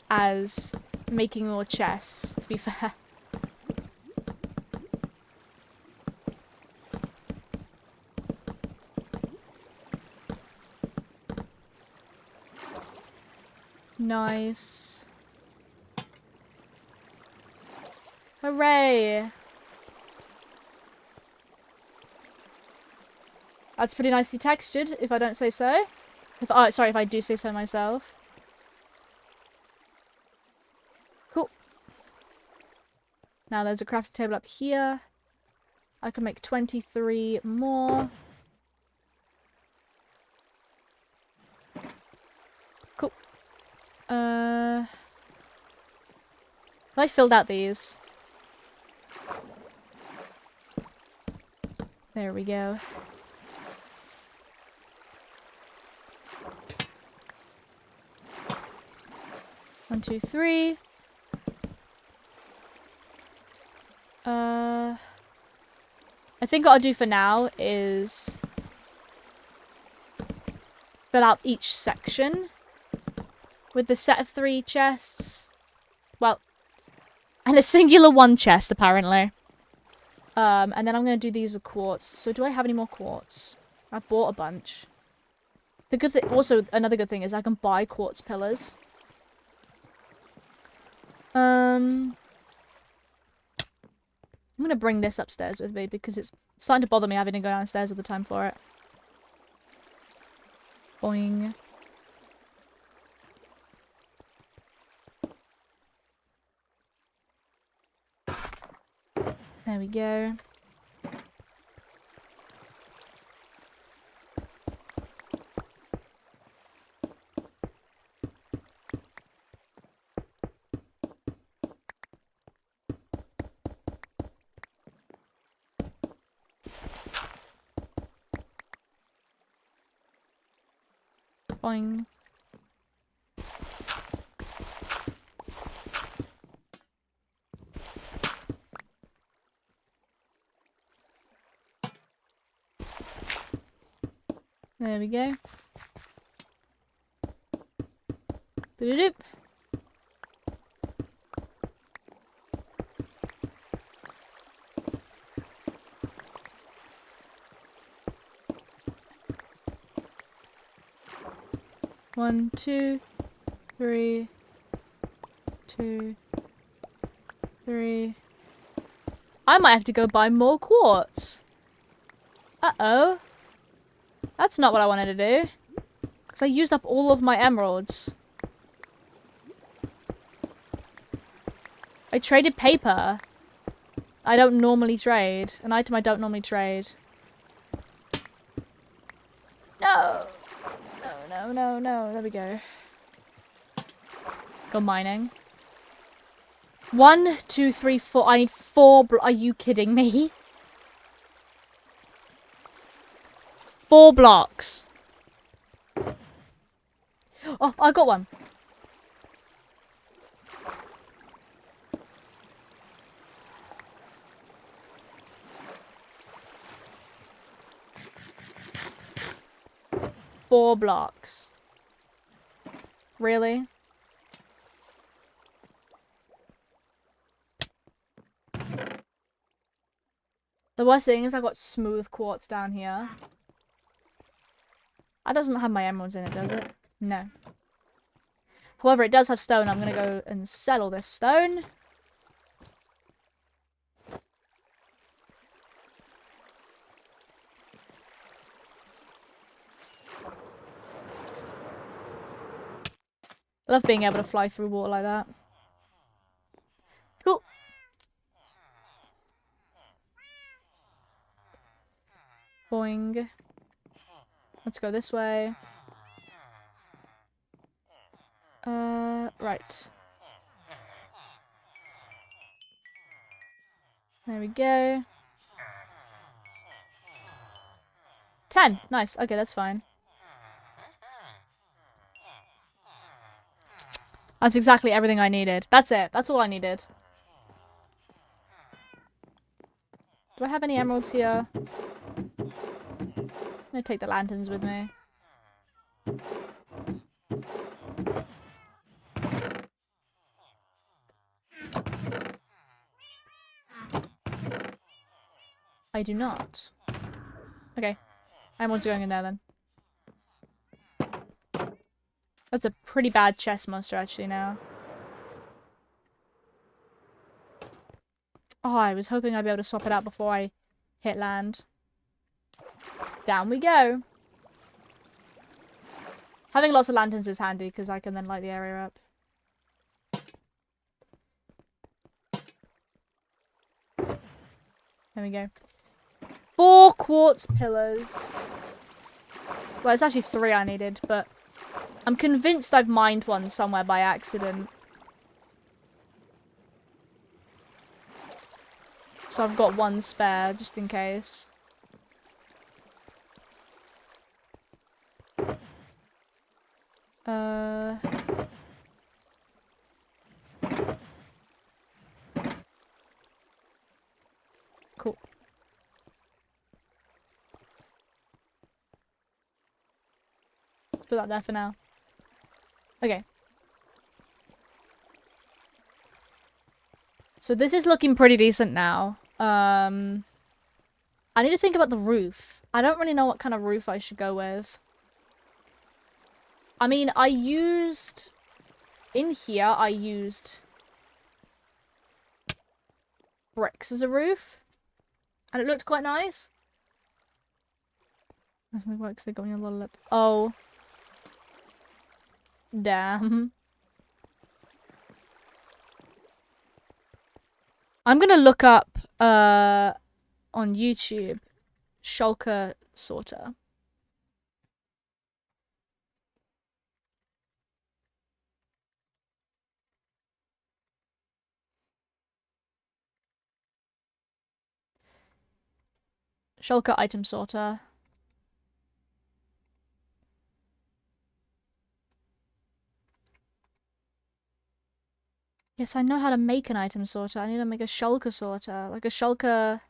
as making more chests, to be fair. Nice. Hooray! That's pretty nicely textured, if I don't say so. Oh, sorry, if I do say so myself. Cool. Now there's a crafting table up here. I can make 23 more. Cool. Have I filled out these? There we go. One, two, three. I think what I'll do for now is fill out each section with the set of 3 chests. Well, and a singular 1 chest, apparently. And then I'm going to do these with quartz. So do I have any more quartz? I bought a bunch. The good thing, also another good thing is I can buy quartz pillars. I'm gonna bring this upstairs with me because it's starting to bother me having to go downstairs all the time for it. Boing. There we go. Boing. There we go. Boop. One, two, three, two, three. I might have to go buy more quartz. Uh-oh. That's not what I wanted to do. Because I used up all of my emeralds. I traded paper. I don't normally trade. An item I don't normally trade. No! No. There we go. Go mining. 1, 2, 3, 4. I need 4 are you kidding me? 4 blocks. Oh, I got one. Four blocks. Really? The worst thing is I've got smooth quartz down here. That doesn't have my emeralds in it, does it? No. However, it does have stone. I'm gonna go and sell all this stone. I love being able to fly through water like that. Cool. Boing. Let's go this way. Right. There we go. 10. Nice. Okay, that's fine. That's exactly everything I needed. That's it. That's all I needed. Do I have any emeralds here? I'm gonna take the lanterns with me. I do not. Okay. Emeralds going in there then. That's a pretty bad chest monster actually now. Oh, I was hoping I'd be able to swap it out before I hit land. Down we go. Having lots of lanterns is handy because I can then light the area up. There we go. 4 quartz pillars. Well, it's actually 3 I needed, but I'm convinced I've mined one somewhere by accident. So I've got 1 spare, just in case. Cool. Let's put that there for now. Okay. So this is looking pretty decent now. I need to think about the roof. I don't really know what kind of roof I should go with. I mean, in here, I used bricks as a roof. And it looked quite nice. That's my work, they got me a little lip. Oh. Damn. I'm gonna look up, on YouTube, shulker sorter. Shulker item sorter. Yes, I know how to make an item sorter. I need to make a shulker sorter. Like a shulker...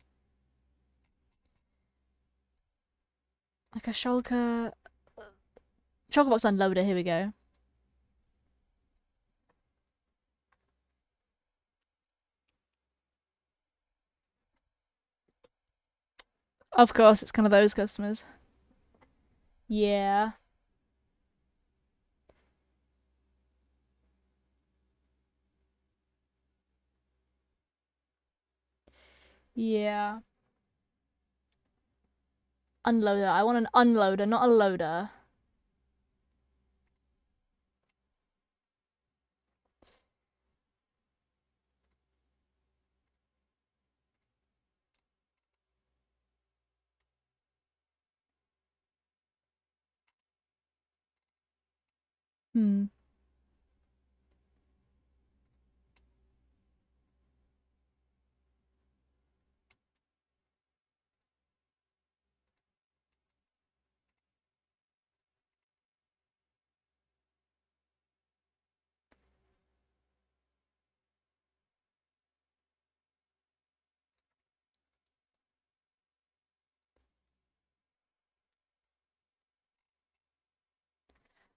Chocobox unloader, here we go. Of course, it's kind of those customers. Yeah. Yeah. Unloader. I want an unloader, not a loader. Hmm.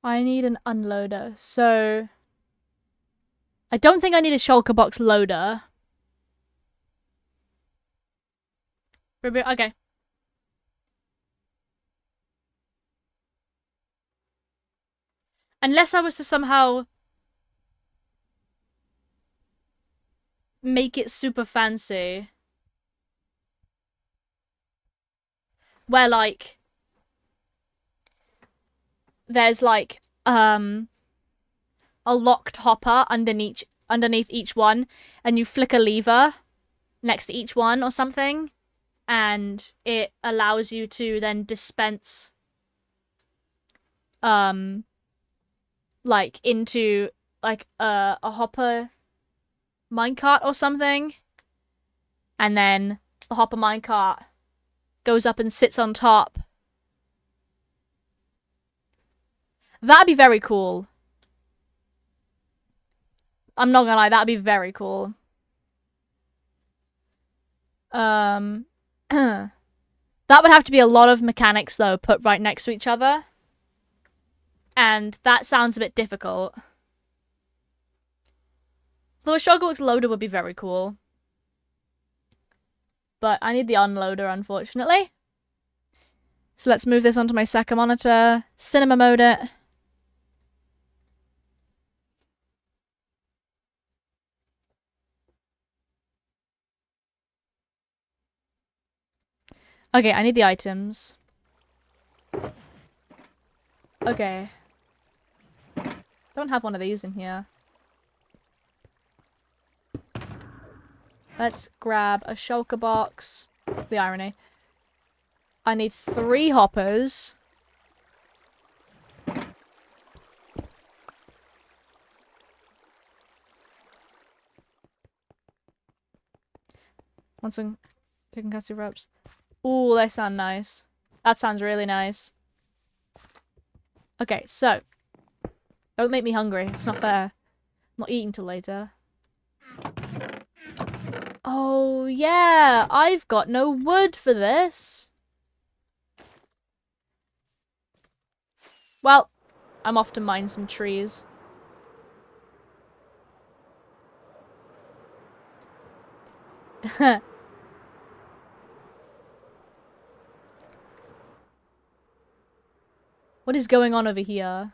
I need an unloader. So I don't think I need a shulker box loader. Okay. Unless I was to somehow make it super fancy. Where like there's like a locked hopper underneath each one, and you flick a lever next to each one or something, and it allows you to then dispense like into like a hopper minecart or something, and then the hopper minecart goes up and sits on top. That'd be very cool. I'm not gonna lie, that'd be very cool. That would have to be a lot of mechanics though, put right next to each other. And that sounds a bit difficult. Though a Shulkerbox loader would be very cool. But I need the unloader, unfortunately. So let's move this onto my second monitor. Cinema mode it. Okay, I need the items. Okay. Don't have one of these in here. Let's grab a shulker box. The irony. I need 3 hoppers. Want some chicken katsu ropes? Ooh, they sound nice. That sounds really nice. Okay, so. Don't make me hungry. It's not fair. I'm not eating till later. Oh, yeah. I've got no wood for this. Well, I'm off to mine some trees. What is going on over here?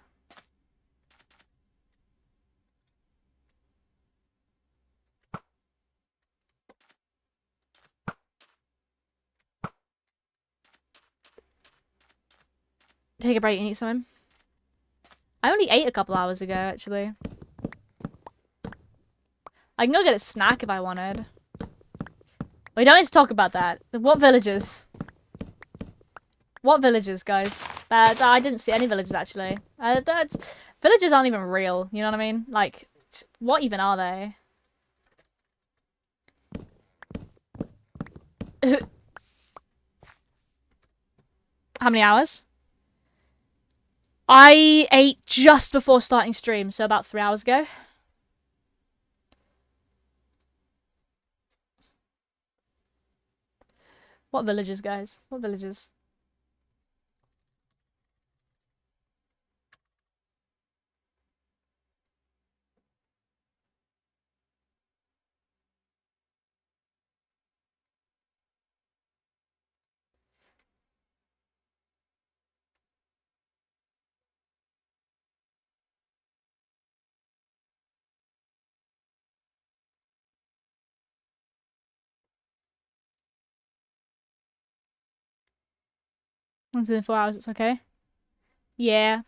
Take a break and eat something. I only ate a couple hours ago, actually. I can go get a snack if I wanted. We don't need to talk about that. What villages? What villages, guys? I didn't see any villages, actually. Villages aren't even real, you know what I mean? Like, what even are they? How many hours? I ate just before starting stream, so about 3 hours ago. What villages, guys? What villages? Once within 4 hours, it's okay. Yeah.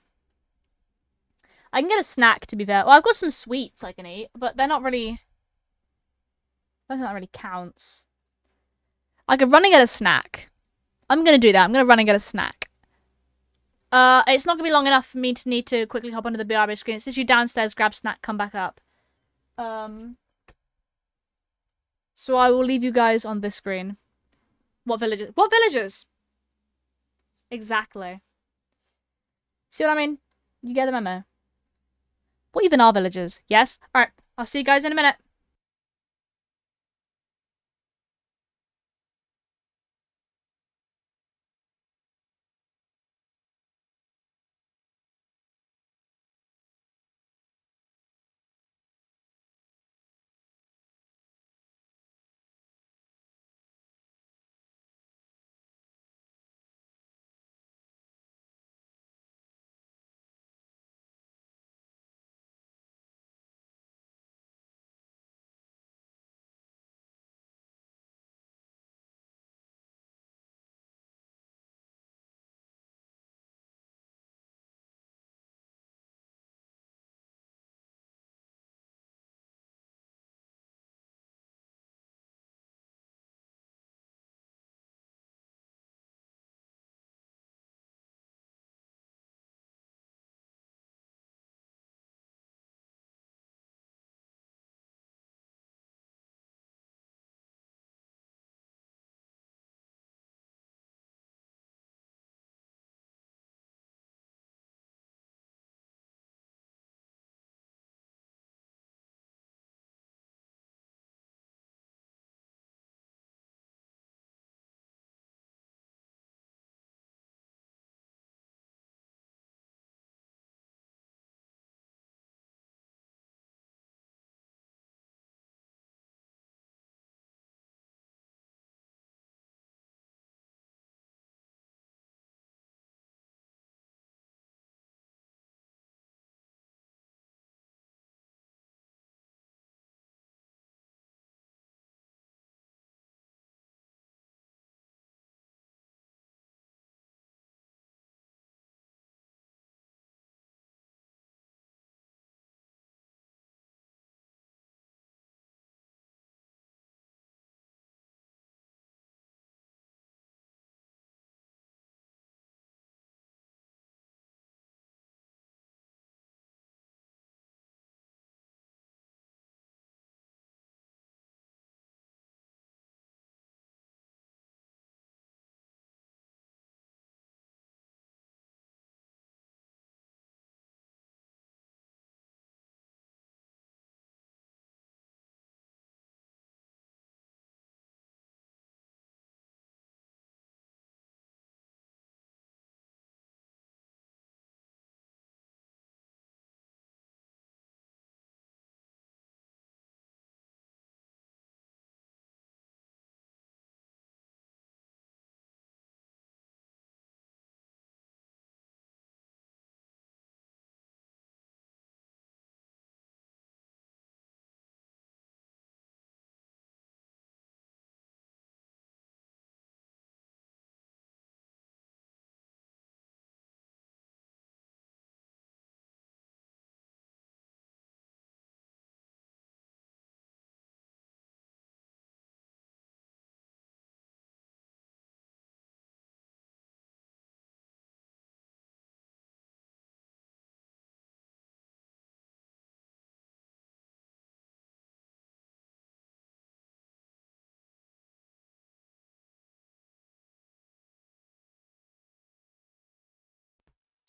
I can get a snack, to be fair. Well, I've got some sweets I can eat, but they're not really... I don't think that really counts. I could run and get a snack. I'm gonna do that. I'm gonna run and get a snack. It's not gonna be long enough for me to need to quickly hop onto the BRB screen. It says you downstairs, grab snack, come back up. So I will leave you guys on this screen. What villages? What villages? Exactly. See what I mean? You get the memo. What even are villages? Yes? Alright, I'll see you guys in a minute.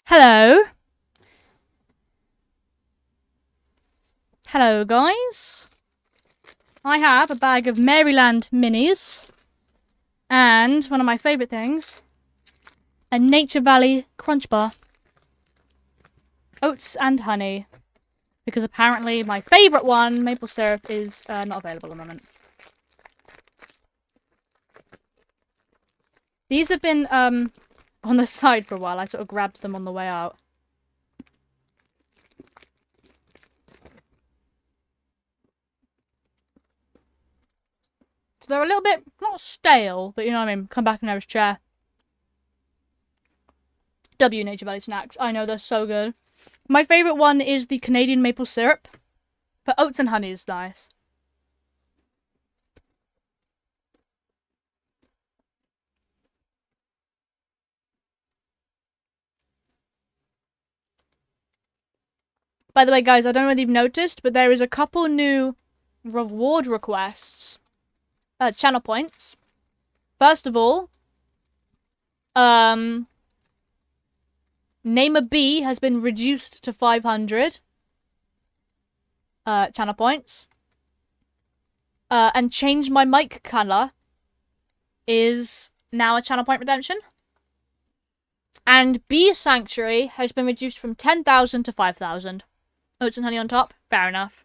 Hello. Hello, guys. I have a bag of Maryland minis. And one of my favourite things, a Nature Valley Crunch Bar. Oats and honey. Because apparently my favourite one, maple syrup, is not available at the moment. These have been on the side for a while. I sort of grabbed them on the way out. So they're a little bit, not stale, but you know what I mean, come back and have a chair. W Nature Valley snacks. I know, they're so good. My favourite one is the Canadian maple syrup. But oats and honey is nice. By the way, guys, I don't know whether you've noticed, but there is a couple new reward requests. Channel points. First of all, name a bee has been reduced to 500 channel points. And change my mic color is now a channel point redemption. And bee sanctuary has been reduced from 10,000 to 5,000. Oats and honey on top. Fair enough.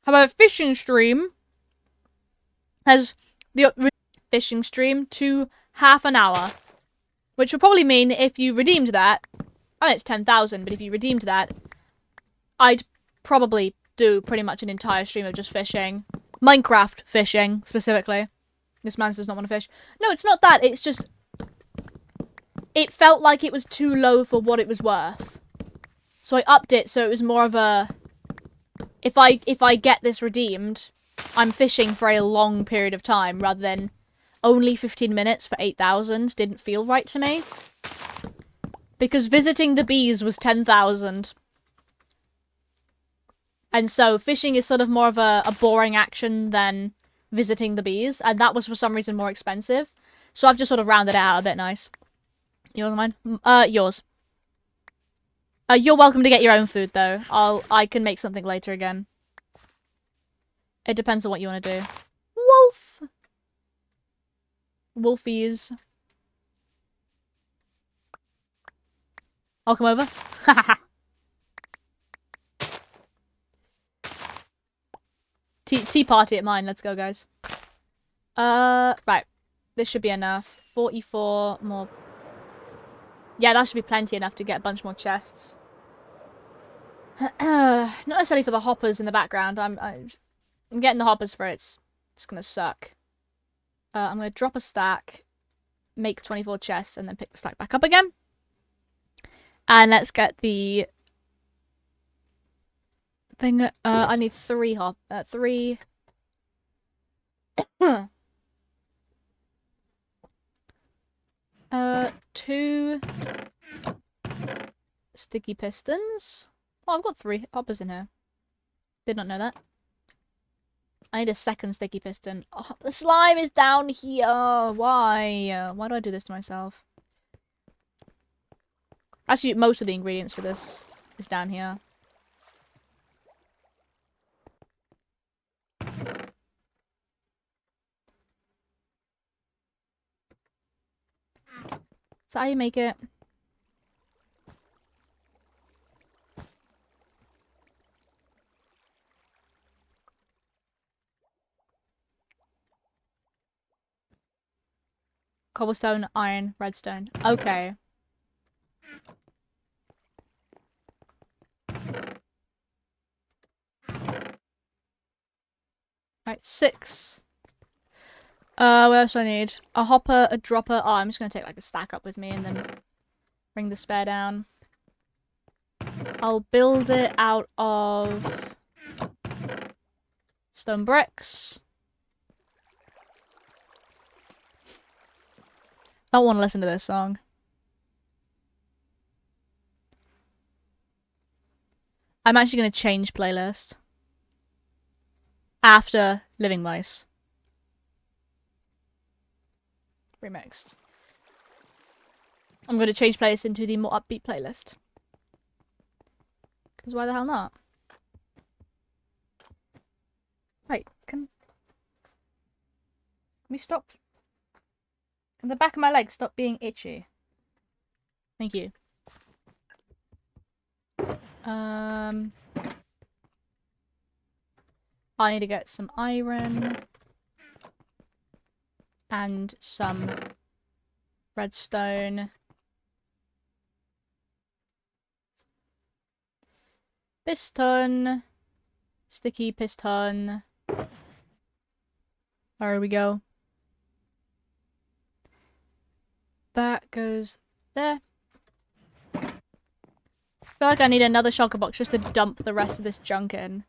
However, fishing stream has the fishing stream to half an hour, which will probably mean if you redeemed that, I know it's 10,000, but if you redeemed that, I'd probably do pretty much an entire stream of just fishing. Minecraft fishing, specifically. This man does not want to fish. No, it's not that. It's just... It felt like it was too low for what it was worth. So I upped it so it was more of a... If I get this redeemed, I'm fishing for a long period of time, rather than only 15 minutes for 8,000 didn't feel right to me. Because visiting the bees was 10,000. And so fishing is sort of more of a boring action than visiting the bees. And that was for some reason more expensive. So I've just sort of rounded it out a bit nice. Yours or mine? Yours. You're welcome to get your own food though. I can make something later again. It depends on what you want to do. Wolf! Wolfies. I'll come over. Tea party at mine. Let's go, guys. Right. This should be enough. 44 more. Yeah, that should be plenty enough to get a bunch more chests. Not necessarily for the hoppers in the background. I'm getting the hoppers for it. It's gonna suck. I'm gonna drop a stack, make 24 chests, and then pick the stack back up again. And let's get the thing. I need 3 3. 2 sticky pistons. Oh, I've got 3 hoppers in here. Did not know that. I need a second sticky piston. Oh, the slime is down here. Why? Why do I do this to myself? Actually, most of the ingredients for this is down here. So how you make it? Cobblestone, iron, redstone. Okay. Right, 6. What else do I need? A hopper, a dropper. Oh, I'm just gonna take like a stack up with me and then bring the spare down. I'll build it out of stone bricks. I don't want to listen to this song. I'm actually going to change playlist after Living Mice. Remixed. I'm going to change playlist into the more upbeat playlist. Because why the hell not? Right, can we stop? Can the back of my leg stop being itchy? Thank you. I need to get some iron and some redstone. Piston. Sticky piston. There we go. That goes there. I feel like I need another shulker box just to dump the rest of this junk in.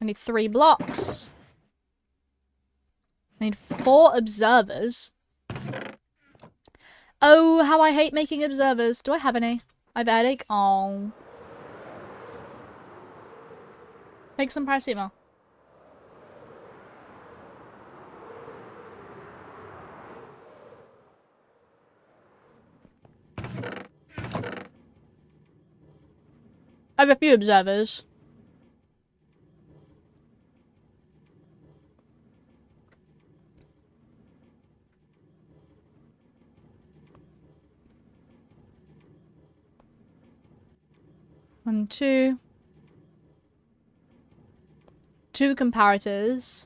I need 3 blocks. I need 4 observers. Oh, how I hate making observers. Do I have any? I have a headache. Oh. Take some paracetamol. I have a few observers. One, two. 2 comparators.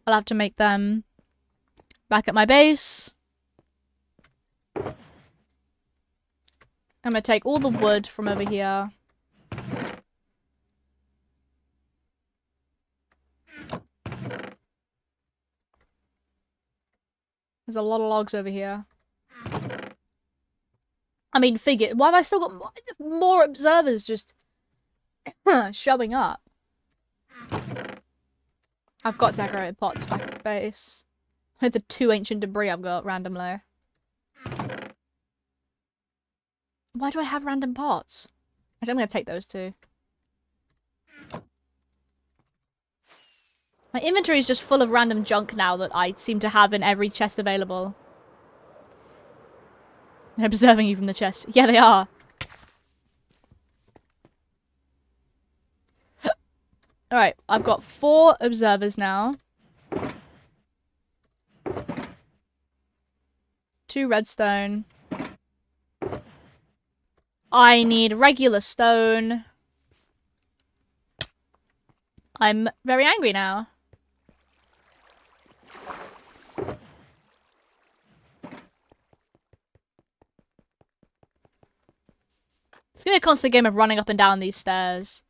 I'll have to make them back at my base. I'm gonna take all the wood from over here. There's a lot of logs over here. I mean, figure. Why have I still got more observers just showing up? I've got decorated pots back at the base. With the 2 ancient debris I've got randomly. Why do I have random pots? Actually, I'm gonna take those 2. My inventory is just full of random junk now that I seem to have in every chest available. They're observing you from the chest. Yeah, they are. Alright, I've got 4 observers now. 2 redstone. I need regular stone. I'm very angry now. It's gonna be a constant game of running up and down these stairs.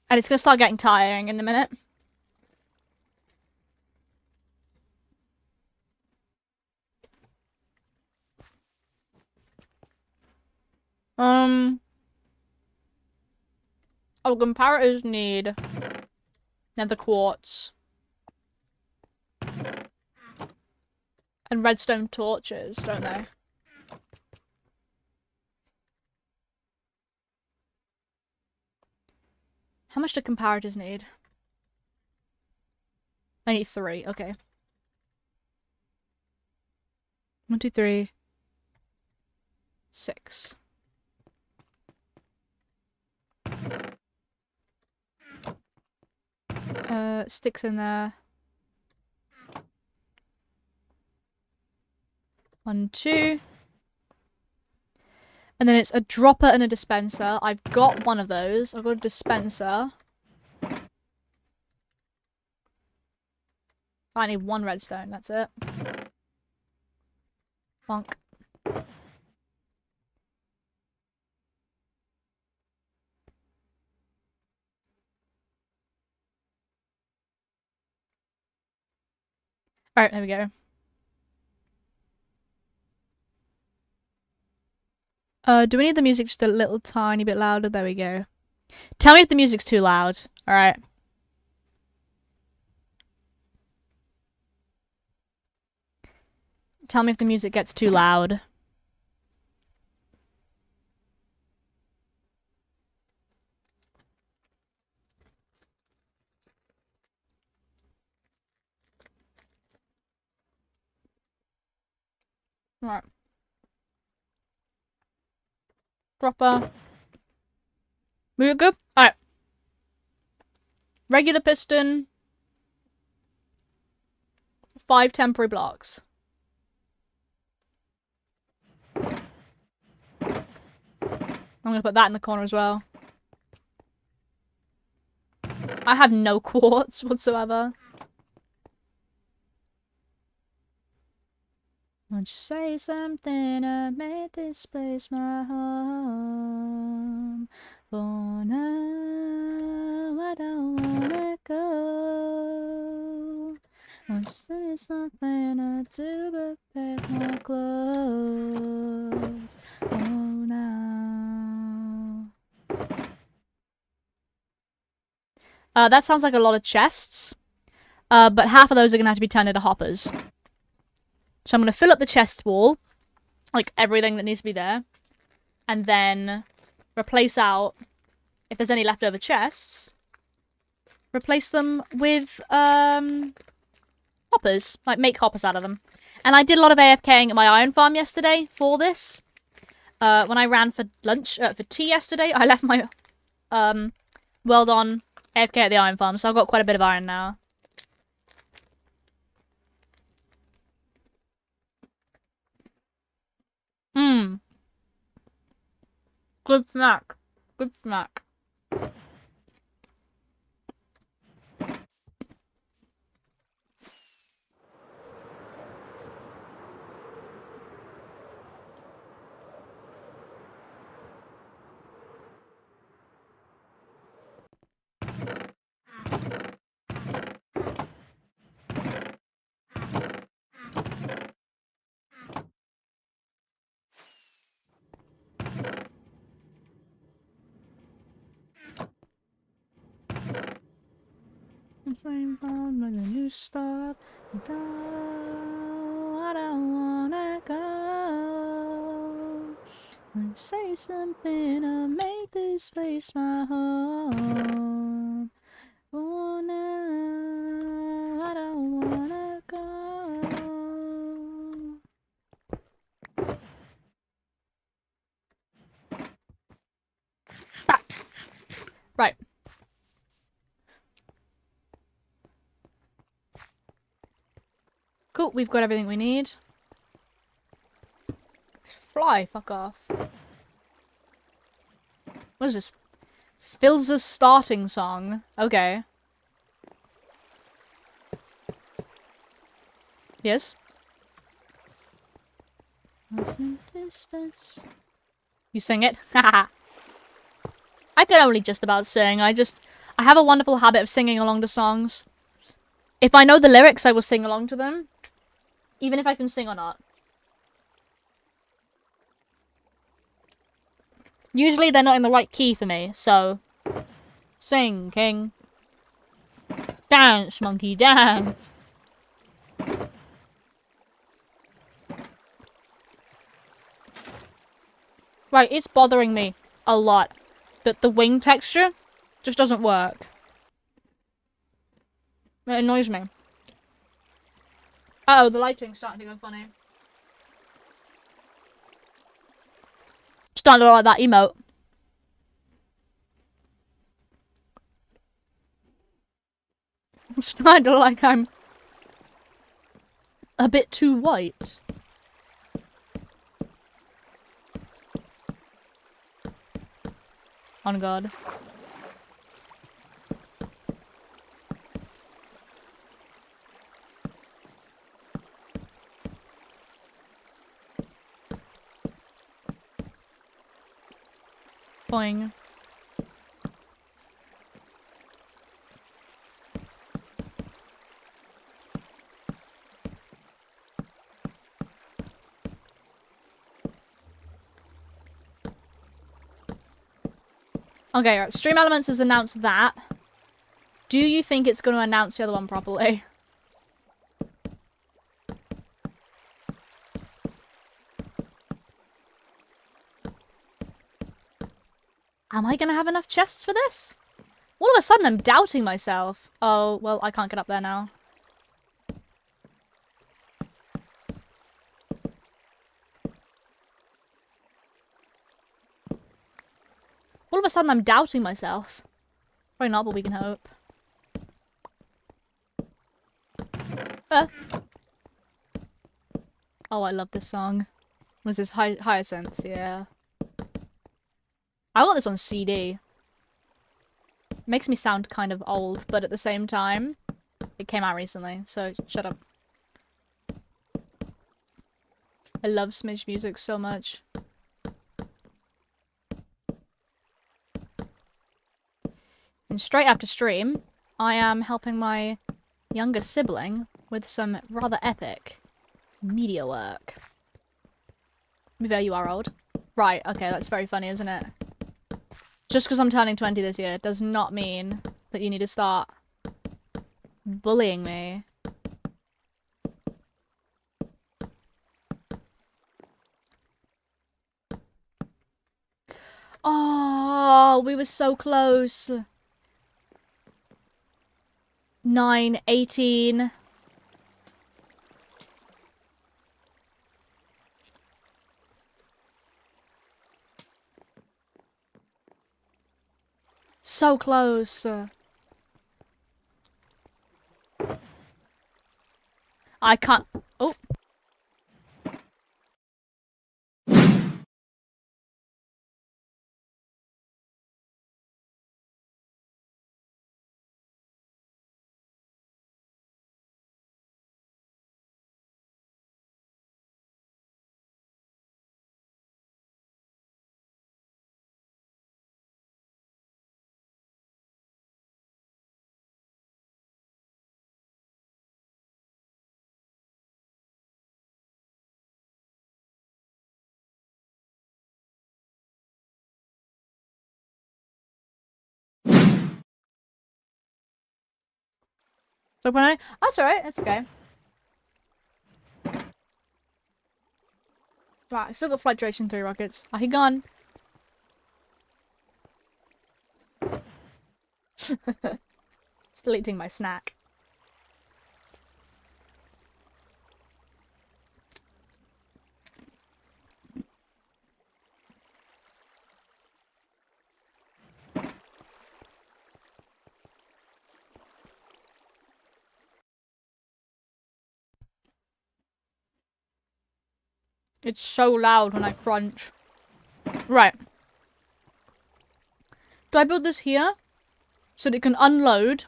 And it's gonna start getting tiring in a minute. Oh, comparators need nether quartz. And redstone torches, don't they? How much do comparators need? I need 3, okay. 1, 2, 3. 6. Sticks in there. 1, 2. And then it's a dropper and a dispenser. I've got one of those. I've got a dispenser. I need 1 redstone, that's it. Bonk. Alright, there we go. Do we need the music just a little tiny bit louder? There we go. Tell me if the music's too loud. Alright. Tell me if the music gets too loud. Alright. Dropper. We good? Alright. Regular piston. 5 temporary blocks. I'm gonna put that in the corner as well. I have no quartz whatsoever. Won't you say something or make this place my home? For now, I don't wanna go. Won't you say something or do but pack my clothes? Oh, now. That sounds like a lot of chests. But half of those are gonna have to be turned into hoppers. So I'm gonna fill up the chest wall, like everything that needs to be there, and then replace out, if there's any leftover chests, replace them with hoppers, like make hoppers out of them. And I did a lot of AFKing at my iron farm yesterday for this. When I ran for lunch, for tea yesterday, I left my world on AFK at the iron farm, so I've got quite a bit of iron now. Mmm. Good snack. Good snack. Same time when a new start. I don't wanna go. Wanna say something or make this place my home. Oh no, I don't wanna go. Ah. Right. Cool, we've got everything we need. Fly, fuck off. What is this? Phil's starting song. Okay. Yes? Distance. You sing it? Haha. I can only just about sing. I have a wonderful habit of singing along to songs. If I know the lyrics, I will sing along to them. Even if I can sing or not. Usually they're not in the right key for me, so... Sing, king. Dance, monkey, dance. Right, it's bothering me a lot that the wing texture just doesn't work. It annoys me. Uh oh, the lighting's starting to go funny. Starting to look like that emote. I'm starting to look like I'm a bit too white. On God. Boing. Okay, right. Stream Elements has announced that. Do you think it's going to announce the other one properly? Am I going to have enough chests for this? All of a sudden, I'm doubting myself. Oh, well, I can't get up there now. All of a sudden, I'm doubting myself. Probably not, but we can hope. Oh, I love this song. Was this Hyacinth? Yeah. I got this on CD. Makes me sound kind of old, but at the same time, it came out recently, so shut up. I love Smidge music so much. And straight after stream, I am helping my younger sibling with some rather epic media work. There you are, old. Right, okay, that's very funny, isn't it? Just because I'm turning 20 this year does not mean that you need to start bullying me. Oh, we were so close. 9, 18. So close. I can't. Oh. So when that's alright, that's okay. Right, I still got flight duration 3 rockets. Are he gone? Still eating my snack. It's so loud when I crunch. Right. Do I build this here? So that it can unload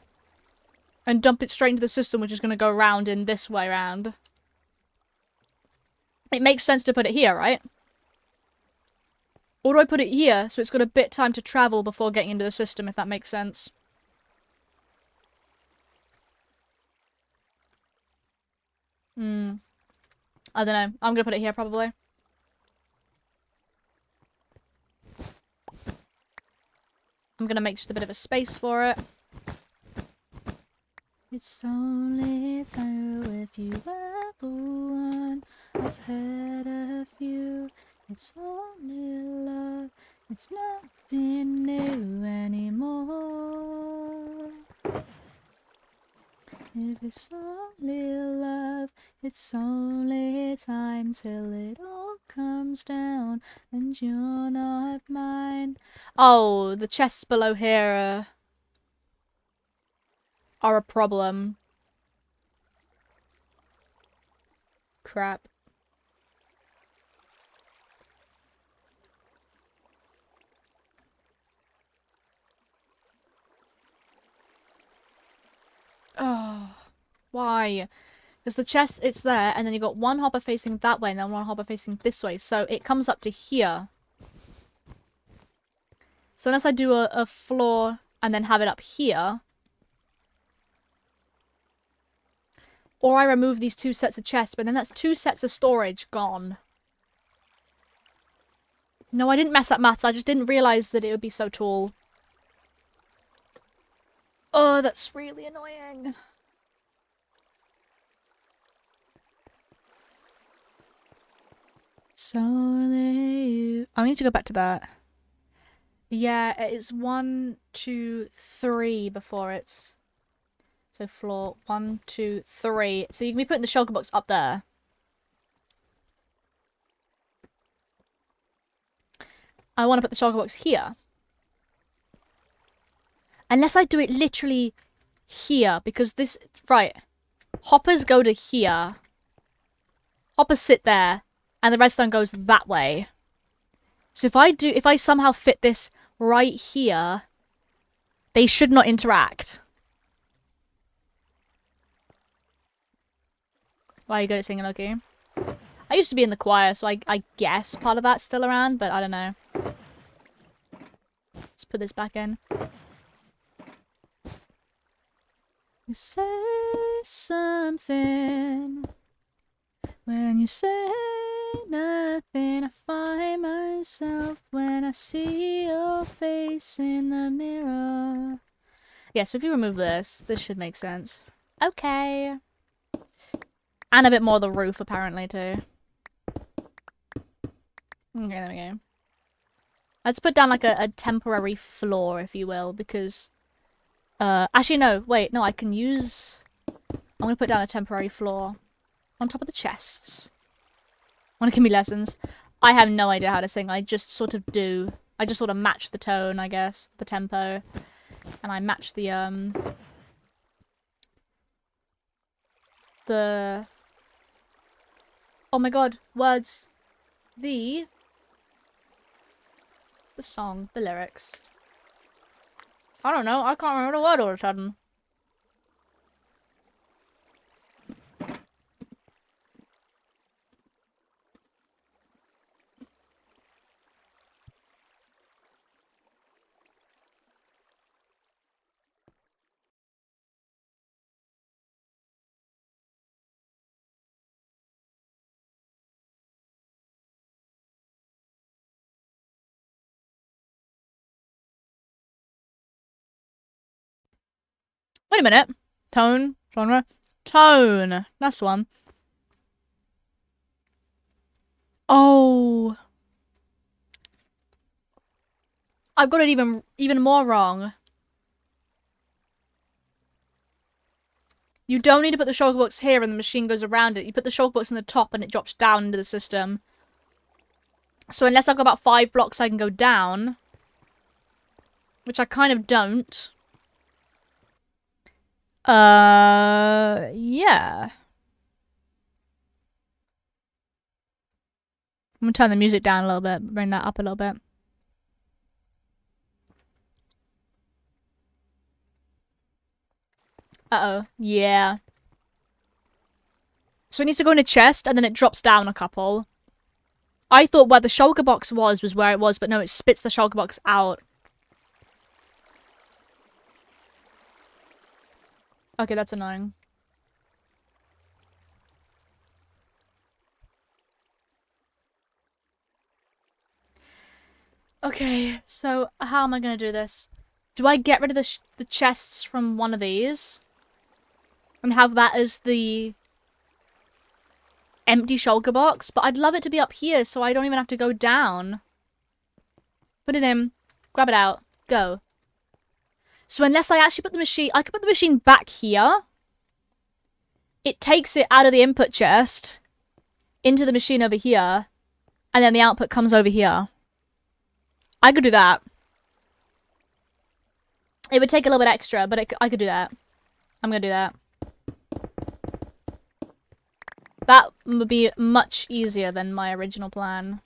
and dump it straight into the system, which is going to go around in this way round. It makes sense to put it here, right? Or do I put it here so it's got a bit time to travel before getting into the system, if that makes sense? I don't know. I'm going to put it here, probably. I'm going to make just a bit of a space for it. It's only so if you were the one. I've had a few. It's only love. It's nothing new anymore. If it's only love, it's only time till it all comes down and you're not mine. Oh, the chests below here are a problem. Crap. Oh, why? Because the chest, it's there, and then you got one hopper facing that way, and then one hopper facing this way, so it comes up to here. So unless I do a floor and then have it up here, or I remove these 2 sets of chests, but then that's 2 sets of storage gone. No, I didn't mess up maths, I just didn't realise that it would be so tall. Oh, that's really annoying. So I need to go back to that. Yeah, it's 1, 2, 3 before it's... So floor 1, 2, 3. So you can be putting the shulker box up there. I want to put the shulker box here. Unless I do it literally here, because this... Right. Hoppers go to here. Hoppers sit there, and the redstone goes that way. So if I somehow fit this right here, they should not interact. Why are you good at singing, Loki? I used to be in the choir, so I guess part of that's still around, but I don't know. Let's put this back in. You say something when you say nothing. I find myself when I see your face in the mirror. Yeah, so if you remove this, this should make sense. Okay. And a bit more of the roof, apparently, too. Okay, there we go. Let's put down, like, a temporary floor, if you will, because... actually, no. Wait, no, I can use... I'm gonna put down a temporary floor on top of the chests. Wanna give me lessons? I have no idea how to sing. I just sort of do. I just sort of match the tone, I guess. The tempo. And I match the, oh my god, words. The song, the lyrics. I don't know, I can't remember the word all of a sudden. Wait a minute. Tone, genre, tone. That's the one. Oh. I've got it even more wrong. You don't need to put the shulker box here and the machine goes around it. You put the shulker box on the top and it drops down into the system. So unless I've got about 5 blocks I can go down, which I kind of don't. Yeah. I'm gonna turn the music down a little bit, bring that up a little bit. Uh-oh. Yeah. So it needs to go in a chest, and then it drops down a couple. I thought where the shulker box was where it was, but no, it spits the shulker box out. Okay, that's annoying. Okay, so how am I gonna do this? Do I get rid of the chests from one of these? And have that as the empty shulker box? But I'd love it to be up here so I don't even have to go down. Put it in. Grab it out. Go. So unless I actually put the machine... I could put the machine back here. It takes it out of the input chest. Into the machine over here. And then the output comes over here. I could do that. It would take a little bit extra, but I could do that. I'm gonna do that. That would be much easier than my original plan.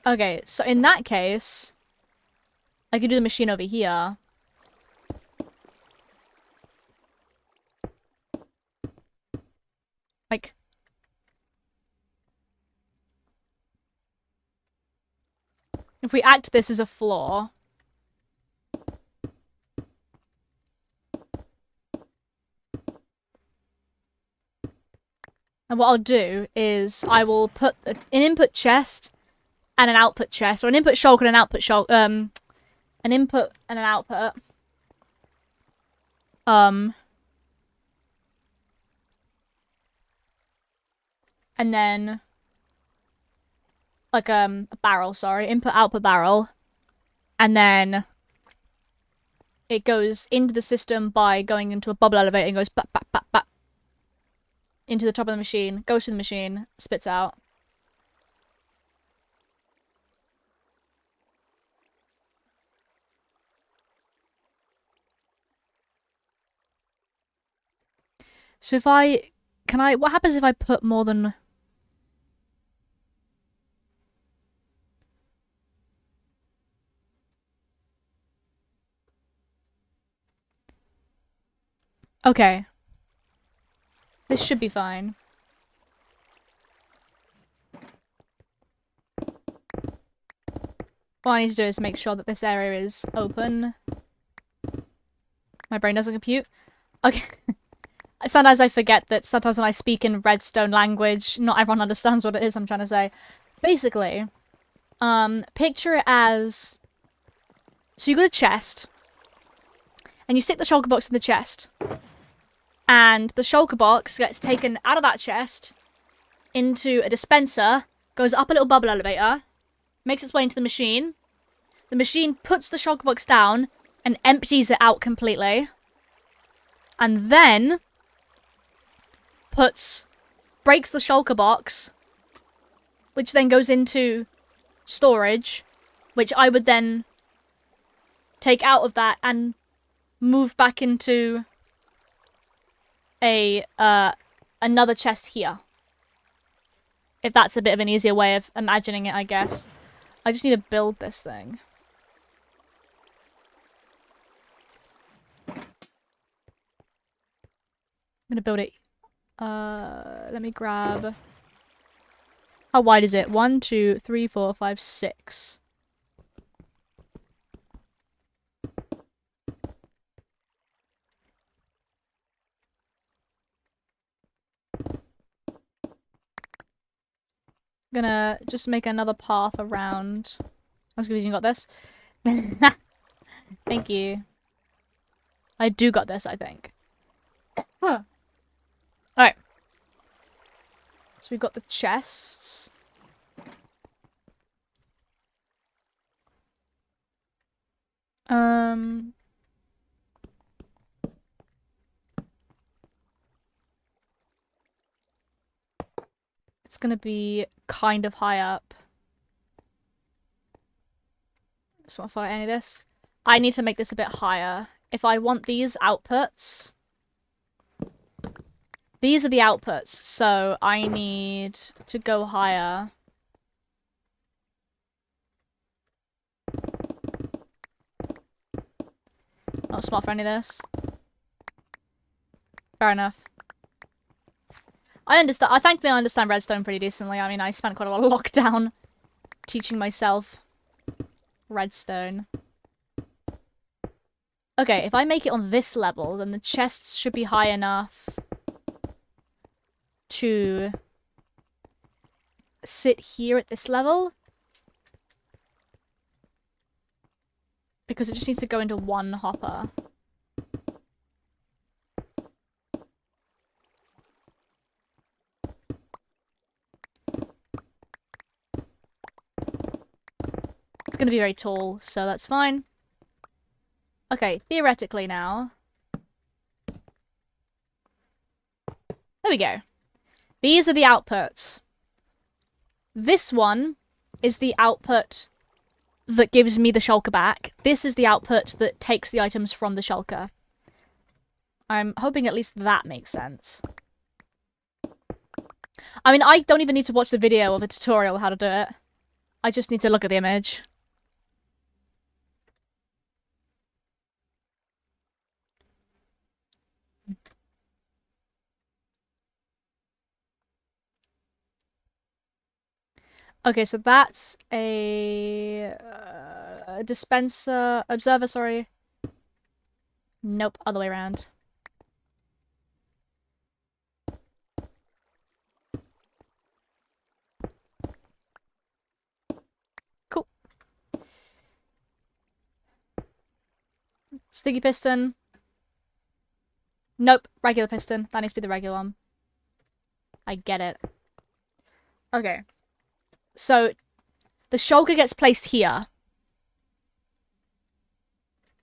Okay, so in that case, I could do the machine over here. Like... if we act this as a floor... and what I'll do is I will put an input chest and an output chest, or an input shulker and an output shulker, an input and an output. And then like a barrel, sorry, input output barrel, and then it goes into the system by going into a bubble elevator and goes bap bap bap bap into the top of the machine, goes to the machine, spits out. So if I... can I... what happens if I put more than... okay. This should be fine. What I need to do is make sure that this area is open. My brain doesn't compute. Okay. Sometimes I forget that sometimes when I speak in redstone language, not everyone understands what it is I'm trying to say. Basically, picture it as... So you got a chest, and you stick the shulker box in the chest, and the shulker box gets taken out of that chest into a dispenser, goes up a little bubble elevator, makes its way into the machine. The machine puts the shulker box down and empties it out completely, and then breaks the shulker box, which then goes into storage, which I would then take out of that and move back into a another chest here. If that's a bit of an easier way of imagining it, I guess. I just need to build this thing. I'm gonna build it. Let me grab... How wide is it? 1, 2, 3, 4, 5, 6. Gonna just make another path around. Excuse me, you got this? Thank you. I do got this, I think. Huh. Alright. So we've got the chests. It's gonna be kind of high up. Just want to follow any of this. I need to make this a bit higher. If I want these outputs... These are the outputs, so I need to go higher. Not smart for any of this. Fair enough. I thankfully I understand redstone pretty decently. I mean, I spent quite a lot of lockdown teaching myself redstone. Okay, if I make it on this level, then the chests should be high enough to sit here at this level. Because it just needs to go into one hopper. It's going to be very tall, so that's fine. Okay, theoretically now. There we go. These are the outputs. This one is the output that gives me the shulker back. This is the output that takes the items from the shulker. I'm hoping at least that makes sense. I mean, I don't even need to watch the video of a tutorial how to do it. I just need to look at the image. Okay, so that's a dispenser, observer, sorry. Nope, other way around. Cool. Sticky piston. Nope, regular piston. That needs to be the regular one. I get it. Okay. So, the shulker gets placed here.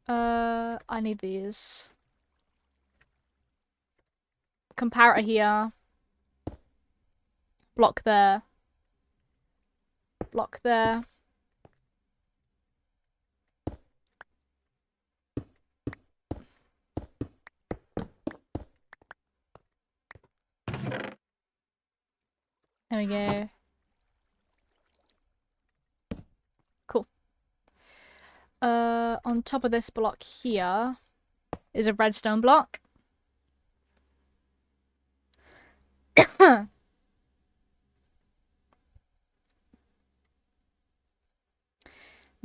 I need these. Comparator here. Block there. Block there. There we go. Cool. On top of this block here is a redstone block.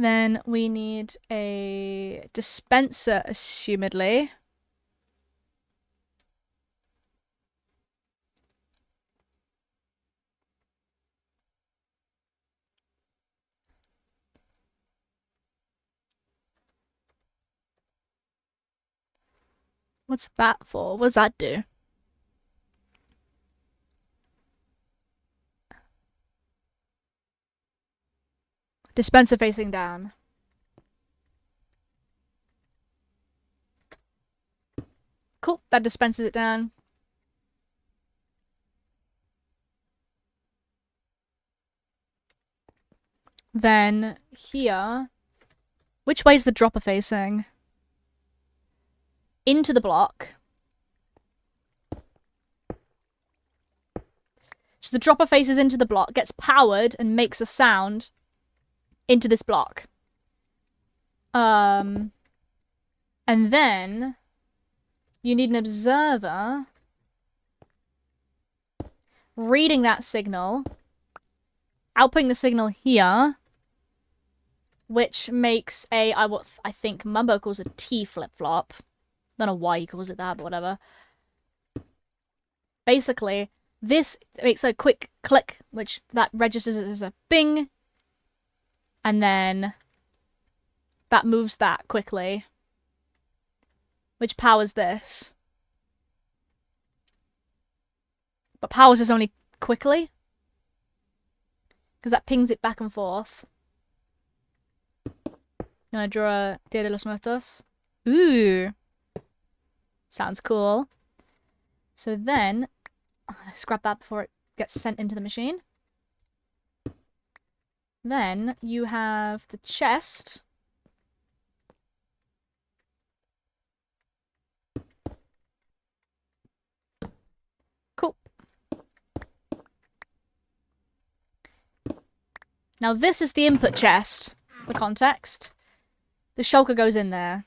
Then we need a dispenser, assumedly. What's that for? What does that do? Dispenser facing down. Cool, that dispenses it down. Then here, which way is the dropper facing? Into the block. So the dropper faces into the block, gets powered, and makes a sound into this block. And then you need an observer reading that signal, outputting the signal here, which makes what I think Mumbo calls a T flip-flop. Don't know why he calls it that, but whatever. Basically, this makes a quick click, which that registers as a bing, and then that moves that quickly, which powers this. But powers this only quickly, because that pings it back and forth. You wanna draw a Dia de los Muertos? Ooh. Sounds cool. So then, let's grab that before it gets sent into the machine. Then you have the chest. Cool. Now this is the input chest, for context. The shulker goes in there.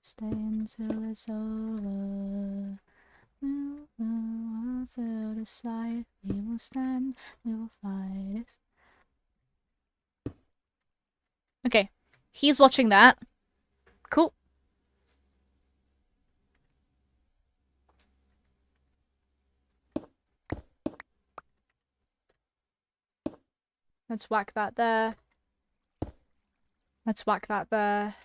Stay until it's over. To the side, we will stand, we will fight. Okay, he's watching that. Cool. Let's whack that there. Let's whack that there.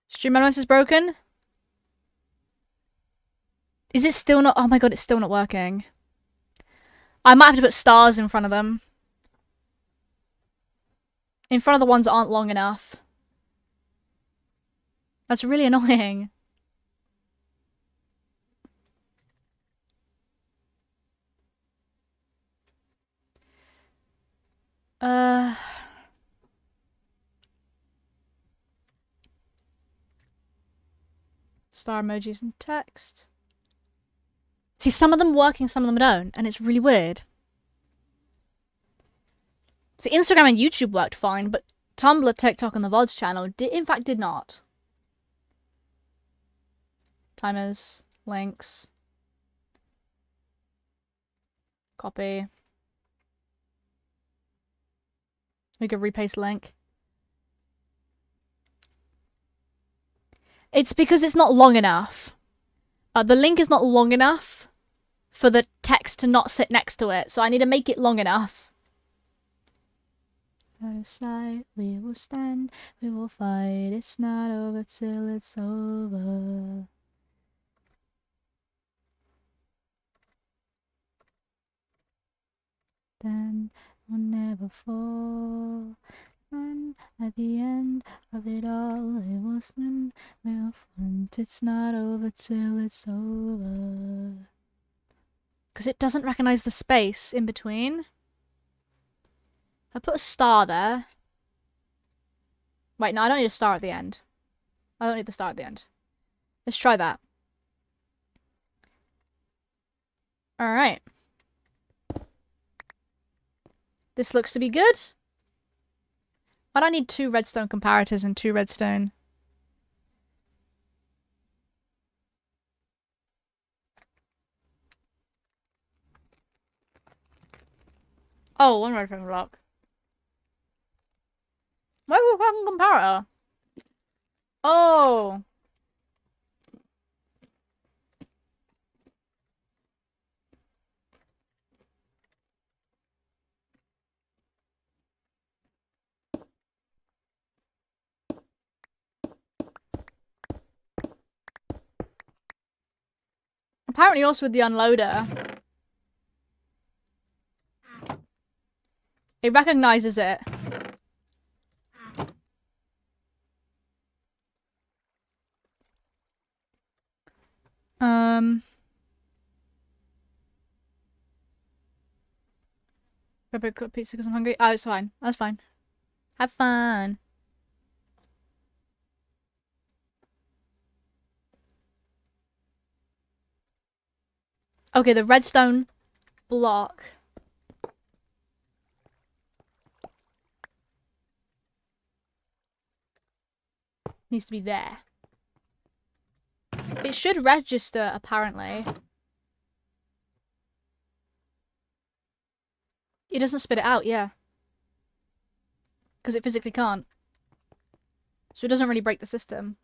Stream elements is broken. Is it still not? Oh my god, it's still not working. I might have to put stars in front of them. In front of the ones that aren't long enough. That's really annoying. Star emojis and text. See, some of them working, some of them don't, and it's really weird. See, Instagram and YouTube worked fine, but Tumblr, TikTok, and the VODs channel in fact did not. Timers, links. Copy. We could repaste link. It's because it's not long enough. The link is not long enough for the text to not sit next to it, so I need to make it long enough. Aside, we will stand, we will fight. It's not over till it's over. Then we'll never fall. And at the end of it all, it wasn't real fun. It's not over till it's over. Because it doesn't recognize the space in between. I put a star there. Wait, no, I don't need a star at the end. I don't need the star at the end. Let's try that. Alright. This looks to be good. But I need 2 redstone comparators and 2 redstone. Oh, 1 redstone block. Where's the fucking comparator? Oh. Apparently also with the unloader. It recognizes it. Grab a quick pizza because I'm hungry. Oh, it's fine. That's fine. Have fun. Okay, the redstone block needs to be there. It should register, apparently. It doesn't spit it out, yeah. Because it physically can't. So it doesn't really break the system.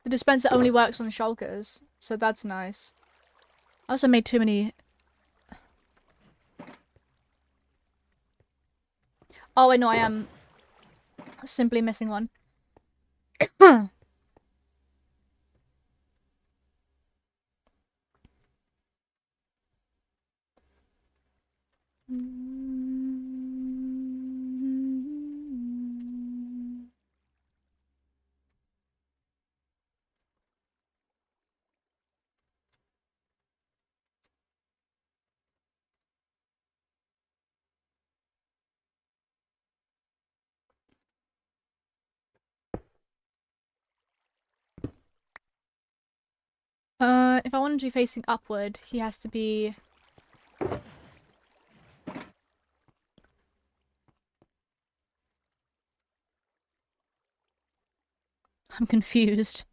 The dispenser only works on shulkers, so that's nice. I also made too many... Oh, wait, no, I am simply missing one. If I want him to be facing upward, he has to be... I'm confused.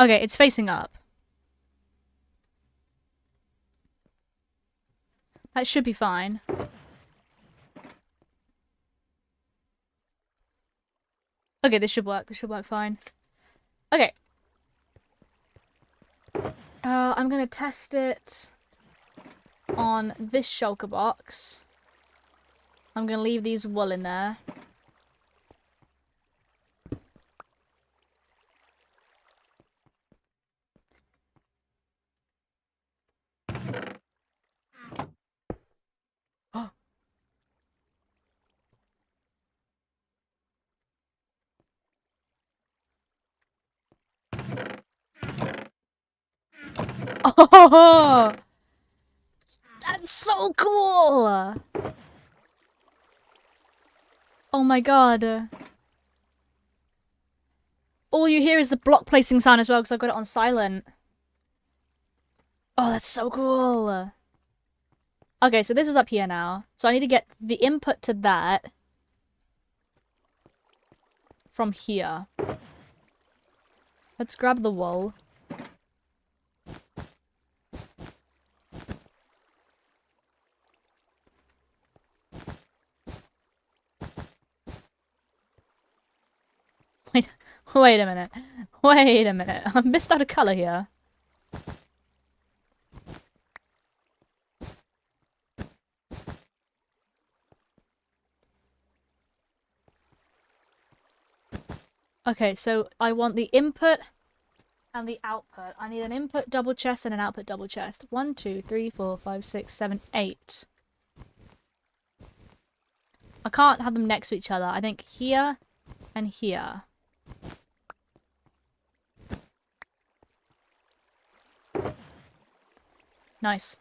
Okay, it's facing up. That should be fine. Okay, this should work. This should work fine. Okay. I'm gonna test it on this shulker box. I'm gonna leave these wool in there. Oh, that's so cool! Oh my god. All you hear is the block placing sound as well because I've got it on silent. Oh, that's so cool. Okay, so this is up here now. So I need to get the input to that from here. Let's grab the wool. Wait a minute. Wait a minute. I've missed out a colour here. Okay, so I want the input and the output. I need an input double chest and an output double chest. 1, 2, 3, 4, 5, 6, 7, 8. I can't have them next to each other. I think here and here. Nice.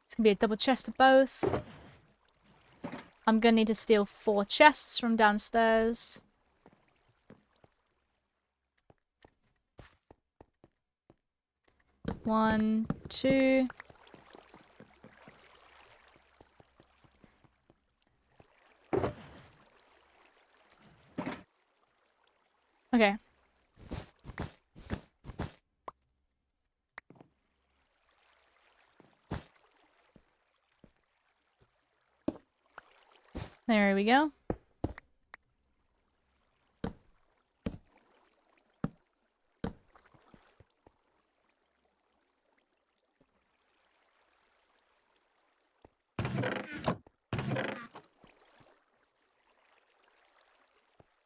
It's gonna be a double chest of both. I'm gonna need to steal 4 chests from downstairs. One, two. Okay. There we go.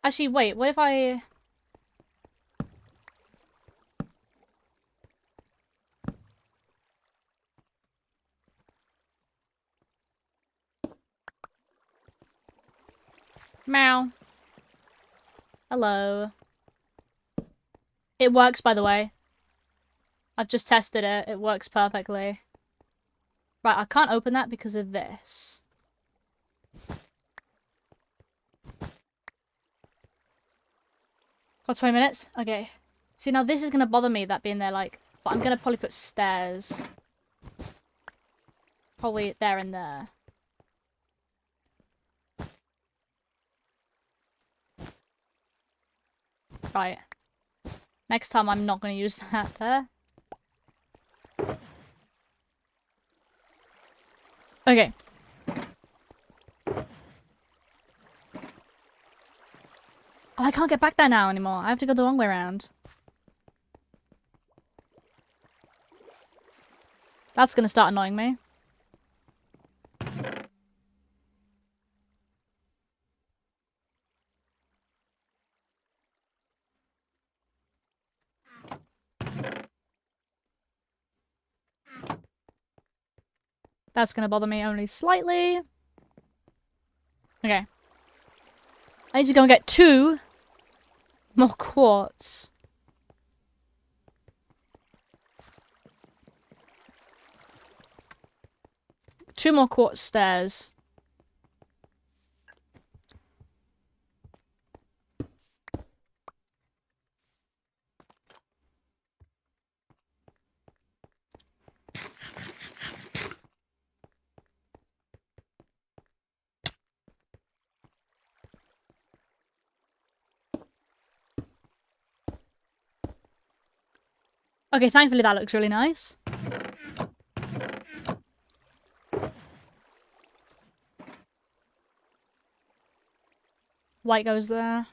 Actually, wait, what if I... Meow. Hello. It works, by the way. I've just tested it. It works perfectly. Right, I can't open that because of this. Got 20 minutes? Okay. See, now this is going to bother me, that being there, like... But I'm going to probably put stairs. Probably there and there. Right. Next time I'm not going to use that there. Okay. Oh, I can't get back there now anymore. I have to go the wrong way around. That's gonna start annoying me. That's gonna bother me only slightly. Okay. I need to go and get 2 more quartz. Two more quartz stairs. Okay, thankfully that looks really nice. White goes there.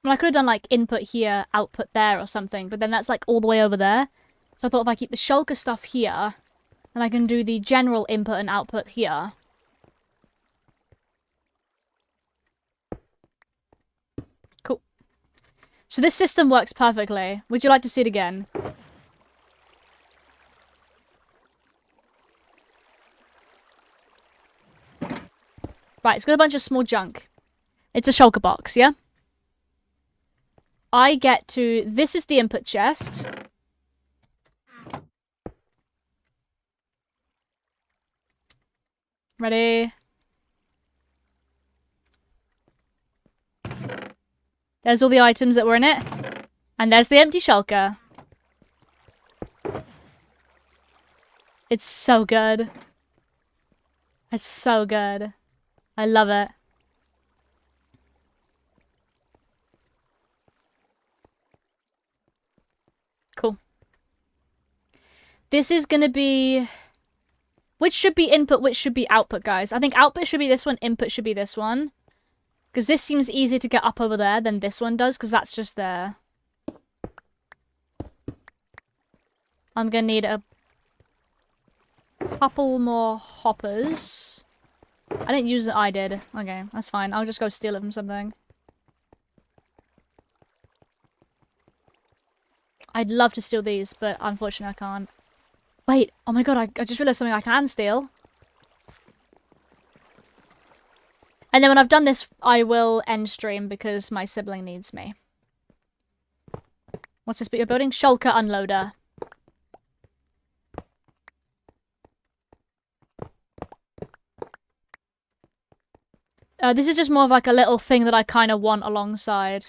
Well, I could have done like input here, output there or something, but then that's like all the way over there. So I thought if I keep the shulker stuff here, then I can do the general input and output here. Cool. So this system works perfectly. Would you like to see it again? Right, it's got a bunch of small junk. It's a shulker box, yeah? I get to... This is the input chest. Ready? There's all the items that were in it. And there's the empty shulker. It's so good. It's so good. I love it. Cool. This is gonna be... Which should be input, which should be output, guys? I think output should be this one, input should be this one. Because this seems easier to get up over there than this one does, because that's just there. I'm gonna need a couple more hoppers. I didn't use it, I did. Okay, that's fine. I'll just go steal it from something. I'd love to steal these, but unfortunately I can't. Wait, oh my god, I just realized something I can steal. And then when I've done this, I will end stream because my sibling needs me. What's this bit you're building? Shulker unloader. This is just more of like a little thing that I kind of want alongside.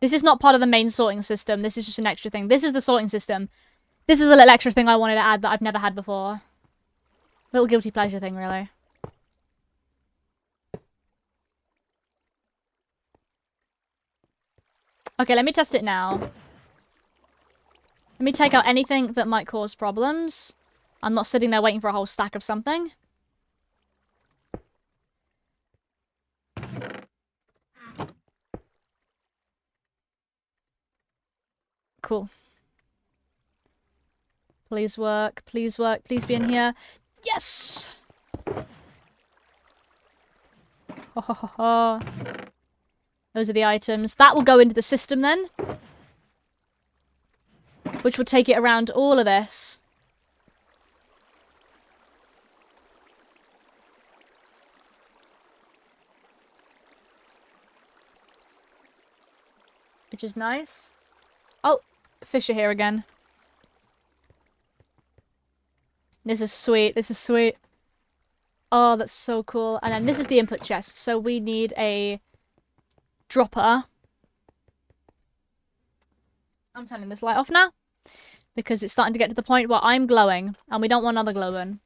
This is not part of the main sorting system. This is just an extra thing. This is the sorting system. This is a little extra thing I wanted to add that I've never had before. Little guilty pleasure thing, really. Okay, let me test it now. Let me take out anything that might cause problems. I'm not sitting there waiting for a whole stack of something. Cool. Please work. Please work. Please be in here. Yes! Ho ho ho ho. Those are the items. That will go into the system then. Which will take it around all of this. Which is nice. Oh, fish are here again. This is sweet. This is sweet. Oh, that's so cool. And then this is the input chest. So we need a dropper. I'm turning this light off now. Because it's starting to get to the point where I'm glowing. And we don't want another glowing.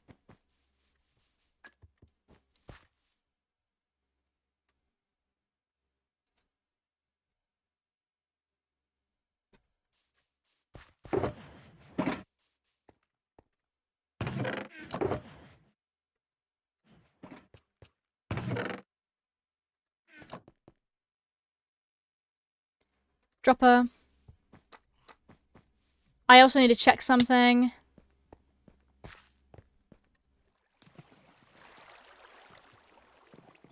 Dropper. I also need to check something.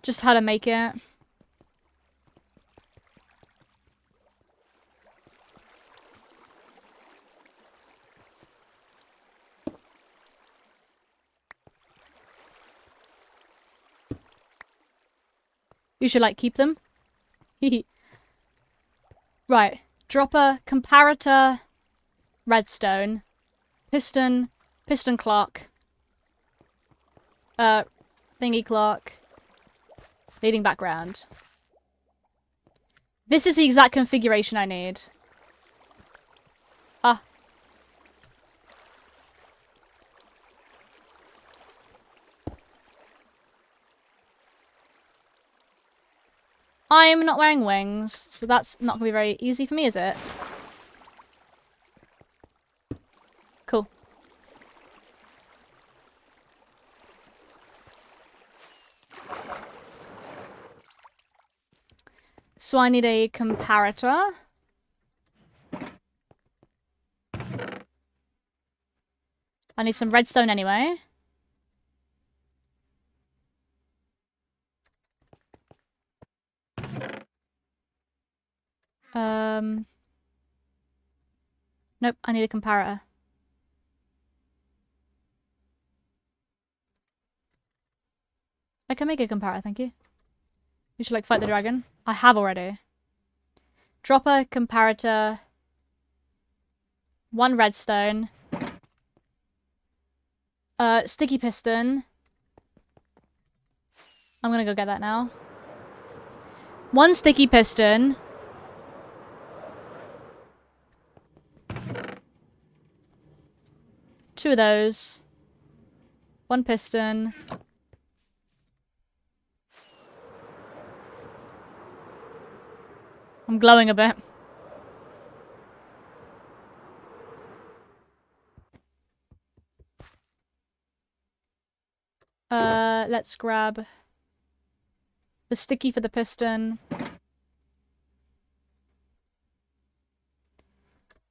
Just how to make it. You should, like, keep them. Right. Dropper, comparator, redstone, piston, piston clock, thingy clock, leading background. This is the exact configuration I need. Ah. I'm not wearing wings, so that's not going to be very easy for me, is it? Cool. So I need a comparator. I need some redstone anyway. Nope, I need a comparator. I can make a comparator, thank you. You should, like, fight the dragon. I have already. Dropper, comparator. 1 redstone. Sticky piston. I'm gonna go get that now. 1 sticky piston. Two of those. 1 piston. I'm glowing a bit. Let's grab the sticky for the piston.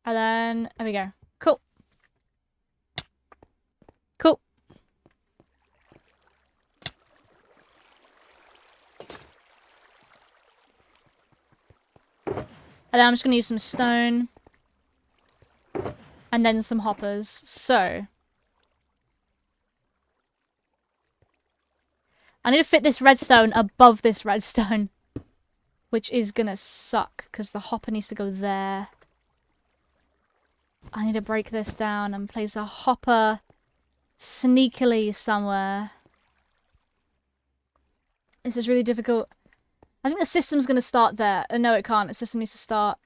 And then, there we go. Cool. Cool. And then I'm just going to use some stone. And then some hoppers. So. I need to fit this redstone above this redstone. Which is gonna suck, because the hopper needs to go there. I need to break this down and place a hopper sneakily somewhere. This is really difficult. I think the system's gonna start there. No, it can't. The system needs to start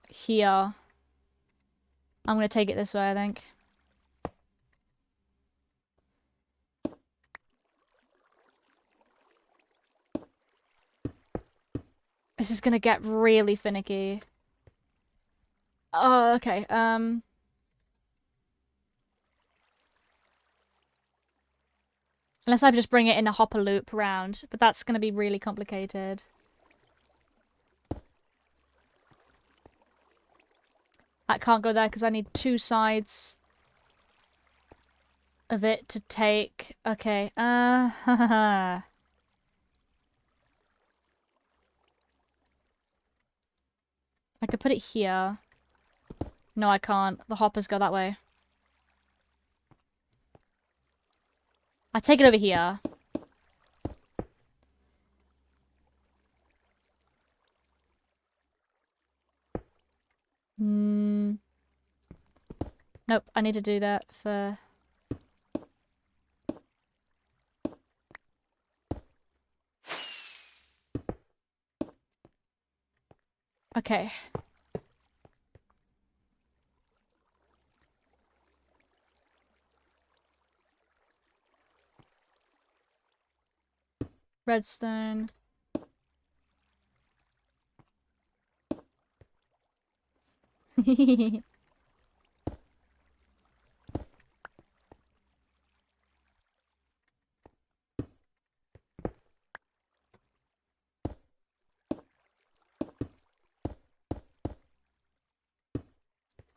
here. I'm gonna take it this way, I think. This is gonna get really finicky. Oh, okay. Unless I just bring it in a hopper loop round, but that's gonna be really complicated. I can't go there because I need two sides of it to take. Okay. I could put it here. No, I can't. The hoppers go that way. I take it over here. Nope, I need to do that for... Okay. Redstone.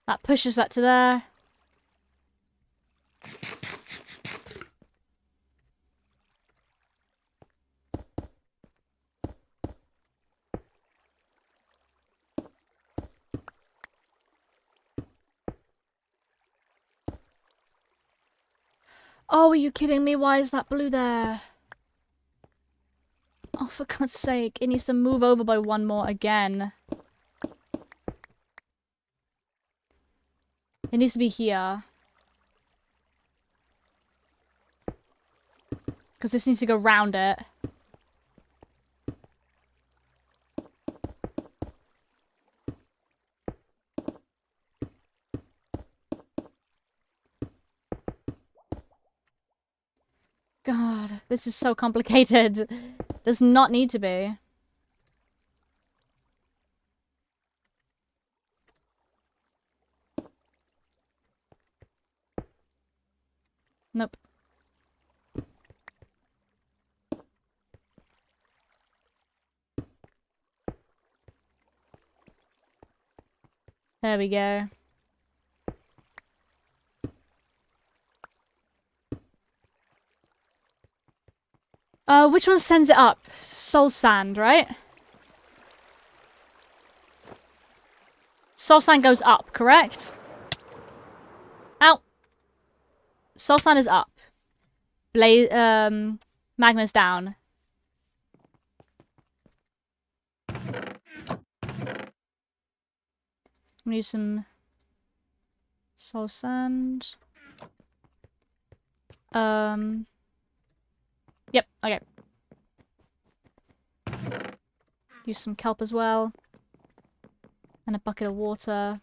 That pushes that to there. Oh, are you kidding me? Why is that blue there? Oh, for God's sake. It needs to move over by one more again. It needs to be here. Because this needs to go round it. God, this is so complicated. Does not need to be. Nope. There we go. Which one sends it up? Soul Sand, right? Soul Sand goes up, correct? Ow! Soul Sand is up. Magma's down. I'm gonna use some Soul Sand. Yep, okay. Use some kelp as well. And a bucket of water.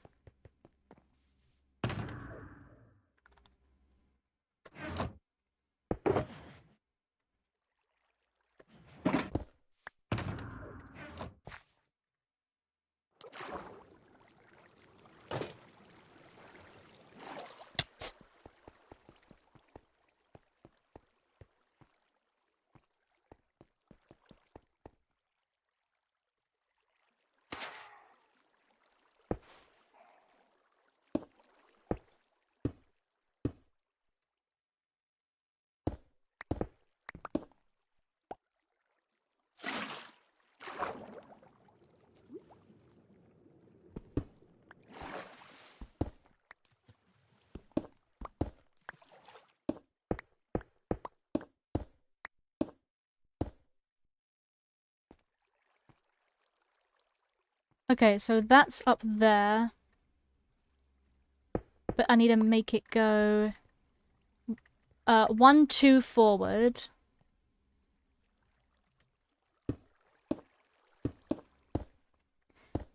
Okay, so that's up there. But I need to make it go 1, 2 forward.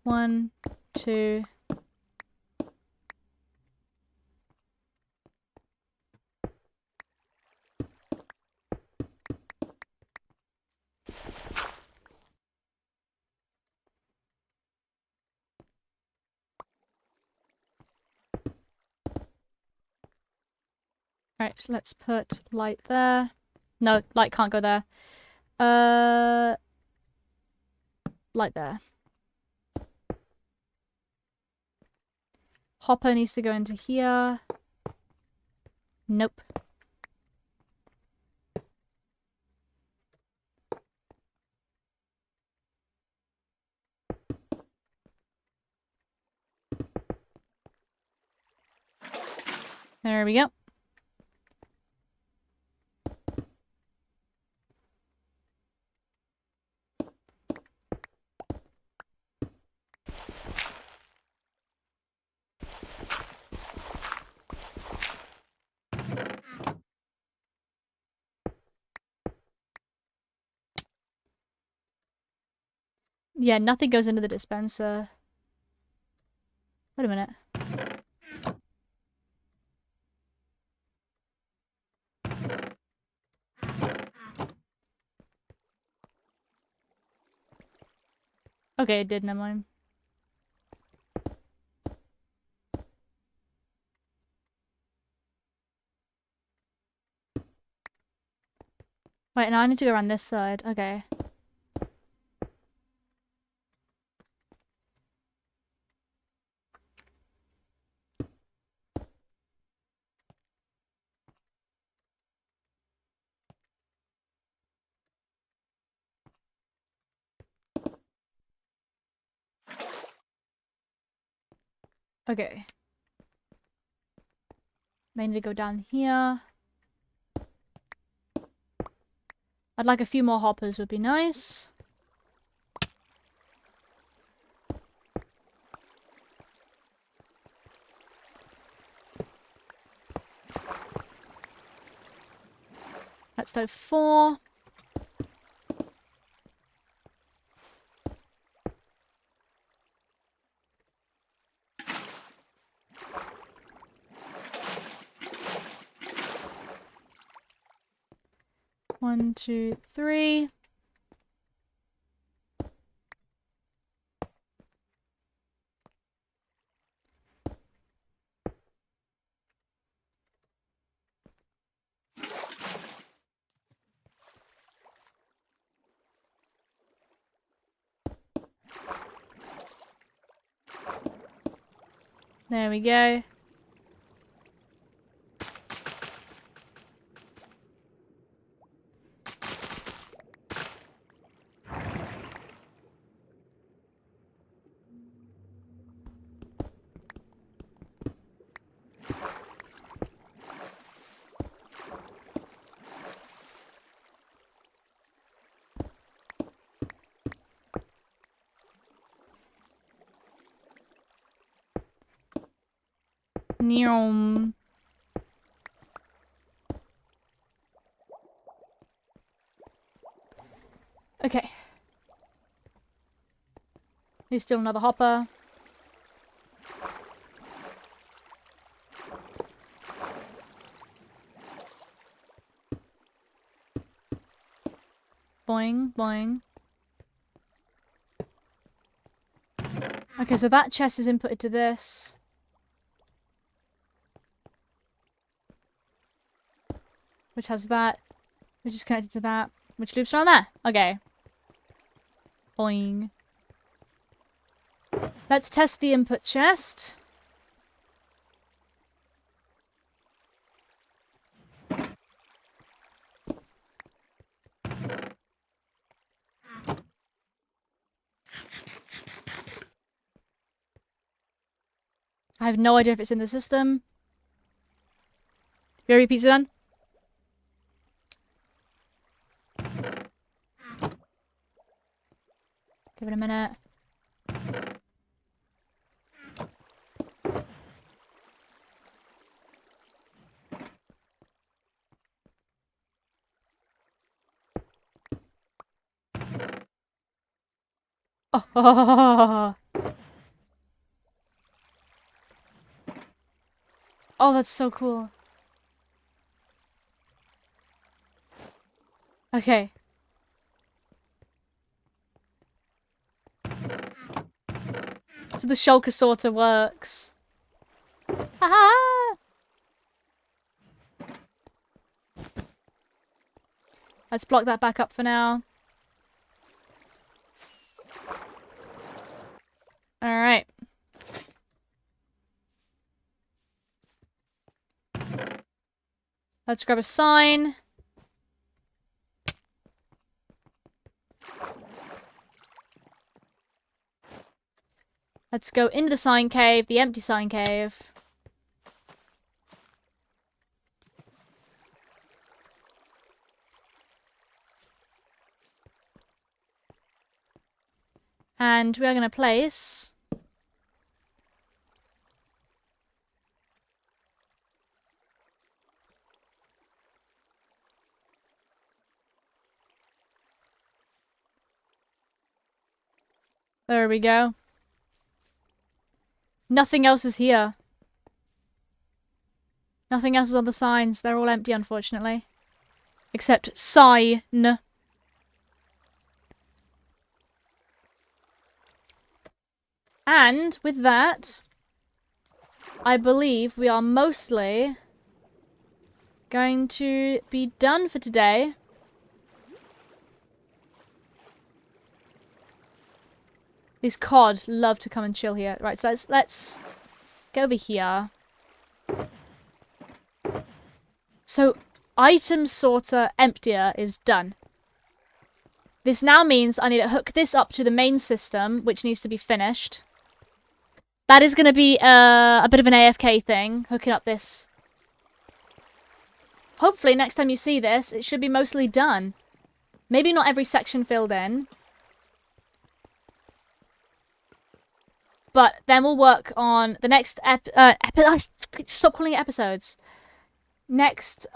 One, two. Right, let's put light there. No, light can't go there. Light there. Hopper needs to go into here. Nope. There we go. Yeah, nothing goes into the dispenser. Wait a minute. Okay, it did, never mind. Wait, now I need to go around this side. Okay. Okay. They need to go down here. I'd like a few more hoppers would be nice. Let's do 4. One, two, three. There we go. Neom. Okay. There's still another hopper. Boing, boing. Okay, so that chest is inputted to this. Which has that. Which is connected to that. Which loops around there. Okay. Boing. Let's test the input chest. I have no idea if it's in the system. Very pizza done. Give it a minute. Oh, oh, that's so cool. Okay. So the shulker sorta works. Haha! Let's block that back up for now. Alright. Let's grab a sign. Let's go into the sign cave, the empty sign cave. And we are going to place... There we go. Nothing else is here. Nothing else is on the signs. They're all empty, unfortunately. Except sign. And with that, I believe we are mostly going to be done for today. These cod love to come and chill here. Right, so let's go over here. So, item sorter emptier is done. This now means I need to hook this up to the main system, which needs to be finished. That is going to be a bit of an AFK thing, hooking up this. Hopefully, next time you see this, it should be mostly done. Maybe not every section filled in. But then we'll work on the next stop calling it episodes. Next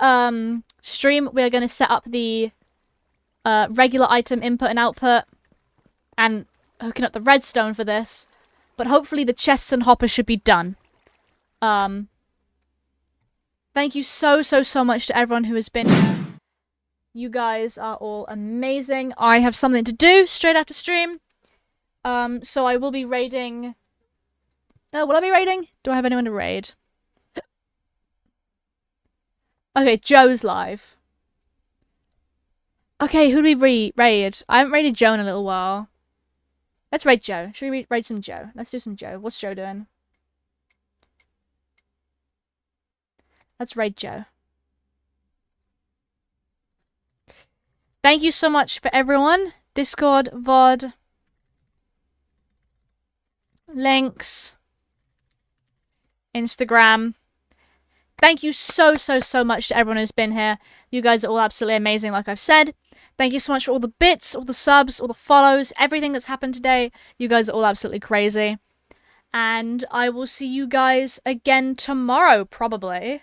stream, we're going to set up the regular item input and output and hooking up the redstone for this. But hopefully the chests and hoppers should be done. Thank you so much to everyone who has been here. You guys are all amazing. I have something to do straight after stream. So I will be raiding... No, will I be raiding? Do I have anyone to raid? Okay, Joe's live. Okay, who do we raid? I haven't raided Joe in a little while. Let's raid Joe. Should we raid some Joe? Let's do some Joe. What's Joe doing? Let's raid Joe. Thank you so much for everyone. Discord, VOD, links, Instagram. Thank you so much to everyone who's been here. You guys are all absolutely amazing, like I've said. Thank you so much for all the bits, all the subs, all the follows, everything that's happened today. You guys are all absolutely crazy. And I will see you guys again tomorrow, probably.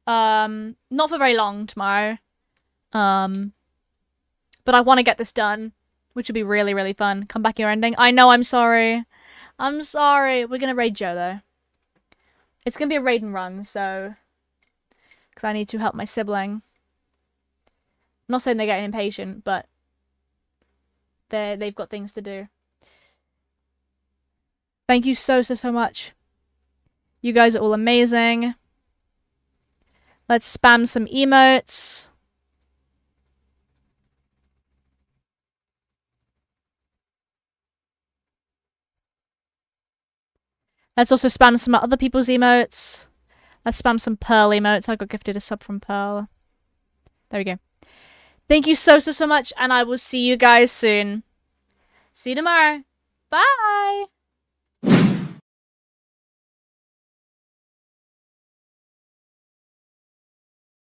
Not for very long tomorrow. But I want to get this done, which would be really fun. Come back your ending. I know, I'm sorry. I'm sorry. We're gonna raid Joe, though. It's gonna be a raid and run, so... Because I need to help my sibling. I'm not saying they're getting impatient, but... They've got things to do. Thank you so much. You guys are all amazing. Let's spam some emotes. Let's also spam some other people's emotes. Let's spam some Pearl emotes. I got gifted a sub from Pearl. There we go. Thank you so much, and I will see you guys soon. See you tomorrow. Bye!